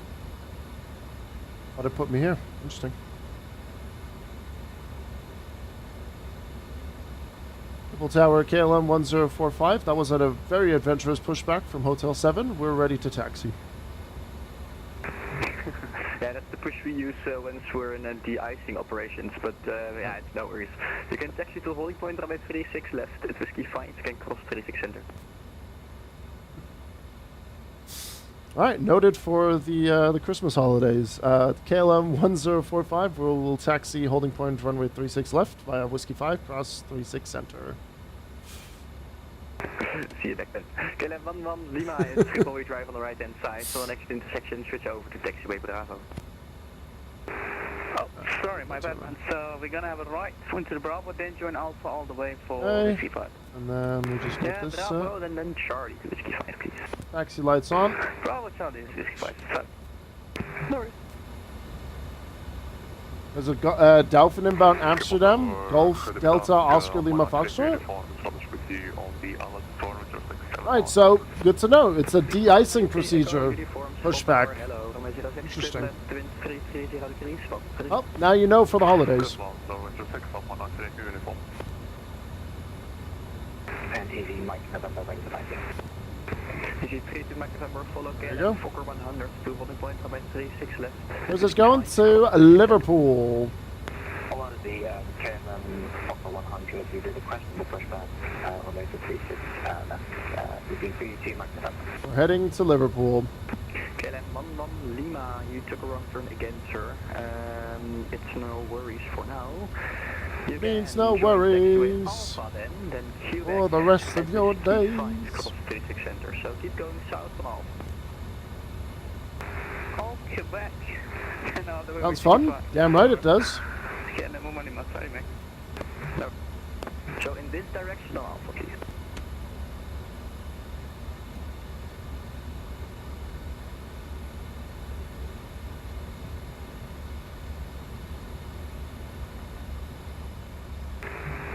Thought it put me here. Interesting. Triple Tower KLM 1045. That was at a very adventurous pushback from Hotel 7. We're ready to taxi. Yeah, that's the push we use once we're in de-icing operations, but yeah, it's no worries. You can taxi to holding point runway 36 left at Whiskey 5, you can cross 36 center. Alright, noted for the Christmas holidays. KLM 1045 will taxi holding point runway 36 left via Whiskey 5, cross 36 center. See you back then. KLM 11 Lima is before we drive on the right hand side, so next intersection switch over to taxiway Bravo. Oh, sorry, my bad man. So we're gonna have a right into the Bravo, then join Alpha all the way for Okay. Whiskey 5. And then we just get Yeah, this Bravo, then Charlie to Whiskey 5, please. taxi lights on. Bravo Charlie is Whiskey 5. So. No worries. There's a Dolphin inbound Amsterdam, Golf Delta Oscar Lima Foxtrot. Alright, so good to know. It's a de-icing procedure. Pushback. Interesting. Oh, now you know for the holidays. And easy Mike November, right to 5. Easy 3 to Mike November, follow There you go. Fokker 100, 2 holding point, runway 36 left. Where's this going? To Liverpool. Hold on to the KLM Fokker 100, we did a questionable pushback, runway 36 left, looking for you to Mike November. We're heading to Liverpool. KLM 11 Lima, you took a wrong turn again, sir. It's no worries for now. You Means can no join worries Alpha then queue for back the rest of at your Whiskey days. 5, cross 36 center, so keep going south from Alpha. Oh, Quebec. No, the way Sounds we fun. fly. Damn right it does. KLM more money, sorry, mate. No. So in this direction of Alpha, please.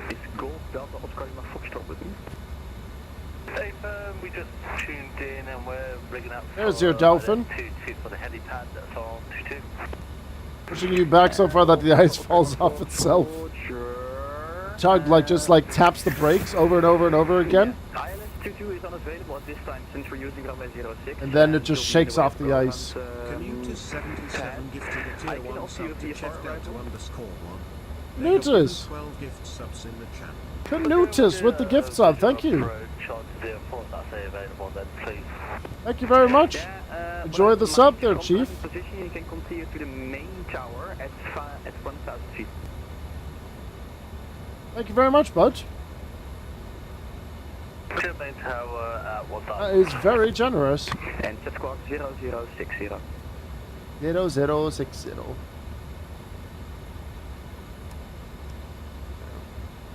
Is Golf Delta Oscar Lima Foxtrot with me? Hey, we just tuned in and we're rigging up There's your Dolphin. 2-2 for the helipad, that's all, 2-2. Pushing you back so far that the ice falls off itself. Chug just taps the brakes over and over and over again. ILS 22 is unavailable at this time since we're using runway 06. And then it just shakes off the ice. Commuters 77 gifted a tier 1 sub to Chef Delta _1. Canutus. 12 gift subs in the chat. Canutus with the gift sub. Thank you. Thank you very much. Enjoy the sub there, Chief. Position, you can continue to the main tower at 1,000 feet. Thank you very much, bud. To main tower at 1,000. That is very generous. And set squawk 0060. 0060.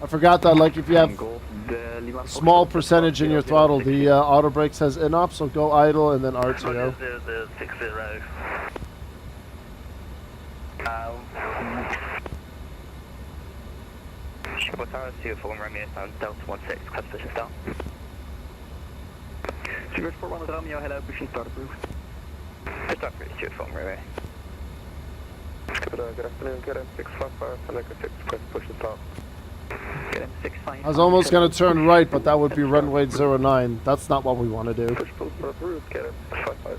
I forgot that, if you have a small percentage in your throttle, the auto brake says in-op, so go idle and then RTO. 0060. Triple Tower, CO4 Romeo, Delta 16, classification down. Stuart 400 Romeo, hello, pushing start approved. Start for CO4 Romeo. Good afternoon, KLM 655, Seneca 6, request push and start. KLM 655. I was almost going to turn right, but that would be runway 09. That's not what we want to do. Push full start approved, KLM 655.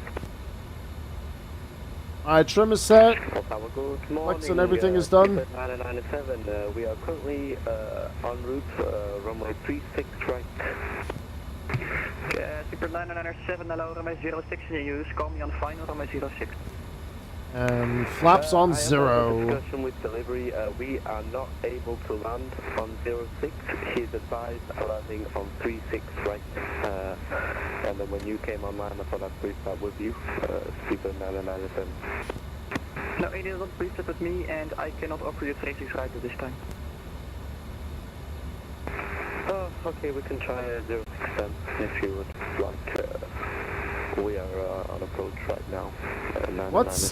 Alright, trim is set. Good Flex and everything is done. 997, we are currently en route, runway 36 right. Super 997, hello, runway 06, use, call me on final, runway 06. And flaps on I have a 0. discussion with delivery, we are not able to land on 06, he's advised landing on 36 right, and then when you came online I thought I'd brief that with you, Super 997. No, it is not briefed with me and I cannot offer you 36 right at this time. Oh, okay, we can try 06 then, if you would like. We are on approach right now. What's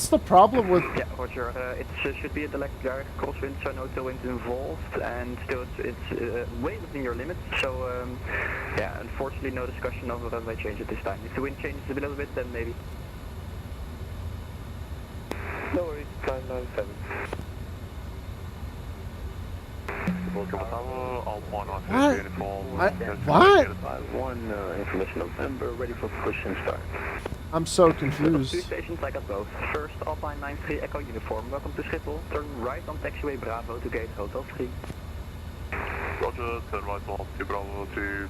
the problem with... Yeah, Roger. It should be a direct crosswind, so no tailwind involved, and still it's way within your limits. So yeah, unfortunately, no discussion of a runway change at this time. If the wind changes a little bit, then maybe. No worries, 997. What? One information November, ready for push and start. I'm so Two confused. stations, I got both. First, Alpine 93 Echo Uniform. Welcome to Schiphol. Turn right on taxiway Bravo to gate Hotel 3. Roger, turn right on to Bravo to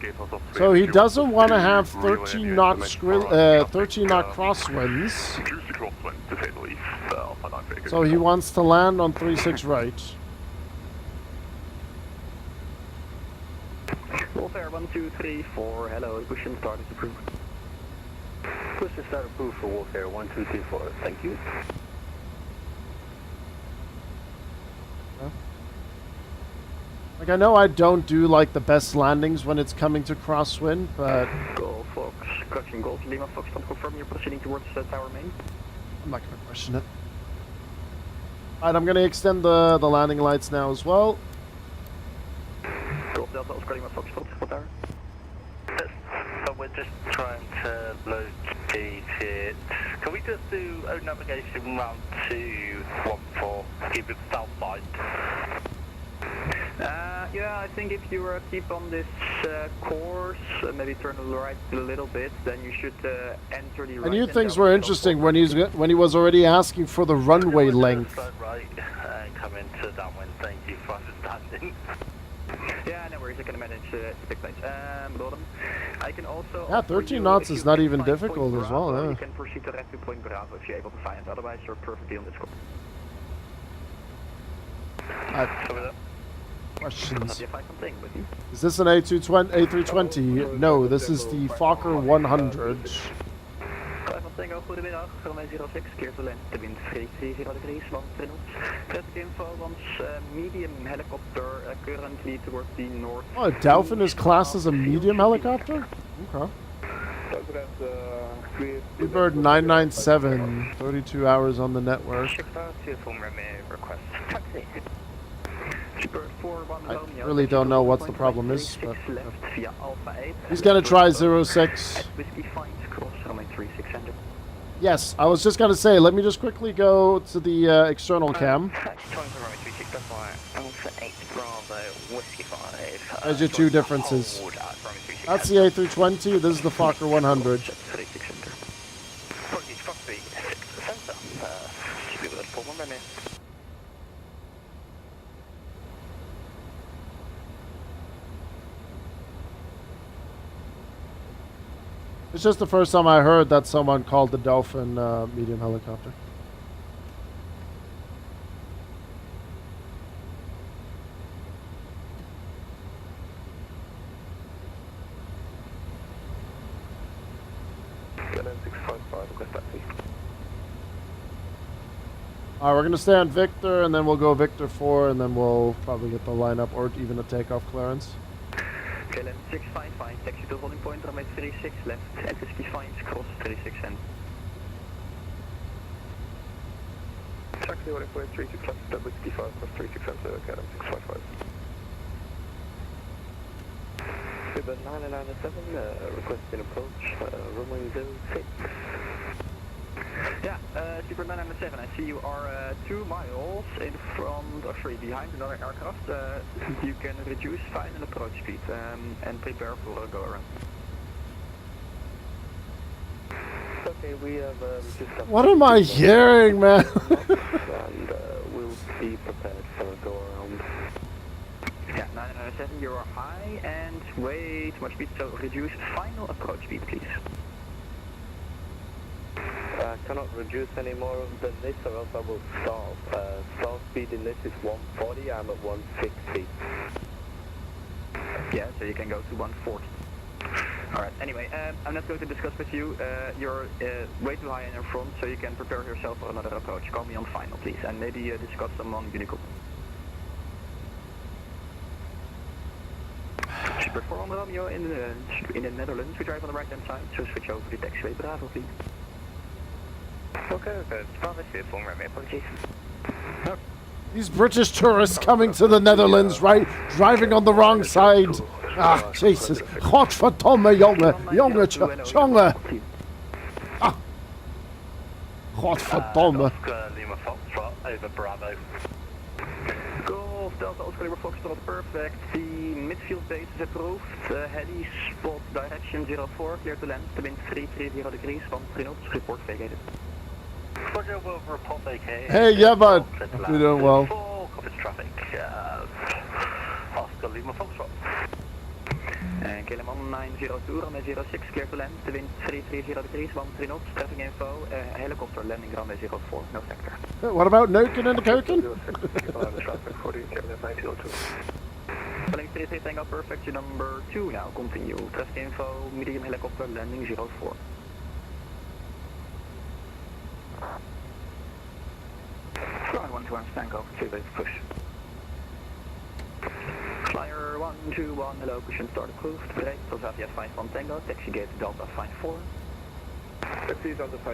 gate Hotel 3. So he doesn't want to have 13 knot crosswinds. Juicy crosswind, to say the least. Alpha 93. So he wants to land on 36 right. Warfare 1234. Hello, push and start is approved. Push and start approved for Warfare 1234. Thank you. Like, I know I don't do, like, the best landings when it's coming to crosswind, but... Golf Fox, Caution Golf, Lima Fox, confirm you're proceeding towards Tower Main. I'm not going to question it. Alright, I'm going to extend the landing lights now as well. Golf Delta, Oscar Lima Fox, Tower. So we're just trying to locate it. Can we just do a navigation round 214, keep it south side? Yeah, I think if you keep on this course, maybe turn right a little bit, then you should enter the right. I knew things were interesting when he was already asking for the runway length. Right, come into downwind, thank you for understanding. Yeah, no worries, I can manage big planes. Bottom. I can also... Yeah, 13 knots is not even difficult as well, yeah. You can proceed direct to Point Bravo if you're able to find it, otherwise you're perfectly on this course. Questions. You find something with you? Is this an A320? No, this is the Fokker 100. Tango, goedemiddag, runway 06, keer to land de wind 330 degrees, land traffic info, once medium helicopter currently towards the north. Oh, a Dolphin is classed as a medium helicopter? Okay. Bird 997, 32 hours on the network. I really don't know what the problem is, but he's gonna try 06. Yes, I was just gonna say, let me just quickly go to the external cam. There's your two differences. That's the A320, this is the Fokker 100. It's just the first time I heard that someone called the Dolphin medium helicopter. Alright, we're going to stay on Victor, and then we'll go Victor 4, and then we'll probably get the lineup or even a takeoff clearance. KLM 655, taxi to holding point, runway 36 left, and 65 cross 36 end. Taxi holding point 36 left, 65 cross 36 end, KLM 655. Uber 997, requesting approach, runway 06. Yeah, Super 997, I see you are 2 miles in front, or sorry, behind another aircraft. You can reduce final approach speed and prepare for a go around. Okay, we have just... What am I hearing, man? And we'll be prepared for a go around. Yeah, 997, you are high and way too much speed, so reduce final approach speed, please. Cannot reduce any more than this or else I will stall. Stall speed in this is 140, I'm at 160. Yeah, so you can go to 140. Alright, anyway, I'm not going to discuss with you. You're way too high in your front, so you can prepare yourself for another approach. Call me on final, please, and maybe discuss among Unicorn. Super 4 on Romeo in the Netherlands. We drive on the right hand side, so switch over to taxiway Bravo, please. Okay, Bravo 4 Romeo, apologies. These British tourists coming to the Netherlands, right? Driving on the wrong side. Ah, Jesus. Godverdomme, jongen. Jongetje, jongen. Ah. Godverdomme. Lima Foxtrot over Bravo. Golf Delta Oscar Lima Foxtrot, perfect. The midfield base is approved. Heli spot direction 04, clear to land. The wind 330 degrees, 13 knots, report vacated. Roger, will report vacated. Hey, yeah, bud. You're doing well. Copy traffic. Oscar Lima Foxtrot. And Kiliman 902, runway 06, clear to land. The wind 330 degrees, 13 knots, traffic info. Helicopter landing runway 04, no sector. What about Noken and the Koken? Filling 33 Tango, perfect, number 2 now, continue. Traffic info, medium helicopter landing 04. Fly 121 Tango, 2 base push. Flyer 121, hello, cushion start approved. Break, Philadelphia 51 Tango, taxi gate Delta 54.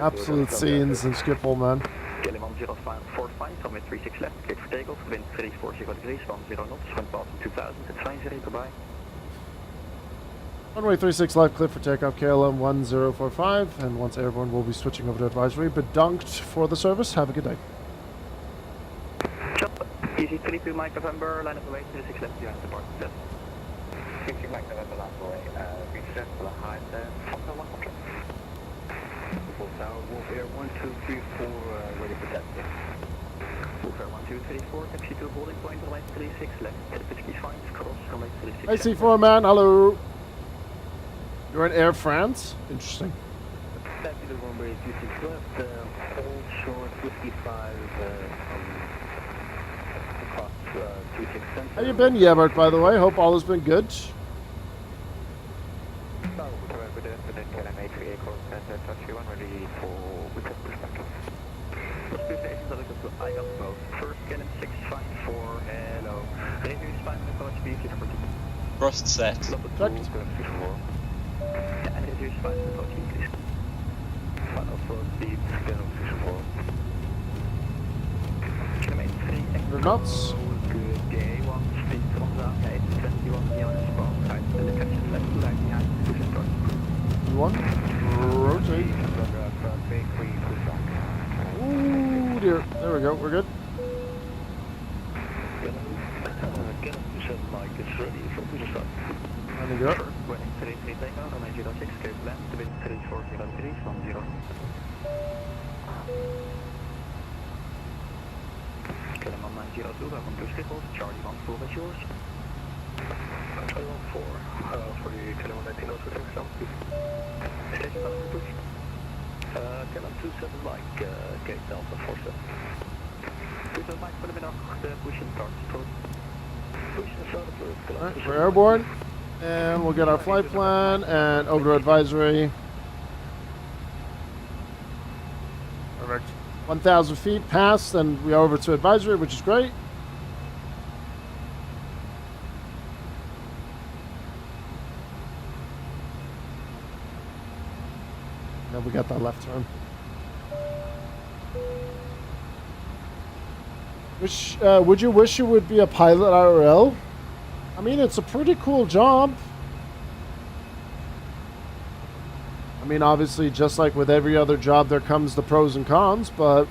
Absolute scenes in Schiphol, man. Kiliman 0545, runway 36 left, cleared for takeoff, wind 340 degrees, 10 knots, wind passing 2000, advisory, goodbye. Runway 36 left, clear for takeoff, KLM 1045, and once airborne, we'll be switching over to advisory. Bedunked for the service. Have a good day. Easy 32 Mike November, line of the way, 36 left, behind the bar, left. 60 Mike November, line of the way, reset for the high there, Fokker 1 contract. Full tower, Wolf Air 1234, ready for testing. Wolf Air 1234, taxi to holding point, runway 36 left, pitch fine, cross, runway 36 Hey, C4 man, hello. You're in Air France? Interesting. Taxi to runway 26 left, hold short 55, across 26 center. How you been, Yebert, by the way? Hope all has been good. I got both. First cannon 654, hello. Review spine approach speed, Thrust set. Checked. And review spine approach speed, please. Final flow speed, cannon 64. Remain 3 knots. Good day, 1 speed from the 821 neon spawn, right, the detection left, right behind, push and start. 1. Rotate. Ooh, dear. There we go. We're good. Cannon 27 Mike is ready for push and start. Running go. First, winning 33 Tango, runway 06, clear to land, the wind 340 degrees, 10. Kiliman 902, welcome to Schiphol, Charlie 1 full is yours. Charlie 1 4, for the Kiliman 1902, thanks, Station button push. Cannon 27 Mike, gate Delta 47. Push on Mike, goedemiddag, de push and start approved. Push and start approved. Alright, we're airborne. And we'll get our flight plan and over to advisory. Perfect. 1,000 feet past, and we are over to advisory, which is great. Then we got that left turn. Would you wish you would be a pilot IRL? I mean, it's a pretty cool job. I mean, obviously, just like with every other job, there comes the pros and cons, but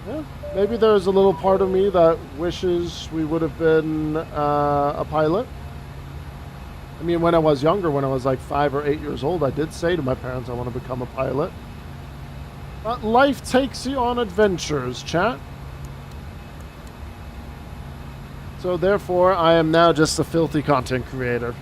yeah, maybe there's a little part of me that wishes we would have been a pilot. I mean, when I was younger, when I was like 5 or 8 years old, I did say to my parents I want to become a pilot. But life takes you on adventures, chat. So therefore, I am now just a filthy content creator.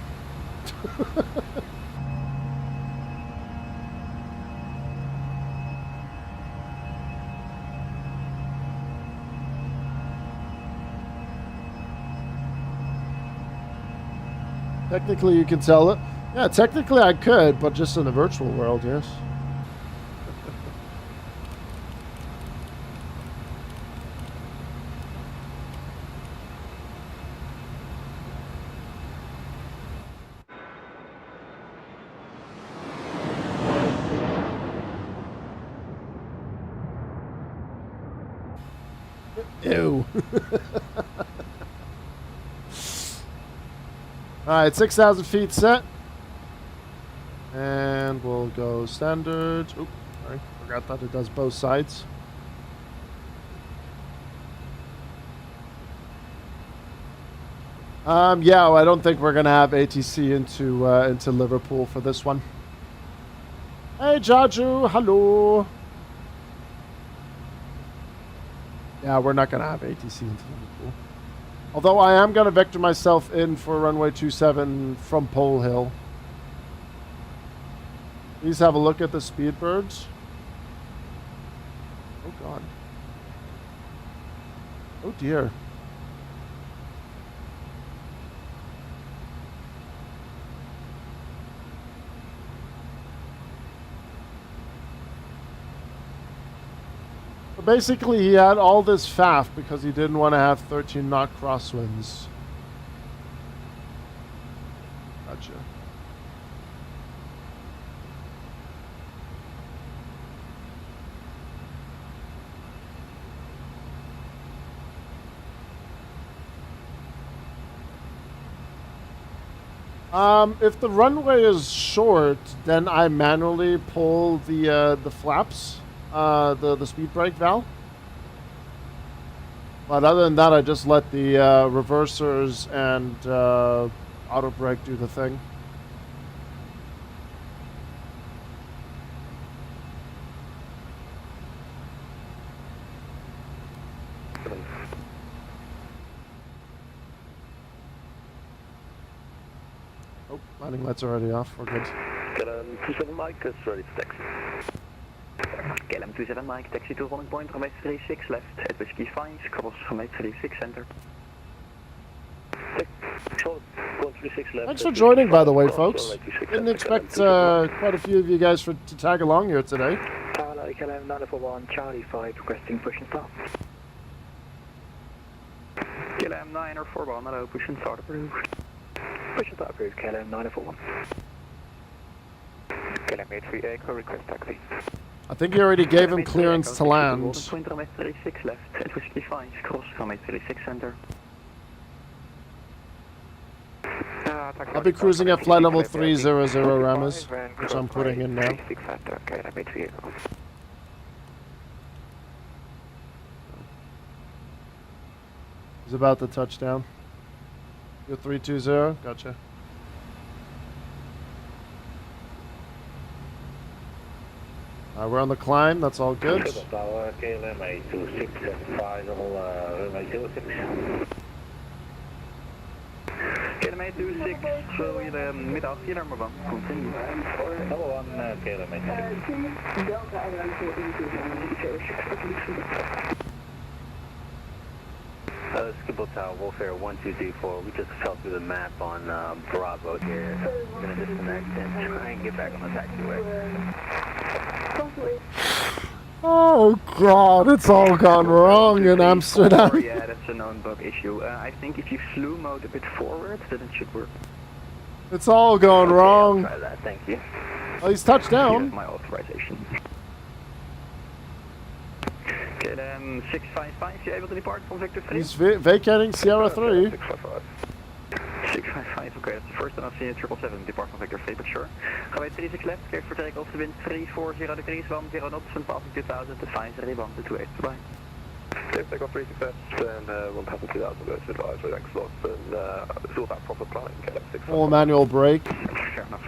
Technically, you can sell it. Yeah, technically I could, but just in the virtual world, yes. Ew. Alright, 6,000 feet set. And we'll go standard. Oop, sorry, forgot that it does both sides. Yeah, I don't think we're gonna have ATC into Liverpool for this one. Hey, Jaju, hello. Yeah, we're not gonna have ATC into Liverpool. Although I am gonna vector myself in for runway 27 from Pole Hill. Please have a look at the Speedbirds. Oh God. Oh dear. Basically, he had all this faff because he didn't want to have 13 knot crosswinds. Gotcha. If the runway is short, then I manually pull the flaps. The speed brake valve. But other than that, I just let the reversers and auto brake do the thing. Oh, landing lights are already off. We're good. KLM 27 Mike is ready to taxi. KLM 27 Mike, taxi to rolling point, runway 36 left, at whiskey 5, cross runway 36 center. Thanks for joining, by the way, folks. Didn't expect quite a few of you guys to tag along here today. Hello, KLM 941, Charlie 5, requesting push and start. KLM 941, hello, push and start approved. Push and start approved, KLM 941. KLM 83 Echo, request taxi. I think he already gave him clearance to land. Point runway 36 left, at whiskey 5, cross runway 36 center. I'll be cruising at flight level 300 Ramas, which I'm putting in now. He's about to touch down. You're 320, gotcha. We're on the climb, that's all good. KLM 826 runway 06. KLM 826, goedemiddag, hier nummer 1, continue. Number 1, KLM 826. Skipper Tower, Warfare 1234, we just fell through the map on Bravo here. We're going to disconnect and try and get back on the taxiway. Oh God, it's all gone wrong in Amsterdam. Yeah, that's a known bug issue. I think if you slew mode a bit forward, then it should work. It's all gone wrong. I'll try that, thank you. Oh, he's touched down. Here's my authorization. KLM 655, you able to depart from Victor 3? He's vacating Sierra 3. 655, okay, that's the first time I've seen 777 depart from Victor 3, but sure. Runway 36 left, cleared for takeoff to wind 340 degrees, 10 knots, and passing 2000 to 501 to 28, goodbye. Take takeoff 36 left, and 1020,000 versus advisory, thanks a lot, and it's all about proper planning, KLM 655. Full manual brake. Fair enough.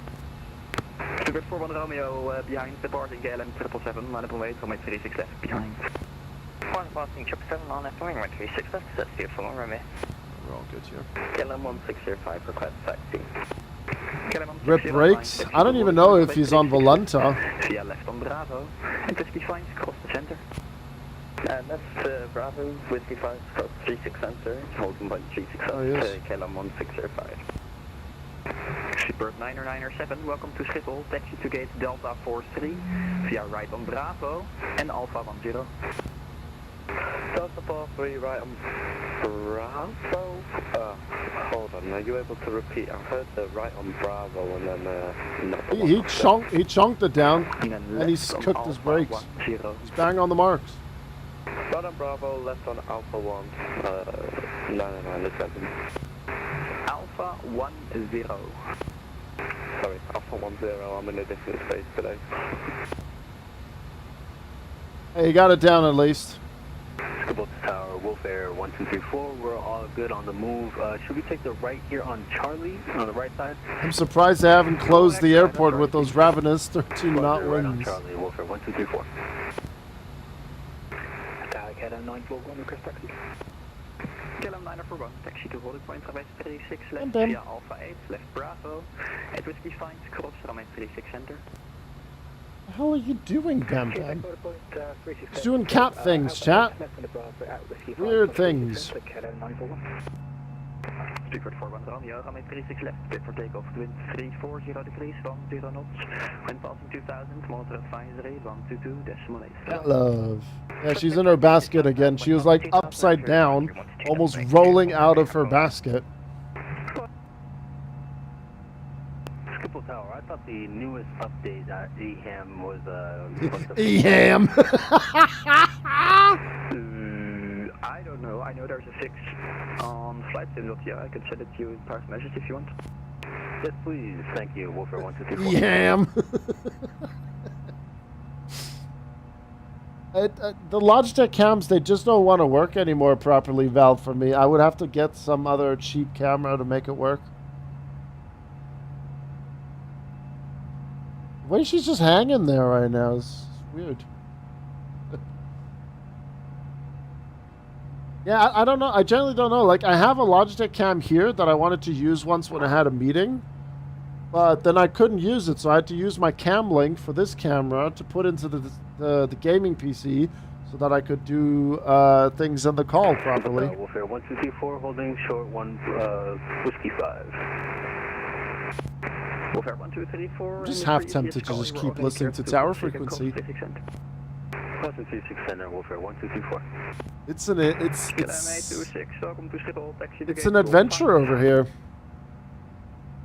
Stuttgart 41 Romeo behind, departing KLM 777, line up and wait, runway 36 left, behind. One passing 777 on left wing, runway 36 left, that's the full Romeo. We're all good here. KLM 1605, request taxi. Rip brakes? I don't even know if he's on Volanta. Via left on Bravo, and Whiskey 5, cross the center. Left Bravo, Whiskey 5, cross 36 center, holding by 36 oh, yes. KLM 1605. Super 997, welcome to Schiphol, taxi to gate Delta 43, via right on Bravo, and Alpha 10. Delta 43, right on Bravo? Hold on, are you able to repeat? I heard the right on Bravo and then he chunked it down, and he's cooked his brakes. He's bang on the marks. Right on Bravo, left on Alpha 1, 997. Alpha 10. Sorry, Alpha 10. 010, I'm in a different space today. Hey, you got it down at least. Gibraltar Tower, Wolf Air 1234, we're all good on the move. Should we take the right here on Charlie, on the right side? I'm surprised they haven't closed the airport with those ravenous 13 knot Right on winds. Charlie, Wolf Air 1234. Head 941, request taxi. KLM 941, taxi to holding point, runway 36 left, via Alpha 8, left Bravo, 8 Whiskey Finds, cross runway 36 center. What the hell are you doing, Bam Bam? He's doing cat things, chat. Weird things. Speedbird 41 Romeo, runway 36 left, clear for takeoff, wind 340 degrees, 10 knots, wind passing 2000, monitor advisory, 122.8. Cat love. Yeah, she's in her basket again. She was like upside down, almost rolling out of her basket. Skipple Tower, I thought the newest update at EHAM was EHAM. I don't know. I know there's a fix on flight sim. Yeah, I can send it to you in private message if you want. Yes, please. Thank you. Wolfer 1234. EHAM. The Logitech cams, they just don't want to work anymore properly, Val, for me. I would have to get some other cheap camera to make it work. The way she's just hanging there right now is weird. Yeah, I don't know. I generally don't know. Like, I have a Logitech cam here that I wanted to use once when I had a meeting. But then I couldn't use it, so I had to use my cam link for this camera to put into the gaming PC so that I could do things in the call properly. Wolfer 1234, holding short 1 Whiskey 5. Wolfer 1234. I'm just half tempted to just keep listening to tower frequency. Crossing 36 center, Wolfer 1224. It's an adventure over here.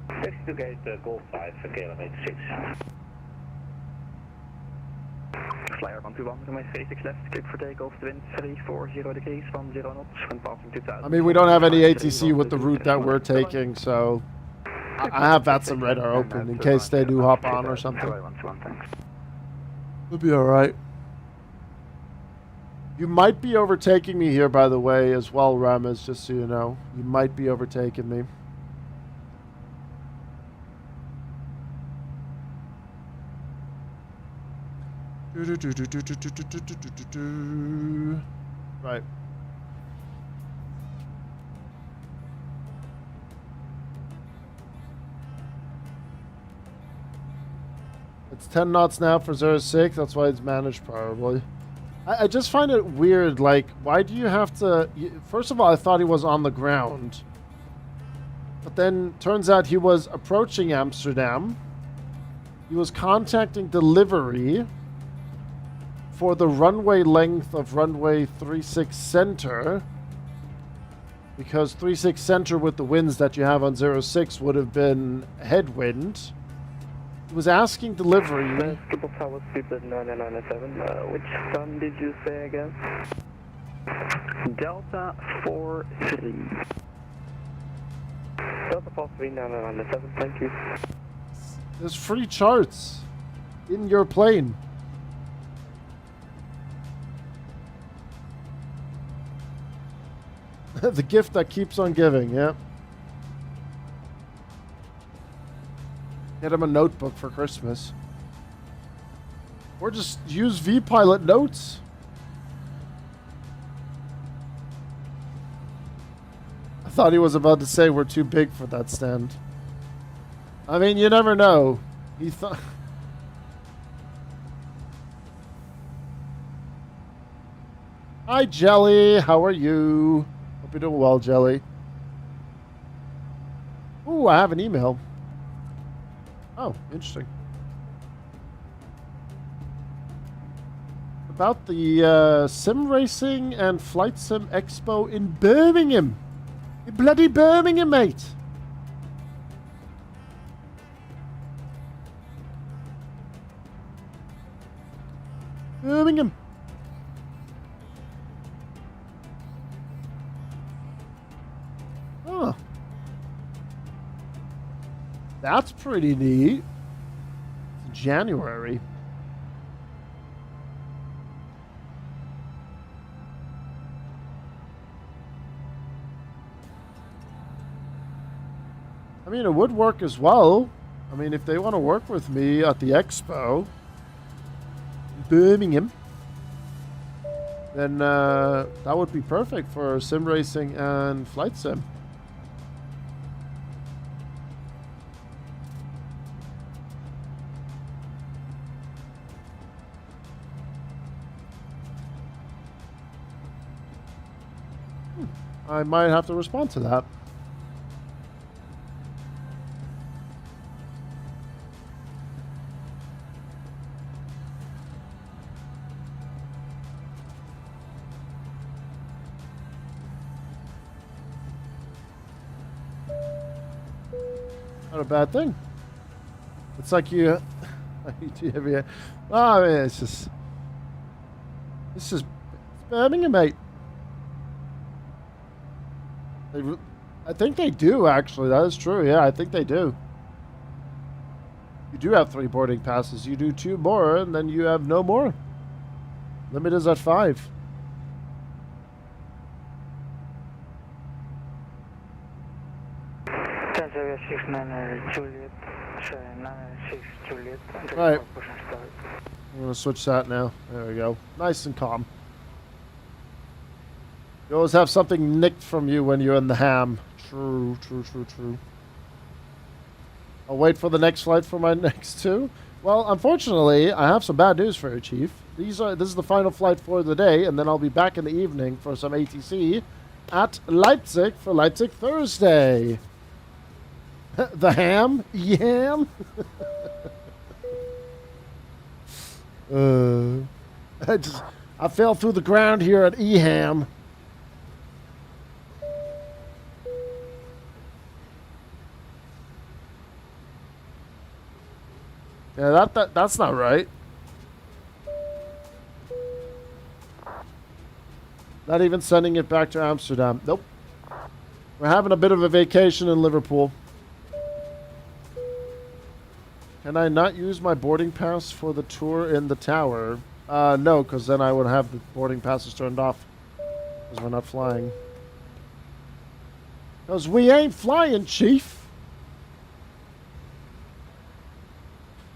Taxi to gate Golf 5 for KLM 86. Flyer 121, runway 36 left, clear for takeoff, wind 340 degrees, 10 knots, wind passing 2000. I mean, we don't have any ATC with the route that we're taking, so I have VATS and radar open in case they do hop on or something. It'll be alright. You might be overtaking me here, by the way, as well, Rames, just so you know. You might be overtaking me. Right. It's 10 knots now for 06. That's why it's managed probably. I just find it weird. Like, why do you have to... First of all, I thought he was on the ground. But then turns out he was approaching Amsterdam. He was contacting delivery for the runway length of runway 36 center, because 36 center with the winds that you have on 06 would have been headwind. He was asking delivery. Triple Tower Speedbird 997. Which sun did you say again? Delta 43. Delta 43 997. Thank you. There's free charts in your plane. The gift that keeps on giving, yeah. Get him a notebook for Christmas. Or just use VPilot notes. I thought he was about to say we're too big for that stand. I mean, you never know. He thought... Hi, Jelly. How are you? Hope you're doing well, Jelly. Ooh, I have an email. Oh, interesting. About the Sim Racing and Flight Sim Expo in Birmingham. In bloody Birmingham, mate. Birmingham. Oh. That's pretty neat. January. I mean, it would work as well. I mean, if they want to work with me at the expo, Birmingham, then that would be perfect for sim racing and flight sim. I might have to respond to that. Not a bad thing. It's like you. I mean, it's just Birmingham, mate. I think they do, actually. That is true. Yeah, I think they do. You do have 3 boarding passes. You do 2 more, and then you have no more. Limit is at 5. Right. I'm going to switch that now. There we go. Nice and calm. You always have something nicked from you when you're in the ham. True, true, true, true. I'll wait for the next flight for my next 2. Well, unfortunately, I have some bad news for you, Chief. This is the final flight for the day, and then I'll be back in the evening for some ATC at Leipzig for Leipzig Thursday. The ham? Yam? I fell through the ground here at Eham. Yeah, that's not right. Not even sending it back to Amsterdam. Nope. We're having a bit of a vacation in Liverpool. Can I not use my boarding pass for the tour in the tower? No, because then I would have the boarding passes turned off. Because we're not flying. Because we ain't flying, Chief.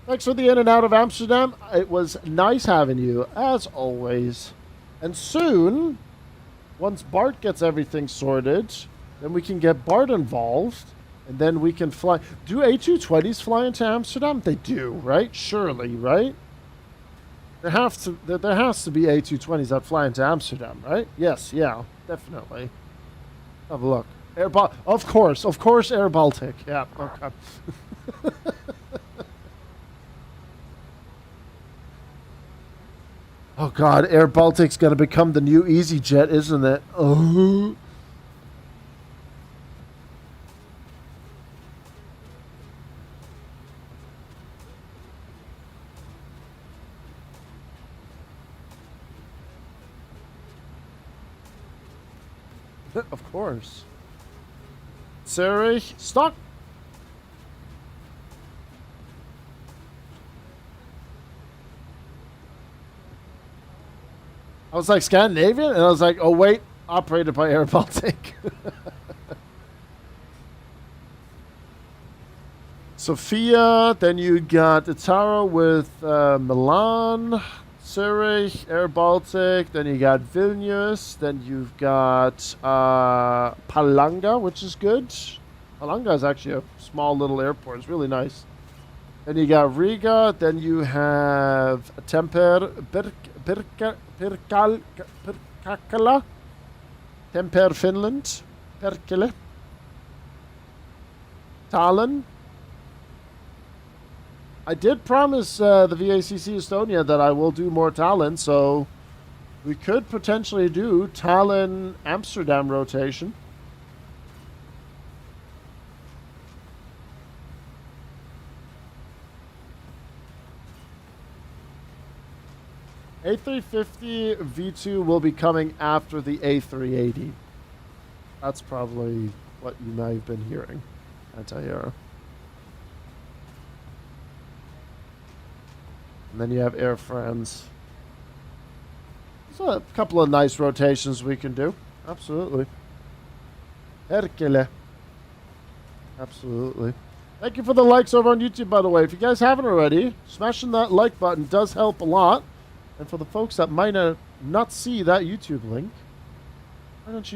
Thanks for the in and out of Amsterdam. It was nice having you, as always. And soon, once Bart gets everything sorted, then we can get Bart involved. And then we can fly. Do A220s fly into Amsterdam? They do, right? Surely, right? There has to be A220s that fly into Amsterdam, right? Yes, yeah, definitely. Have a look. Of course, Air Baltic. Yeah, okay. Oh God, Air Baltic's gonna become the new EasyJet, isn't it? Oh. Of course. Zurich, stock. I was like Scandinavian, and I was like, oh wait, operated by Air Baltic. Sofia, then you got Itaro with Milan, Zurich, Air Baltic, then you got Vilnius, then you've got Palanga, which is good. Palanga is actually a small little airport. It's really nice. Then you got Riga, then you have Temper, Pirkkala, Temper, Finland, Perkele, Tallinn. I did promise the VACC Estonia that I will do more Tallinn, so we could potentially do Tallinn-Amsterdam rotation. A350 V2 will be coming after the A380. That's probably what you may have been hearing. Anti-aero. And then you have Air France. So a couple of nice rotations we can do. Absolutely. Hercule. Absolutely. Thank you for the likes over on YouTube, by the way. If you guys haven't already, smashing that like button does help a lot. And for the folks that might not see that YouTube link, why don't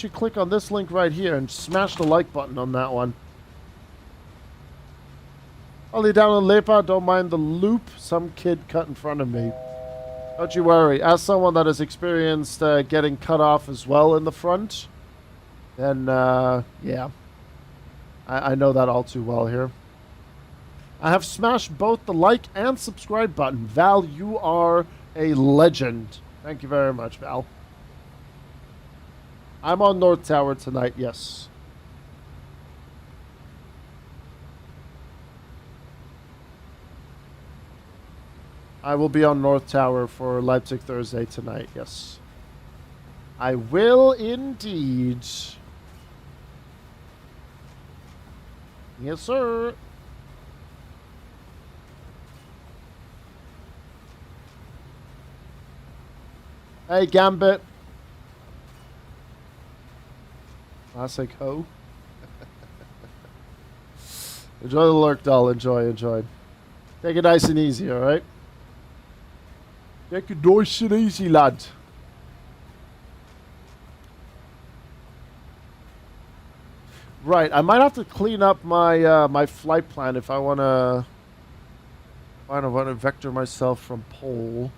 you click on this link right here and smash the like button on that one. Ollie down on Lepa, don't mind the loop. Some kid cut in front of me. Don't you worry. As someone that has experienced getting cut off as well in the front, then yeah. I know that all too well here. I have smashed both the like and subscribe button. Val, you are a legend. Thank you very much, Val. I'm on North Tower tonight, yes. I will be on North Tower for Leipzig Thursday tonight, yes. I will indeed. Yes, sir. Hey, Gambit. Classic ho. Enjoy the lurk, doll. Enjoy. Take it nice and easy, alright? Take it nice and easy, lad. Right, I might have to clean up my my flight plan if I want to vector myself from pole.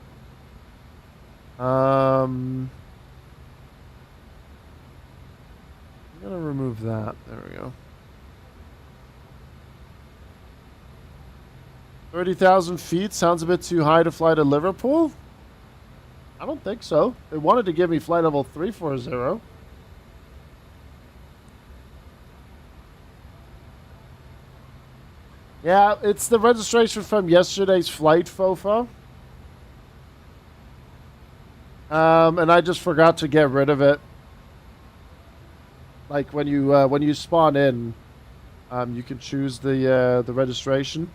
I'm gonna remove that. There we go. 30,000 feet sounds a bit too high to fly to Liverpool. I don't think so. They wanted to give me flight level 340. Yeah, it's the registration from yesterday's flight, Fofo. And I just forgot to get rid of it. Like when you spawn in, you can choose the registration.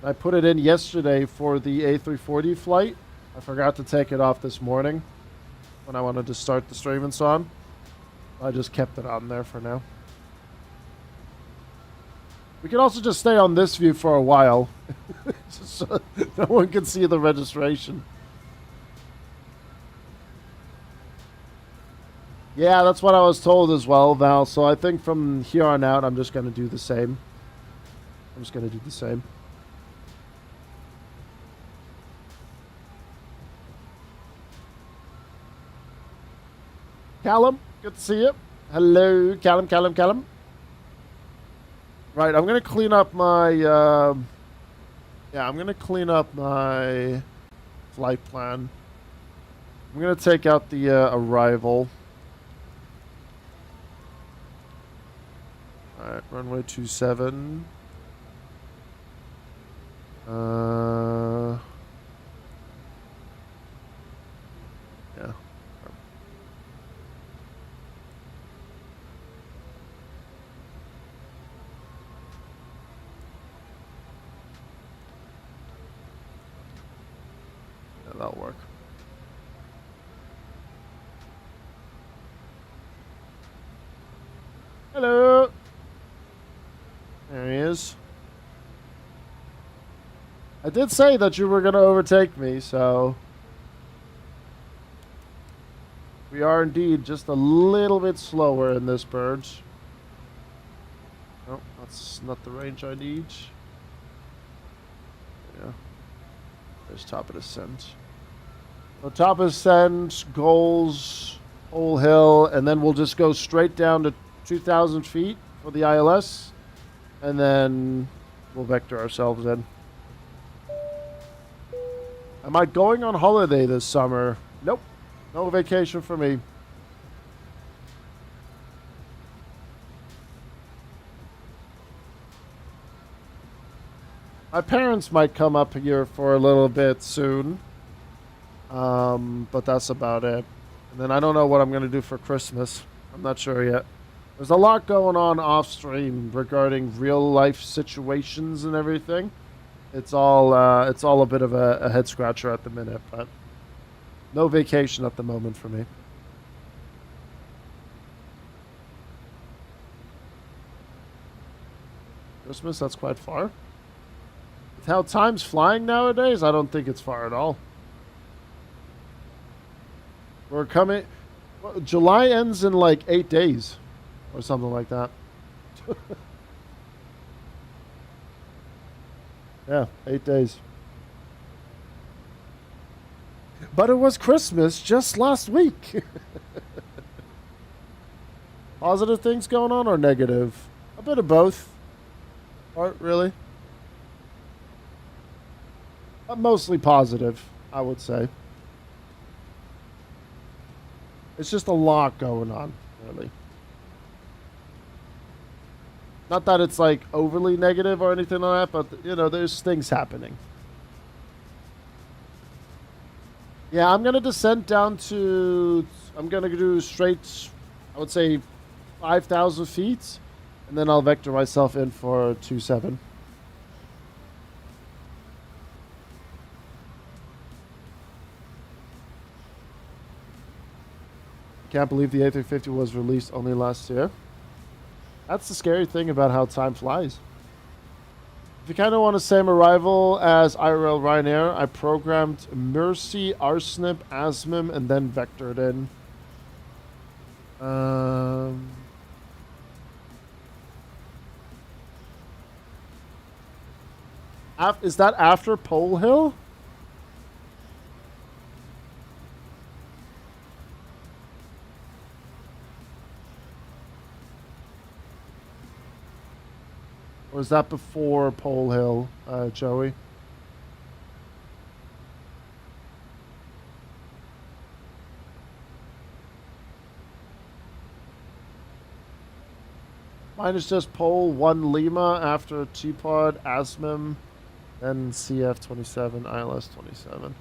I put it in yesterday for the A340 flight. I forgot to take it off this morning when I wanted to start the stream and so on. I just kept it on there for now. We can also just stay on this view for a while. So no one can see the registration. Yeah, that's what I was told as well, Val. So I think from here on out, I'm just going to do the same. Callum, good to see you. Hello, Callum. Right, I'm going to clean up my... I'm going to clean up my flight plan. I'm going to take out the arrival. Alright, runway 27. Yeah. That'll work. Hello. There he is. I did say that you were going to overtake me, so... We are indeed just a little bit slower in this bird. Oh, that's not the range I need. Yeah. There's top of descent. So top of descent, goals, whole hill, and then we'll just go straight down to 2,000 feet for the ILS. And then we'll vector ourselves in. Am I going on holiday this summer? Nope. No vacation for me. My parents might come up here for a little bit soon. But that's about it. And then I don't know what I'm going to do for Christmas. I'm not sure yet. There's a lot going on off stream regarding real life situations and everything. it's all a bit of a head scratcher at the minute, but no vacation at the moment for me. Christmas, that's quite far. With how time's flying nowadays, I don't think it's far at all. We're coming... Well, July ends in like 8 days. Or something like that. Yeah, 8 days. But it was Christmas just last week. Positive things going on or negative? A bit of both. Or really? But mostly positive, I would say. It's just a lot going on, really. Not that it's like overly negative or anything like that, but you know, there's things happening. Yeah, I'm gonna descend down to. I'm gonna do straight. I would say 5,000 feet, and then I'll vector myself in for 2.7. Can't believe the A350 was released only last year. That's the scary thing about how time flies. If you kind of want the same arrival as IRL Ryanair, I programmed Mercy, Arsnip, Asmim, and then vectored in. Is that after Pole Hill? Or is that before Pole Hill, Joey? Mine is just Pole 1 Lima after T-Pod, Asmim, then CF27, ILS27.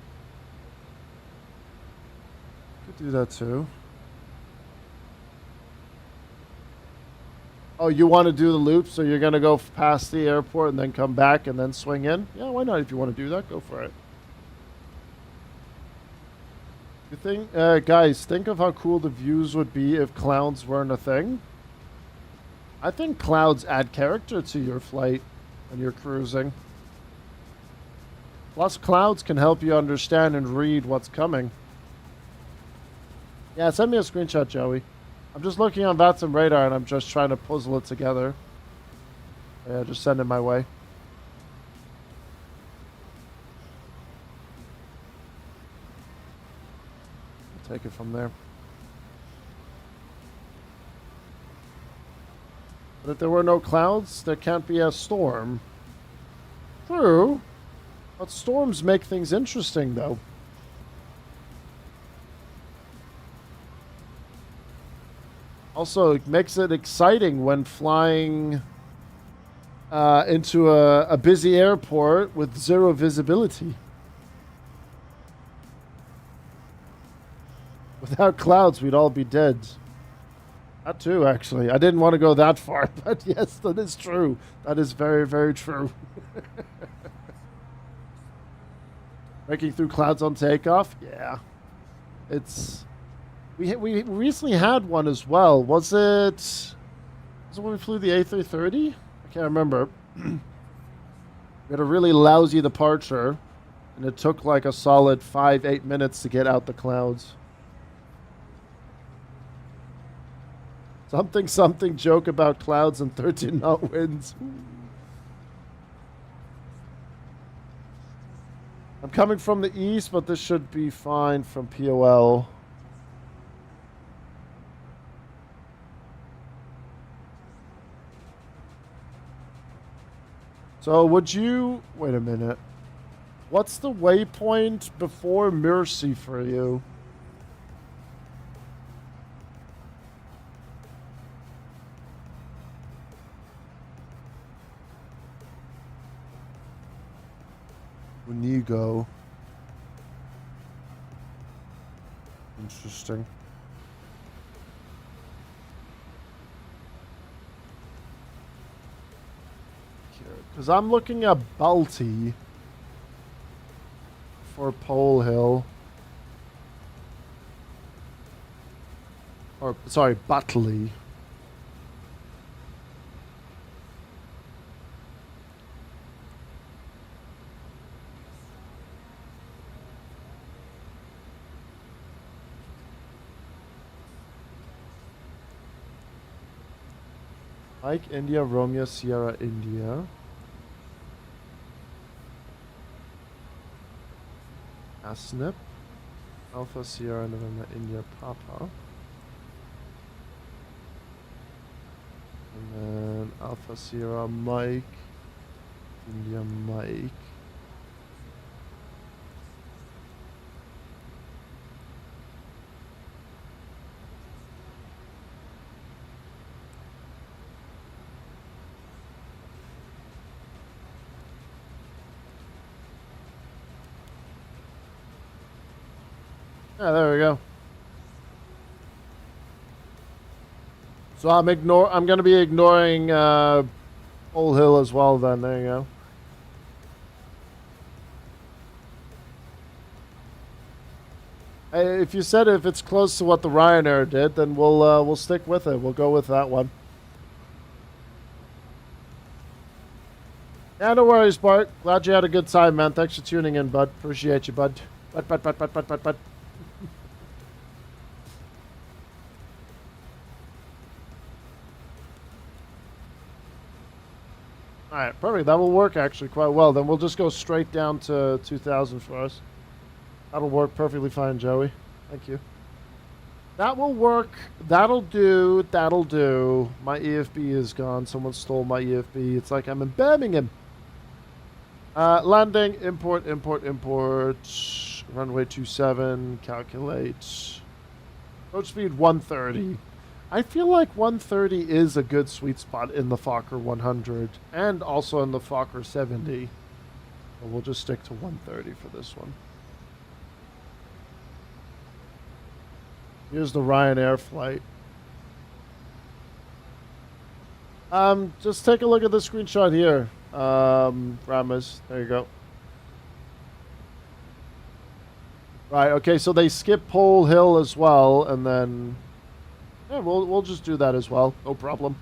Could do that too. Oh, you want to do the loop, so you're going to go past the airport and then come back and then swing in? Yeah, why not? If you want to do that, go for it. You think, guys, think of how cool the views would be if clouds weren't a thing. I think clouds add character to your flight when you're cruising. Plus, clouds can help you understand and read what's coming. Yeah, send me a screenshot, Joey. I'm just looking on VATSIM radar and I'm just trying to puzzle it together. Yeah, just send it my way. I'll take it from there. But if there were no clouds, there can't be a storm. True. But storms make things interesting, though. Also, it makes it exciting when flying into a busy airport with zero visibility. Without clouds, we'd all be dead. That too, actually. I didn't want to go that far, but yes, that is true. That is very, very true. Breaking through clouds on takeoff? Yeah. It's... We recently had one as well. Was it when we flew the A330? I can't remember. We had a really lousy departure, and it took like a solid 5-8 minutes to get out the clouds. Something joke about clouds and 13 knot winds. I'm coming from the east, but this should be fine from POL. So would you... Wait a minute. What's the waypoint before Mercy for you? When you go. Interesting. Because I'm looking at Balti for Pole Hill. Or, sorry, Batley. Mike, India, Romeo, Sierra, India. Asnip. Alpha, Sierra, November, India, Papa. And then Alpha, Sierra, Mike. India, Mike. Yeah, there we go. So I'm gonna be ignoring Old Hill as well then. There you go. Hey, if you said if it's close to what the Ryanair did, then we'll stick with it. We'll go with that one. Yeah, no worries, Bart. Glad you had a good time, man. Thanks for tuning in, bud. Appreciate you, bud. Bud. Alright, perfect. That will work actually quite well. Then we'll just go straight down to 2,000 for us. That'll work perfectly fine, Joey. Thank you. That will work. That'll do. That'll do. My EFB is gone. Someone stole my EFB. It's like I'm in Birmingham. Landing. Import. Runway 27. Calculate. Approach speed 130. I feel like 130 is a good sweet spot in the Fokker 100 and also in the Fokker 70. But we'll just stick to 130 for this one. Here's the Ryanair flight. Just take a look at the screenshot here, Ramis. There you go. Right, okay, so they skip Pole Hill as well, and then... Yeah, we'll just do that as well. No problem.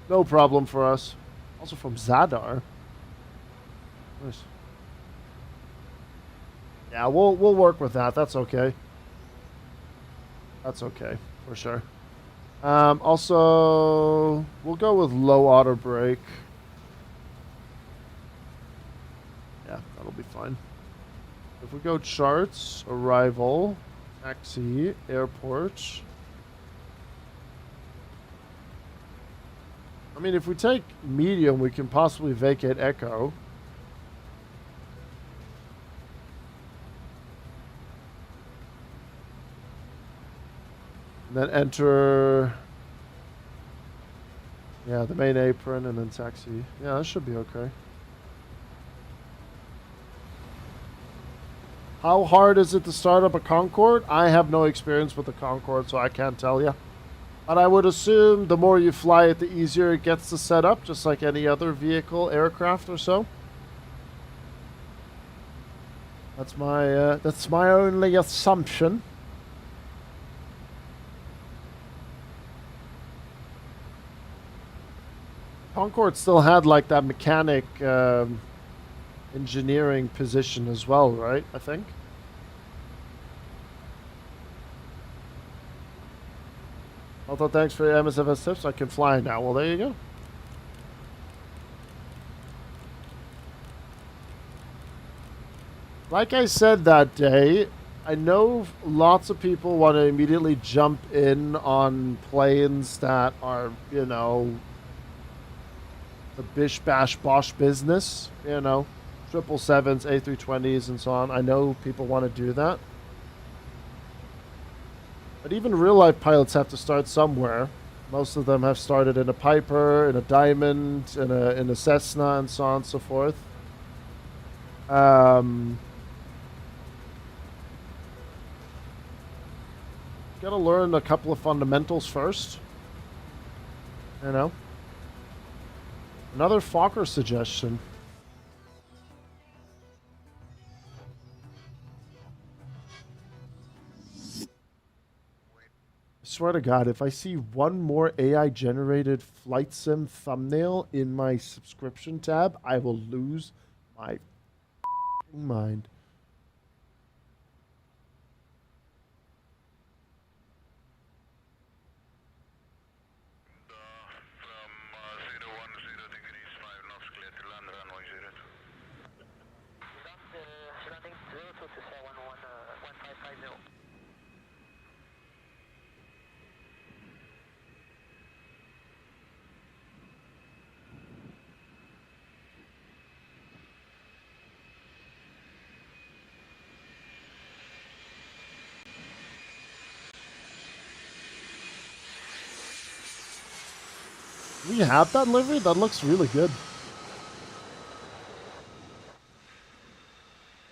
No problem for us. Also from Zadar. Nice. Yeah, we'll work with that. That's okay. That's okay, for sure. Also, we'll go with low auto brake. Yeah, that'll be fine. If we go charts, arrival, taxi, airport. I mean, if we take medium, we can possibly vacate Echo. And then enter... Yeah, the main apron and then taxi. Yeah, that should be okay. How hard is it to start up a Concorde? I have no experience with the Concorde, so I can't tell you. But I would assume the more you fly it, the easier it gets to set up, just like any other vehicle, aircraft or so. That's my only assumption. Concorde still had like that mechanic engineering position as well, right? I think. Although thanks for your MSFS tips, I can fly now. Well, there you go. Like I said that day, I know lots of people want to immediately jump in on planes that are, you know, the bish bash bosh business, you know, 777s, A320s, and so on. I know people want to do that. But even real-life pilots have to start somewhere. Most of them have started in a Piper, in a Diamond, in a Cessna, and so on and so forth. Gotta learn a couple of fundamentals first. You know? Another Fokker suggestion. I swear to God, if I see one more AI-generated flight sim thumbnail in my subscription tab, I will lose my mind. We have that livery? That looks really good.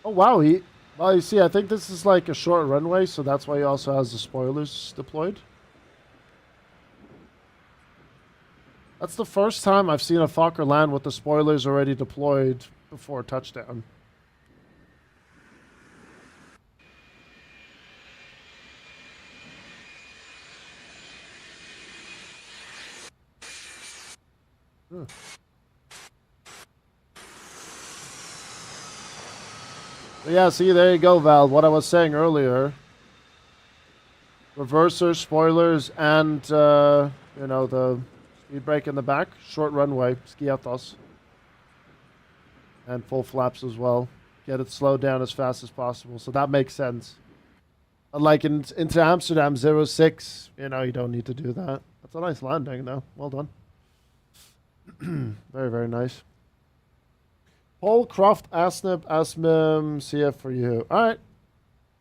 Oh, wow. Well, you see, I think this is like a short runway, so that's why he also has the spoilers deployed. That's the first time I've seen a Fokker land with the spoilers already deployed before touchdown. Huh. Yeah, see, there you go, Val. What I was saying earlier. Reversers, spoilers, and, you know, the speed brake in the back. Short runway, ski autos. And full flaps as well. Get it slowed down as fast as possible. So that makes sense. Unlike into Amsterdam 06, you know, you don't need to do that. That's a nice landing, though. Well done. Very, very nice. Paul Croft Asnip Asmim CF for you. Alright.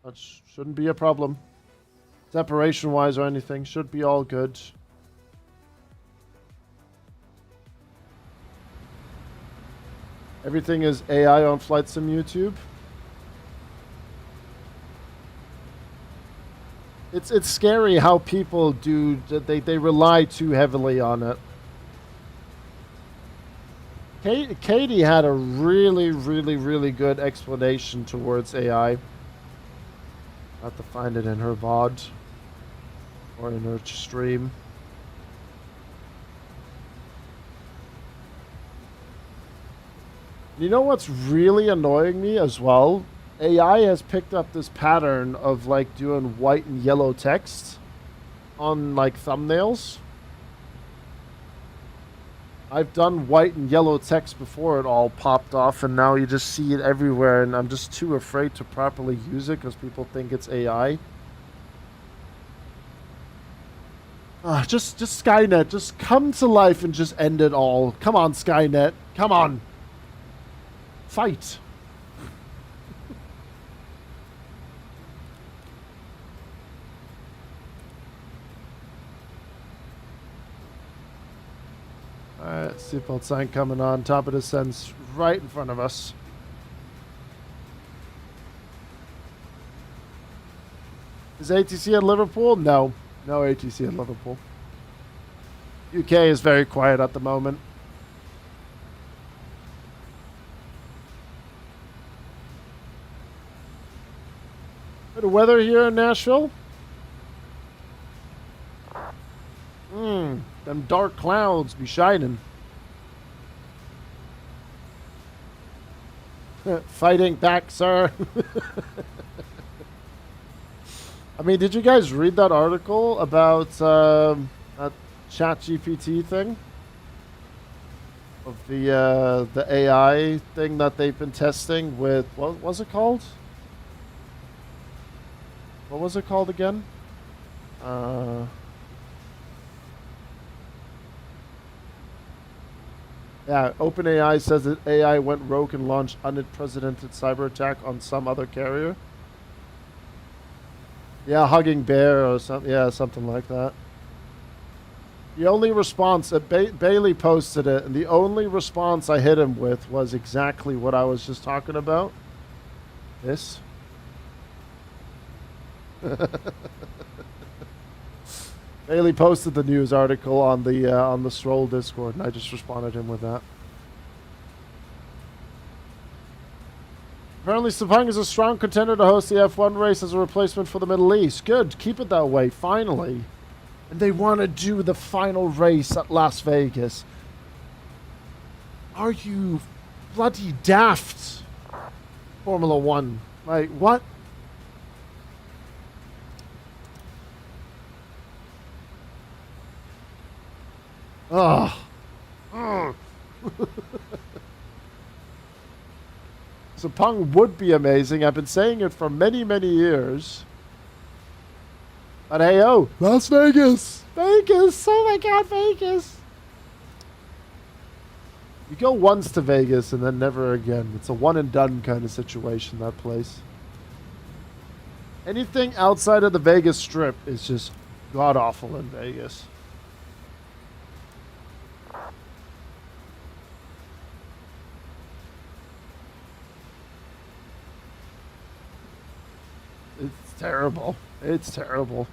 That shouldn't be a problem. Separation wise or anything. Should be all good. Everything is AI on Flight Sim YouTube. It's scary how people do. They rely too heavily on it. Katie had a really, really, really good explanation towards AI. I have to find it in her VOD or in her stream. You know what's really annoying me as well? AI has picked up this pattern of like doing white and yellow text on like thumbnails. I've done white and yellow text before it all popped off, and now you just see it everywhere, and I'm just too afraid to properly use it because people think it's AI. Just Skynet, just come to life and just end it all. Come on, Skynet. Come on. Fight. Alright, seatbelt sign coming on. Top of the descents right in front of us. Is ATC at Liverpool? No. No ATC at Liverpool. UK is very quiet at the moment. Bit of weather here in Nashville. Them dark clouds be shining. Fighting back, sir. I mean, did you guys read that article about that ChatGPT thing? Of the AI thing that they've been testing with, what was it called? What was it called again? Yeah, OpenAI says that AI went rogue and launched unprecedented cyber attack on some other carrier. Yeah, Hugging Bear or something. Yeah, something like that. The only response, Bailey posted it, and the only response I hit him with was exactly what I was just talking about. This. Bailey posted the news article on the Stroll Discord, and I just responded him with that. Apparently, Sepang is a strong contender to host the F1 race as a replacement for the Middle East. Good. Keep it that way, finally. And they want to do the final race at Las Vegas. Are you bloody daft? Formula One. Like, what? Ugh. Sepang would be amazing. I've been saying it for many, many years. But hey, oh, Las Vegas! Vegas! Oh my god, Vegas! You go once to Vegas and then never again. It's a one and done kind of situation, that place. Anything outside of the Vegas Strip is just god awful in Vegas. It's terrible. It's terrible.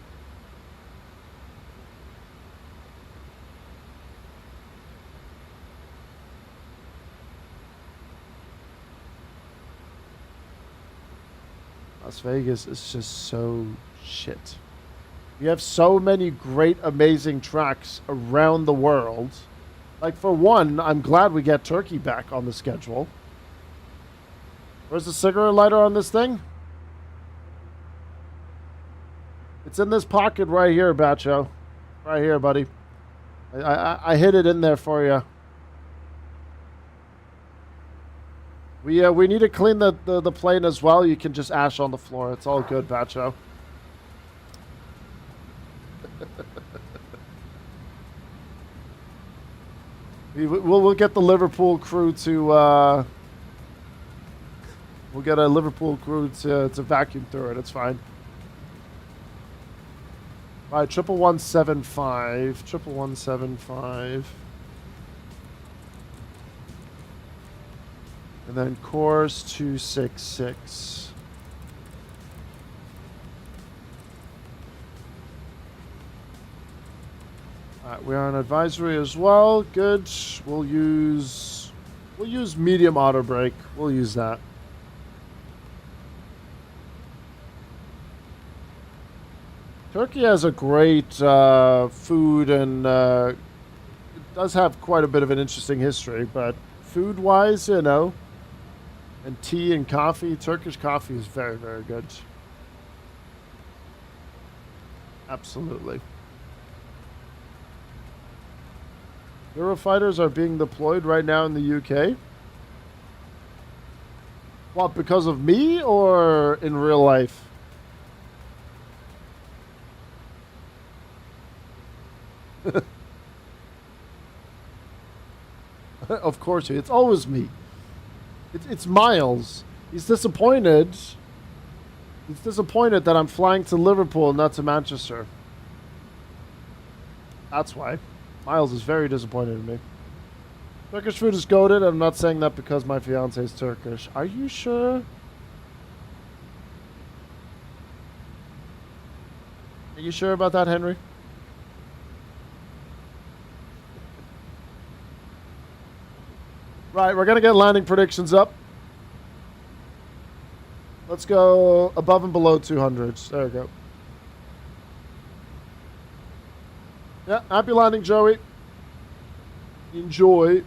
Las Vegas is just so shit. You have so many great, amazing tracks around the world. Like, for one, I'm glad we get Turkey back on the schedule. Where's the cigarette lighter on this thing? It's in this pocket right here, Bacho. Right here, buddy. I hid it in there for you. We need to clean the plane as well. You can just ash on the floor. It's all good, Bacho. We'll get the Liverpool crew to we'll get a Liverpool crew to vacuum through it. It's fine. All right, 11175, 11175. And then course 266. Alright, we are on advisory as well. Good. We'll use medium auto brake. We'll use that. Turkey has a great food and it does have quite a bit of an interesting history, but food-wise, you know, and tea and coffee, Turkish coffee is very, very good. Absolutely. Eurofighters are being deployed right now in the UK. What, because of me or in real life? Of course, it's always me. It's Miles. He's disappointed. He's disappointed that I'm flying to Liverpool, not to Manchester. That's why. Miles is very disappointed in me. Turkish food is goated. I'm not saying that because my fiance is Turkish. Are you sure? Are you sure about that, Henry? Right, we're going to get landing predictions up. Let's go above and below 200s. There we go. Yeah, happy landing, Joey. Enjoy.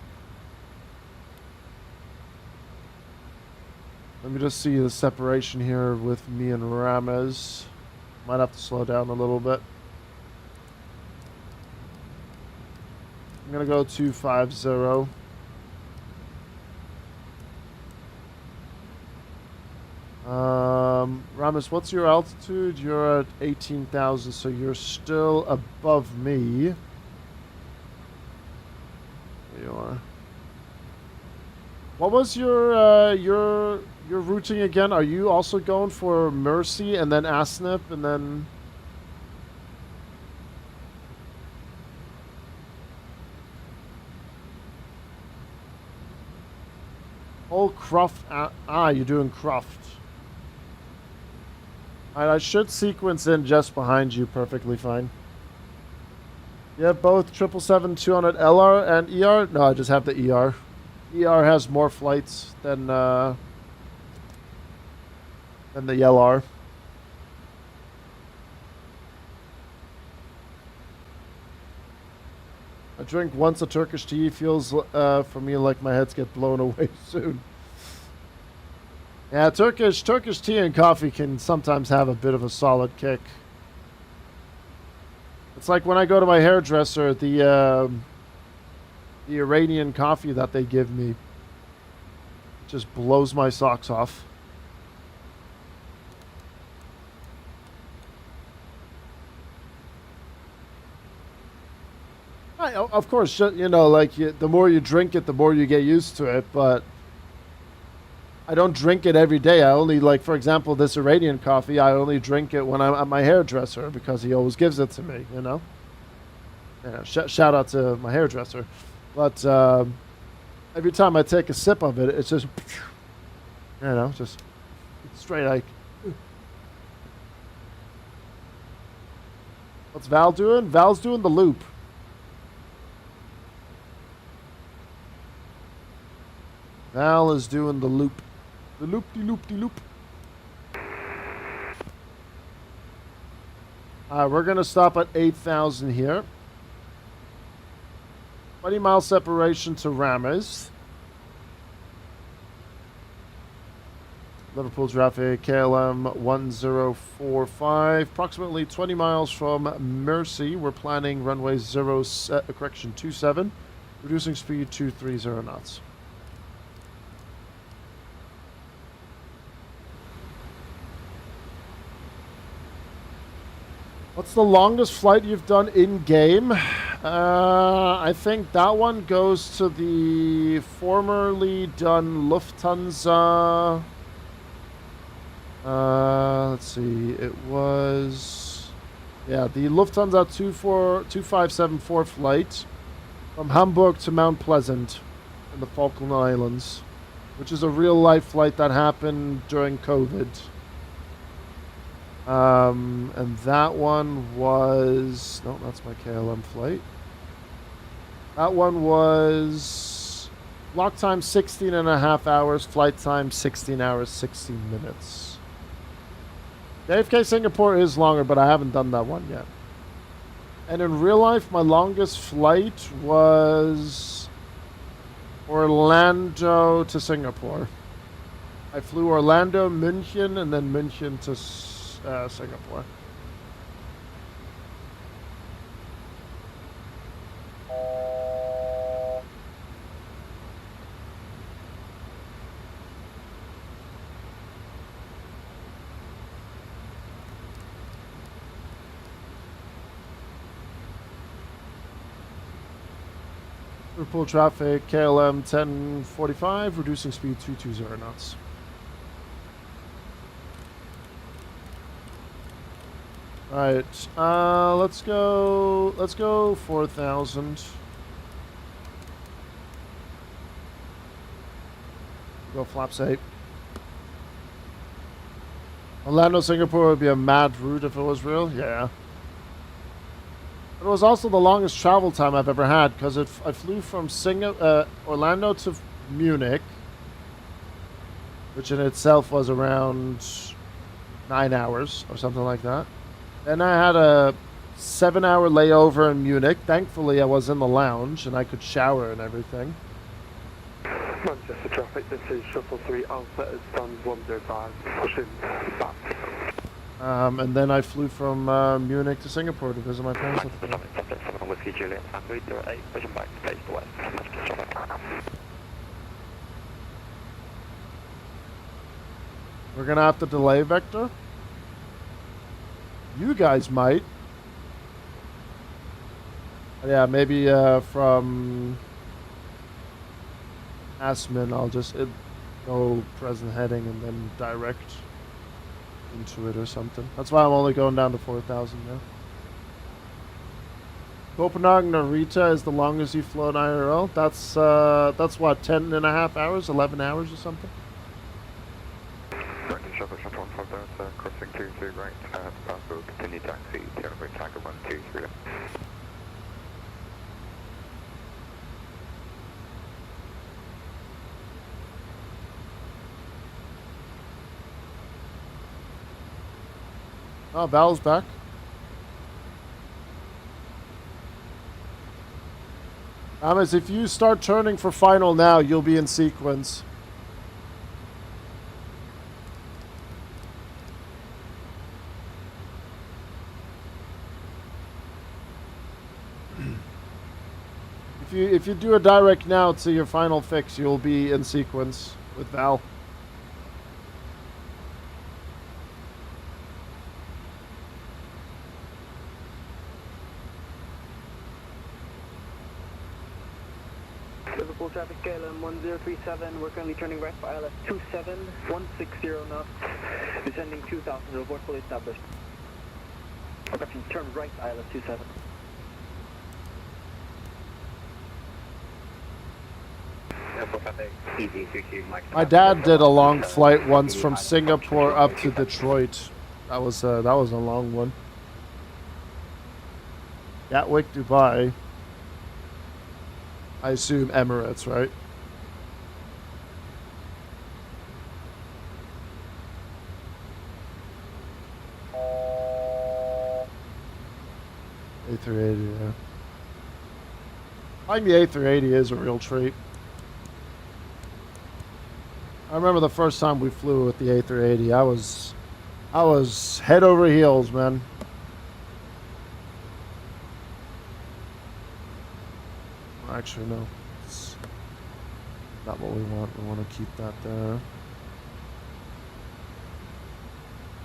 Let me just see the separation here with me and Ramez. Might have to slow down a little bit. I'm going to go 250. Ramis, what's your altitude? You're at 18,000, so you're still above me. There you are. What was your routing again? Are you also going for Mercy and then Asnip and then? Oh, Croft. You're doing Croft. I should sequence in just behind you perfectly fine. You have both 777-200 LR and ER? No, I just have the ER. ER has more flights than than the LR. I drink once a Turkish tea, feels for me like my heads get blown away soon. Yeah, Turkish tea and coffee can sometimes have a bit of a solid kick. It's like when I go to my hairdresser, the Iranian coffee that they give me just blows my socks off. Of course, you know, like the more you drink it, the more you get used to it. But I don't drink it every day. I only, like, for example, this Iranian coffee, I only drink it when I'm at my hairdresser because he always gives it to me, you know? Yeah, shout out to my hairdresser. But every time I take a sip of it, it's just, you know, just straight like. What's Val doing? Val's doing the loop. Val is doing the loop. The loop-de-loop-de-loop. We're going to stop at 8,000 here. 20-mile separation to Rames. Liverpool traffic, KLM 1045. Approximately 20 miles from Mersey. We're planning runway 27. Reducing speed 230 knots. What's the longest flight you've done in-game? I think that one goes to the formerly done Lufthansa. Let's see. It was... Yeah, the Lufthansa 2574 flight from Hamburg to Mount Pleasant in the Falkland Islands, which is a real-life flight that happened during COVID. And that one was... No, that's my KLM flight. That one was... Block time 16 and a half hours. Flight time 16 hours, 16 minutes. JFK Singapore is longer, but I haven't done that one yet. And in real life, my longest flight was... Orlando to Singapore. I flew Orlando, München, and then München to... Singapore. Liverpool traffic, KLM 1045, reducing speed 220 knots. Alright, let's go 4,000. Go flaps 8. Orlando, Singapore would be a mad route if it was real, yeah. But it was also the longest travel time I've ever had, because I flew from Orlando to Munich, which in itself was around 9 hours or something like that. Then I had a 7-hour layover in Munich. Thankfully, I was in the lounge and I could shower and everything. Manchester traffic, this is Shuttle 3 Alpha at stand 105, pushing back. And then I flew from Munich to Singapore to visit my parents. Whiskey Juliet, and 308, pushing back to face the west. We're going to have to delay Vector. You guys might. Yeah, maybe from Asmin, I'll just go present heading and then direct into it or something. That's why I'm only going down to 4,000 now. Copenhagen Narita is the longest you've flown IRL. That's what, 10 and a half hours, 11 hours or something? Crossing 23 right, possible continue taxi, Territory Tiger 123. Oh, Val's back. Thomas, if you start turning for final now, you'll be in sequence. If you do a direct now to your final fix, you'll be in sequence with Val. Liverpool traffic, KLM 1037, we're currently turning right for ILS 27, 160 knots, descending 2000, report fully established. Correction, turn right ILS 27. My dad did a long flight once from Singapore up to Detroit. That was a long one. Gatwick, Dubai. I assume Emirates, right? A380, yeah. Flying the A380 is a real treat. I remember the first time we flew with the A380. I was head over heels, man. Actually, no. It's not what we want. We want to keep that there.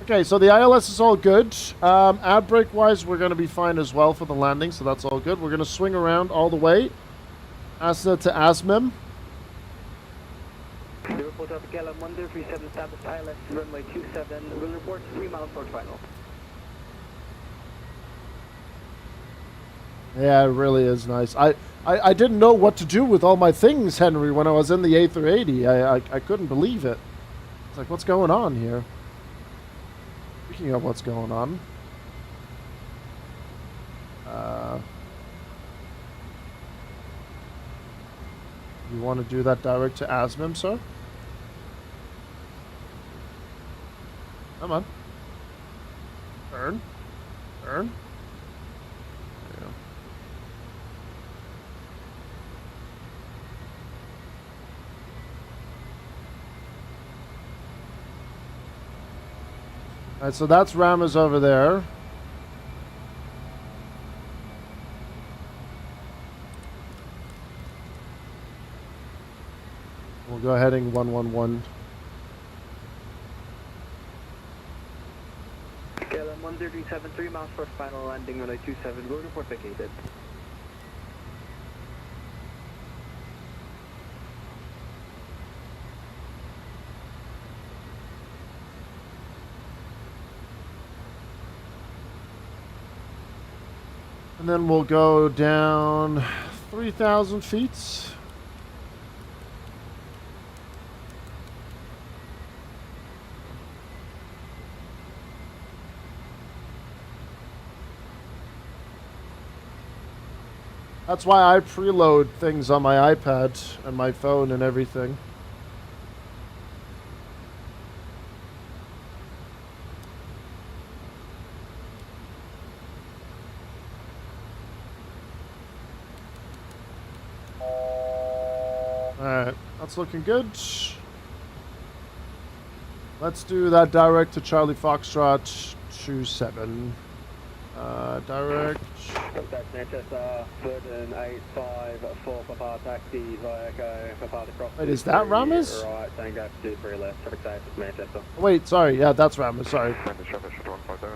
Okay, so the ILS is all good. Ad brake wise, we're going to be fine as well for the landing, so that's all good. We're going to swing around all the way. Asna to Asmim. Liverpool traffic, KLM 1037, established ILS, runway 27, will report 3 miles towards final. Yeah, it really is nice. I didn't know what to do with all my things, Henry, when I was in the A380. I couldn't believe it. It's like, what's going on here? Speaking of what's going on. You want to do that direct to Asmim, sir? Come on. Turn. Turn. There you go. Alright, so that's Rama's over there. We'll go heading 111. KLM 1037, 3 miles for final landing, runway 27, will report vacated. And then we'll go down 3,000 feet. That's why I preload things on my iPad and my phone and everything. Alright, that's looking good. Let's do that direct to Charlie Foxtrot 27. Direct. Contact Manchester, Burton 854, Papa taxi via Echo, Papa across. Wait, is that Ramos? Right, Tango 23 left, traffic safe, it's Manchester. Oh, wait, sorry, yeah, that's Ramos, sorry. I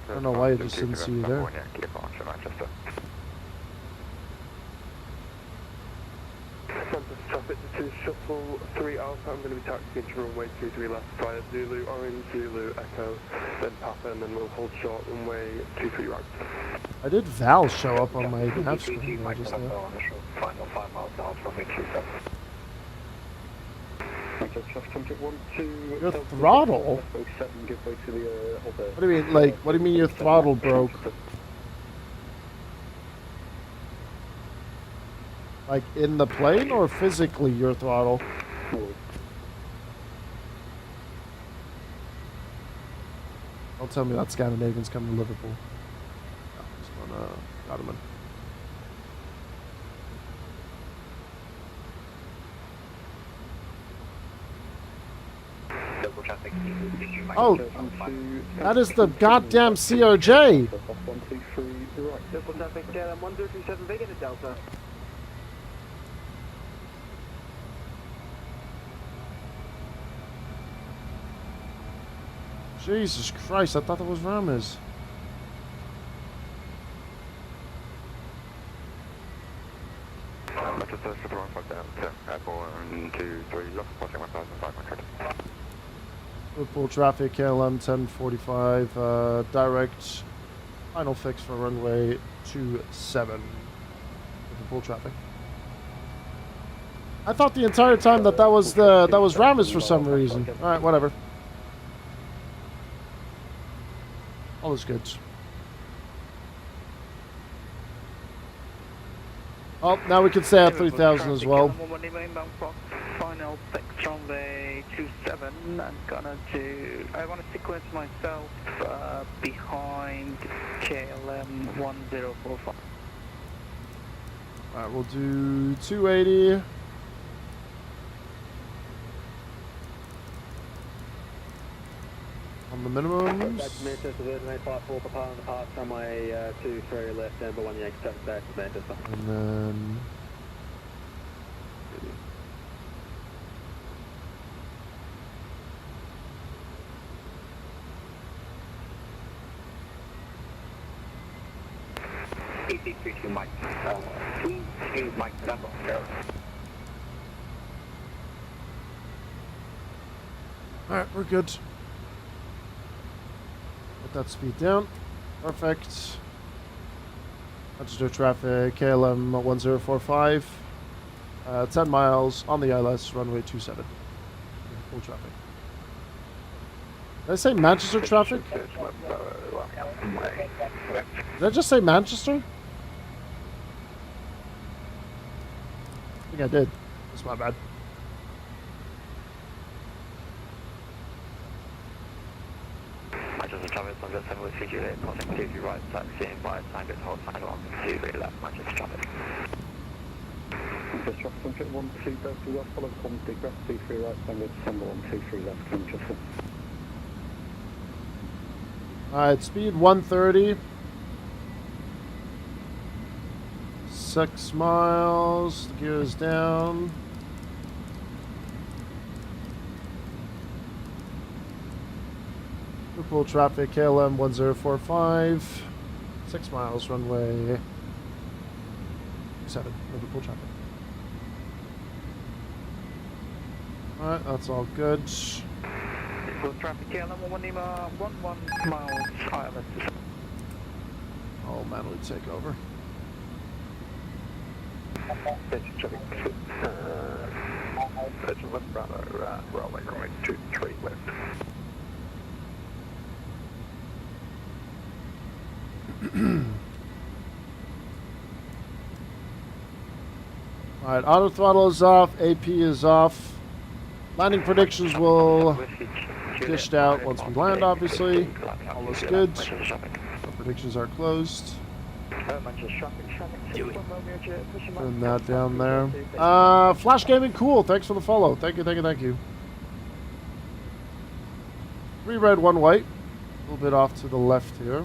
don't know why I just didn't see you there. Traffic to Shuttle 3 Alpha, I'm going to be taxiing to runway 23 left via Zulu, Orange, Zulu, Echo, then Papa, and then we'll hold short runway 23 right. I did Val show up on my nav screen there just now. Final 5 miles down from Manchester. Your throttle? What do you mean, like, what do you mean your throttle broke? Like, in the plane or physically your throttle? Don't tell me that Scandinavian's coming to Liverpool. Oh, just gonna got him in. Oh, that is the goddamn CRJ. Local traffic, 1037 Vega to Delta. Jesus Christ, I thought that was Ramirez. Liverpool traffic, KLM 1045, direct final fix for runway 27. Liverpool traffic. I thought the entire time that was Ramirez for some reason. All right, whatever. All is good. Oh, now we can stay at 3,000 as well. Final fix runway 27. I'm gonna do. I want to sequence myself behind KLM 1045. Alright, we'll do 280. On the minimums. That's Manchester, Virgin 854 for power on the pass, runway 23 left, number 1 Yankee 7 back to Manchester. And then... EC32 Mike. 32 Mike, number 0. Alright, we're good. Put that speed down. Perfect. Register traffic, KLM 1045. 10 miles on the ILS, runway 27. Full traffic. Did I say Manchester traffic? Did I just say Manchester? I think I did. That's my bad. Manchester traffic, 107 with CGA, crossing to right, taxiing by Tango Hold sign on to very left, Manchester traffic. Manchester traffic, 112 Delta left, follow Comte, Graph 23 right, Tango December 123 left, Manchester. Alright, speed 130. 6 miles. The gear is down. Liverpool traffic, KLM 1045. 6 miles, runway 7. Liverpool traffic. Alright, that's all good. Liverpool traffic, KLM 11 miles, ILS. I'll manually take over. Left Bravo, rolling runway 23 left. Alright, auto throttle is off, AP is off. Landing predictions will dished out once we land, obviously. All is good. Our predictions are closed. Turn that down there. Flash Gaming, cool. Thanks for the follow. Thank you, thank you, thank you. 3 red, 1 white. A little bit off to the left here.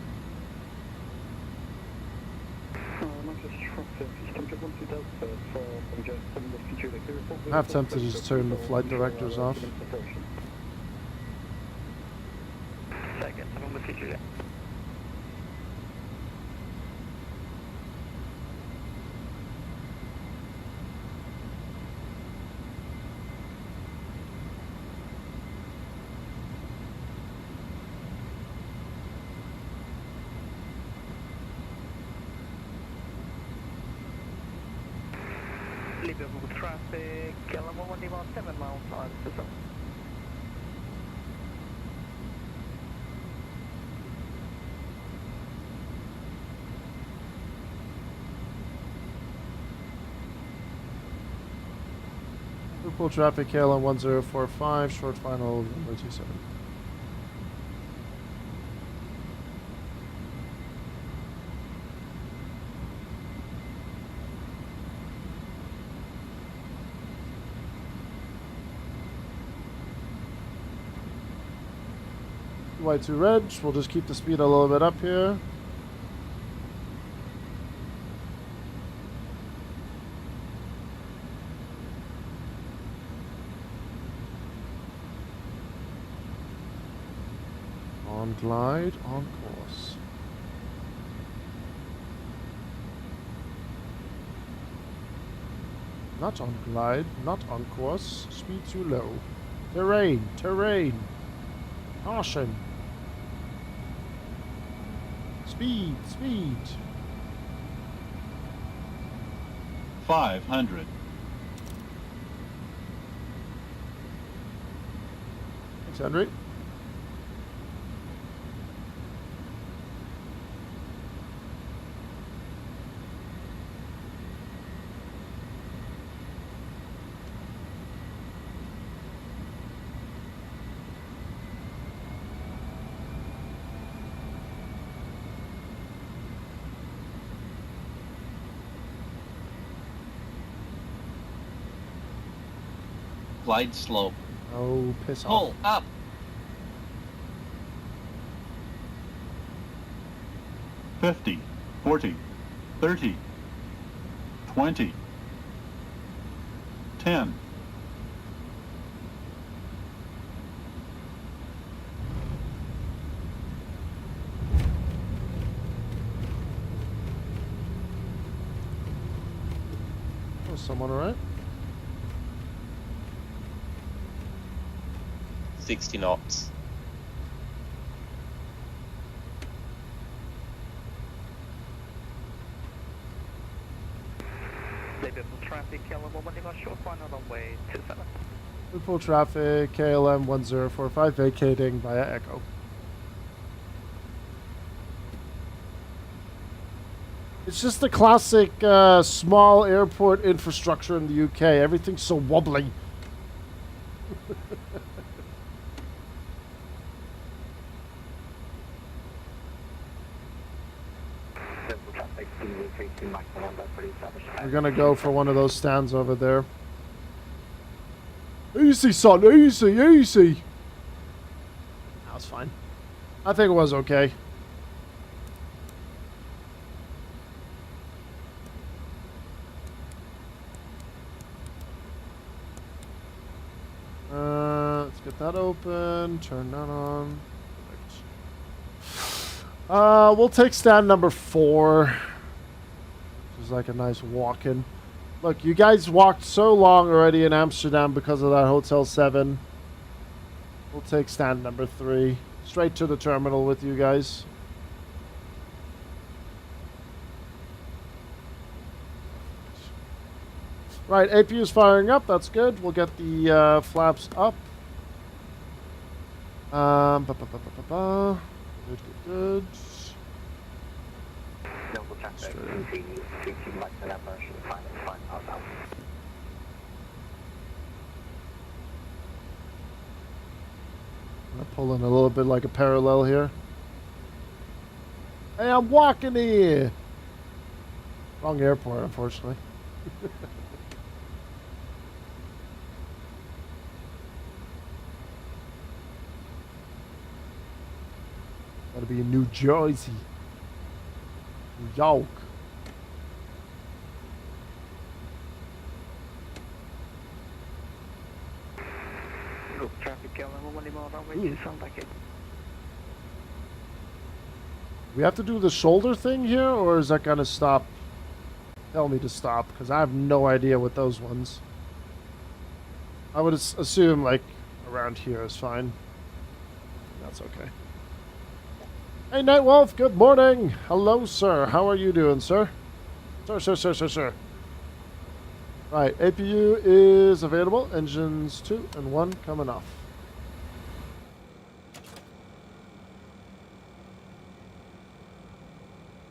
I'm half tempted to just turn the flight directors off. Second, I'm on the CGA. Liverpool traffic, KLM 117 miles on system. Liverpool traffic, KLM 1045, short final, runway 27. Y2 Reg. We'll just keep the speed a little bit up here. On glide, on course. Not on glide, not on course. Speed too low. Terrain, terrain. Caution. Speed, speed. 500. 600. Glide slope. Oh, piss off. Pull up. $50, $40, $30, $20, $10. Oh, someone alright? 60 knots. Liverpool traffic, KLM 115 short one on runway 27. Liverpool traffic, KLM 1045 vacating via Echo. It's just the classic small airport infrastructure in the UK. Everything's so wobbly. We're gonna go for one of those stands over there. Easy, son, easy, easy. That was fine. I think it was okay. Let's get that open. Turn that on. Perfect. We'll take stand number 4. Which is like a nice walk-in. Look, you guys walked so long already in Amsterdam because of that Hotel 7. We'll take stand number 3. Straight to the terminal with you guys. Right, APU is firing up. That's good. We'll get the flaps up. Good, good, good. I'm pulling a little bit like a parallel here. Hey, I'm walking here. Wrong airport, unfortunately. Gotta be in New Jersey. New York. We have to do the shoulder thing here, or is that gonna stop? Tell me to stop, because I have no idea what those ones. I would assume like around here is fine. That's okay. Hey, Nightwolf, good morning. Hello, sir. How are you doing, sir? Sir. Right, APU is available. Engines 2 and 1 coming off.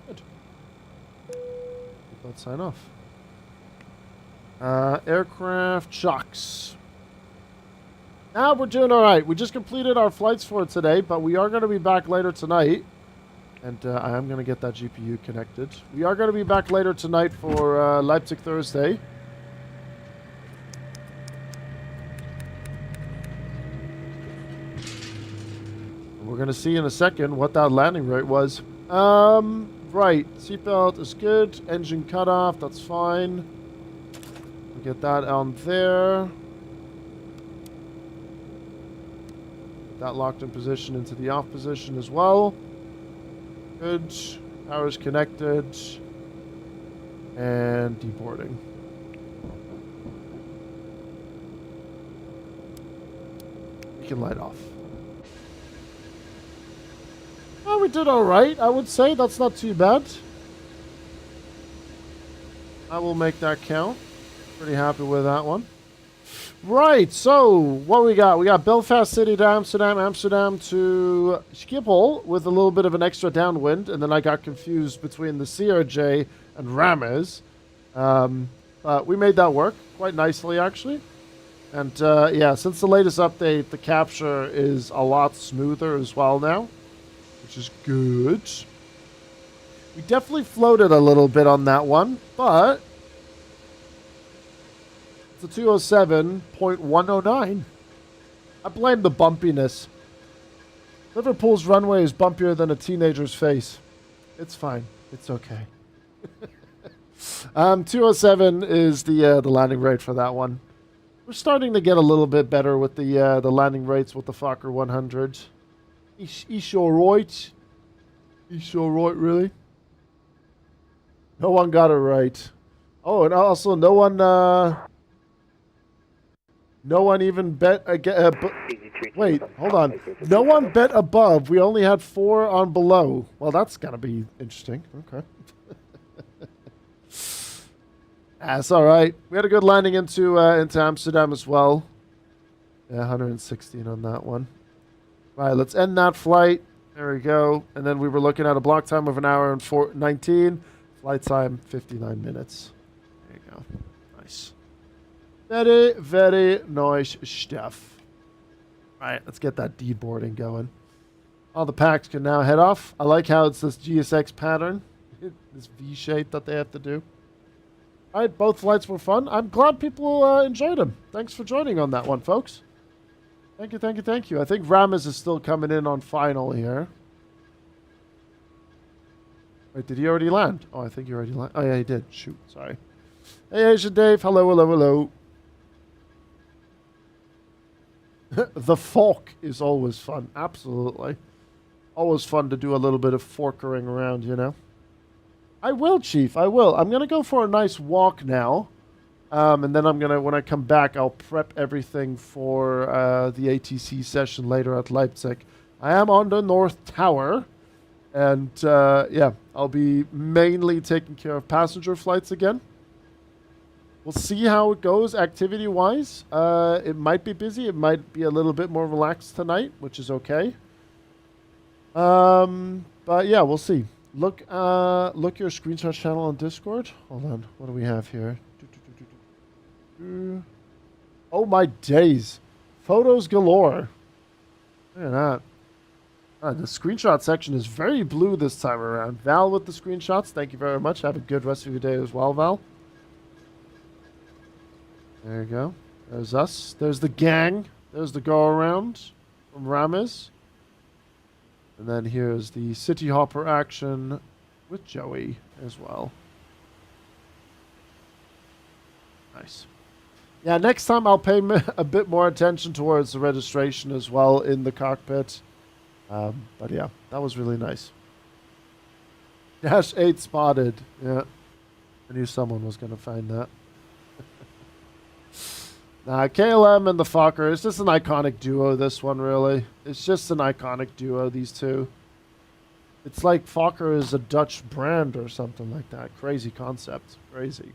Good. Let's sign off. Aircraft shocks. Now we're doing all right. We just completed our flights for today, but we are going to be back later tonight. And I am going to get that GPU connected. We are going to be back later tonight for Leipzig Thursday. We're we're going to see in a second what that landing rate was. Right. Seatbelt is good. Engine cutoff. That's fine. We'll get that on there. Get that locked in position into the off position as well. Good. Power's connected. And deboarding. We can light off. Well, we did alright, I would say. That's not too bad. I will make that count. Pretty happy with that one. Right, so what we got? We got Belfast City to Amsterdam, Amsterdam to Schiphol with a little bit of an extra downwind, and then I got confused between the CRJ and Ramez. But we made that work quite nicely, actually. And yeah, since the latest update, the capture is a lot smoother as well now, which is good. We definitely floated a little bit on that one, but it's a 207.109. I blame the bumpiness. Liverpool's runway is bumpier than a teenager's face. It's fine. It's okay. 207 is the landing rate for that one. We're starting to get a little bit better with the landing rates with the Fokker 100. He's alright. He's alright, really. No one got it right. Oh, and also no one even bet again. Wait, hold on. No one bet above. We only had 4 on below. Well, that's gonna be interesting. Okay. That's all right. We had a good landing into Amsterdam as well. Yeah, 116 on that one. All right, let's end that flight. There we go. And then we were looking at a block time of 1 hour and 19. Flight time, 59 minutes. There you go. Nice. Very, very nice stuff. All right, let's get that deboarding going. All the packs can now head off. I like how it's this GSX pattern. This V shape that they have to do. All right, both flights were fun. I'm glad people enjoyed them. Thanks for joining on that one, folks. Thank you, thank you, thank you. I think Ramez is still coming in on final here. Wait, did he already land? Oh, I think he already landed. Oh, yeah, he did. Shoot, sorry. Hey, Asian Dave. Hello, hello, hello. The fork is always fun. Absolutely. Always fun to do a little bit of forkering around, you know. I will, Chief. I will. I'm going to go for a nice walk now. And then I'm going to, when I come back, I'll prep everything for the ATC session later at Leipzig. I am on the North Tower. And, yeah, I'll be mainly taking care of passenger flights again. We'll see how it goes activity-wise. It might be busy. It might be a little bit more relaxed tonight, which is okay. But, yeah, we'll see. Look your screenshot channel on Discord. Hold on. What do we have here? Oh, my days. Photos galore. Look at that. The screenshot section is very blue this time around. Val with the screenshots. Thank you very much. Have a good rest of your day as well, Val. There you go. There's us. There's the gang. There's the go-around from Ramez. And then here's the City Hopper action with Joey as well. Nice. Yeah, next time I'll pay a bit more attention towards the registration as well in the cockpit. But yeah, that was really nice. Dash 8 spotted. Yeah. I knew someone was going to find that. Nah, KLM and the Fokker, it's just an iconic duo, this one, really. It's just an iconic duo, these two. It's like Fokker is a Dutch brand or something like that. Crazy concept. Crazy.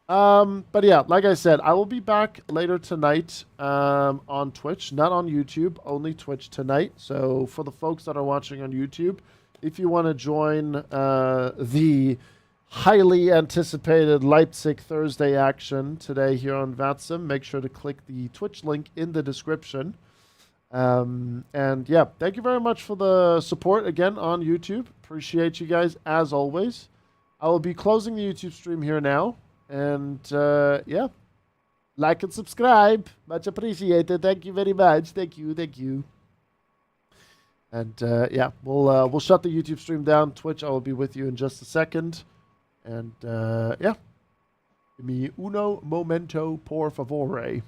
But yeah, like I said, I will be back later tonight on Twitch. Not on YouTube, only Twitch tonight. So for the folks that are watching on YouTube, if you want to join the highly anticipated Leipzig Thursday action today here on VATSIM, make sure to click the Twitch link in the description. And yeah, thank you very much for the support again on YouTube. Appreciate you guys as always. I will be closing the YouTube stream here now. And yeah, like and subscribe. Much appreciated. Thank you very much. Thank you. Thank you. And yeah, we'll shut the YouTube stream down. Twitch, I will be with you in just a second. And yeah, give me uno momento por favore.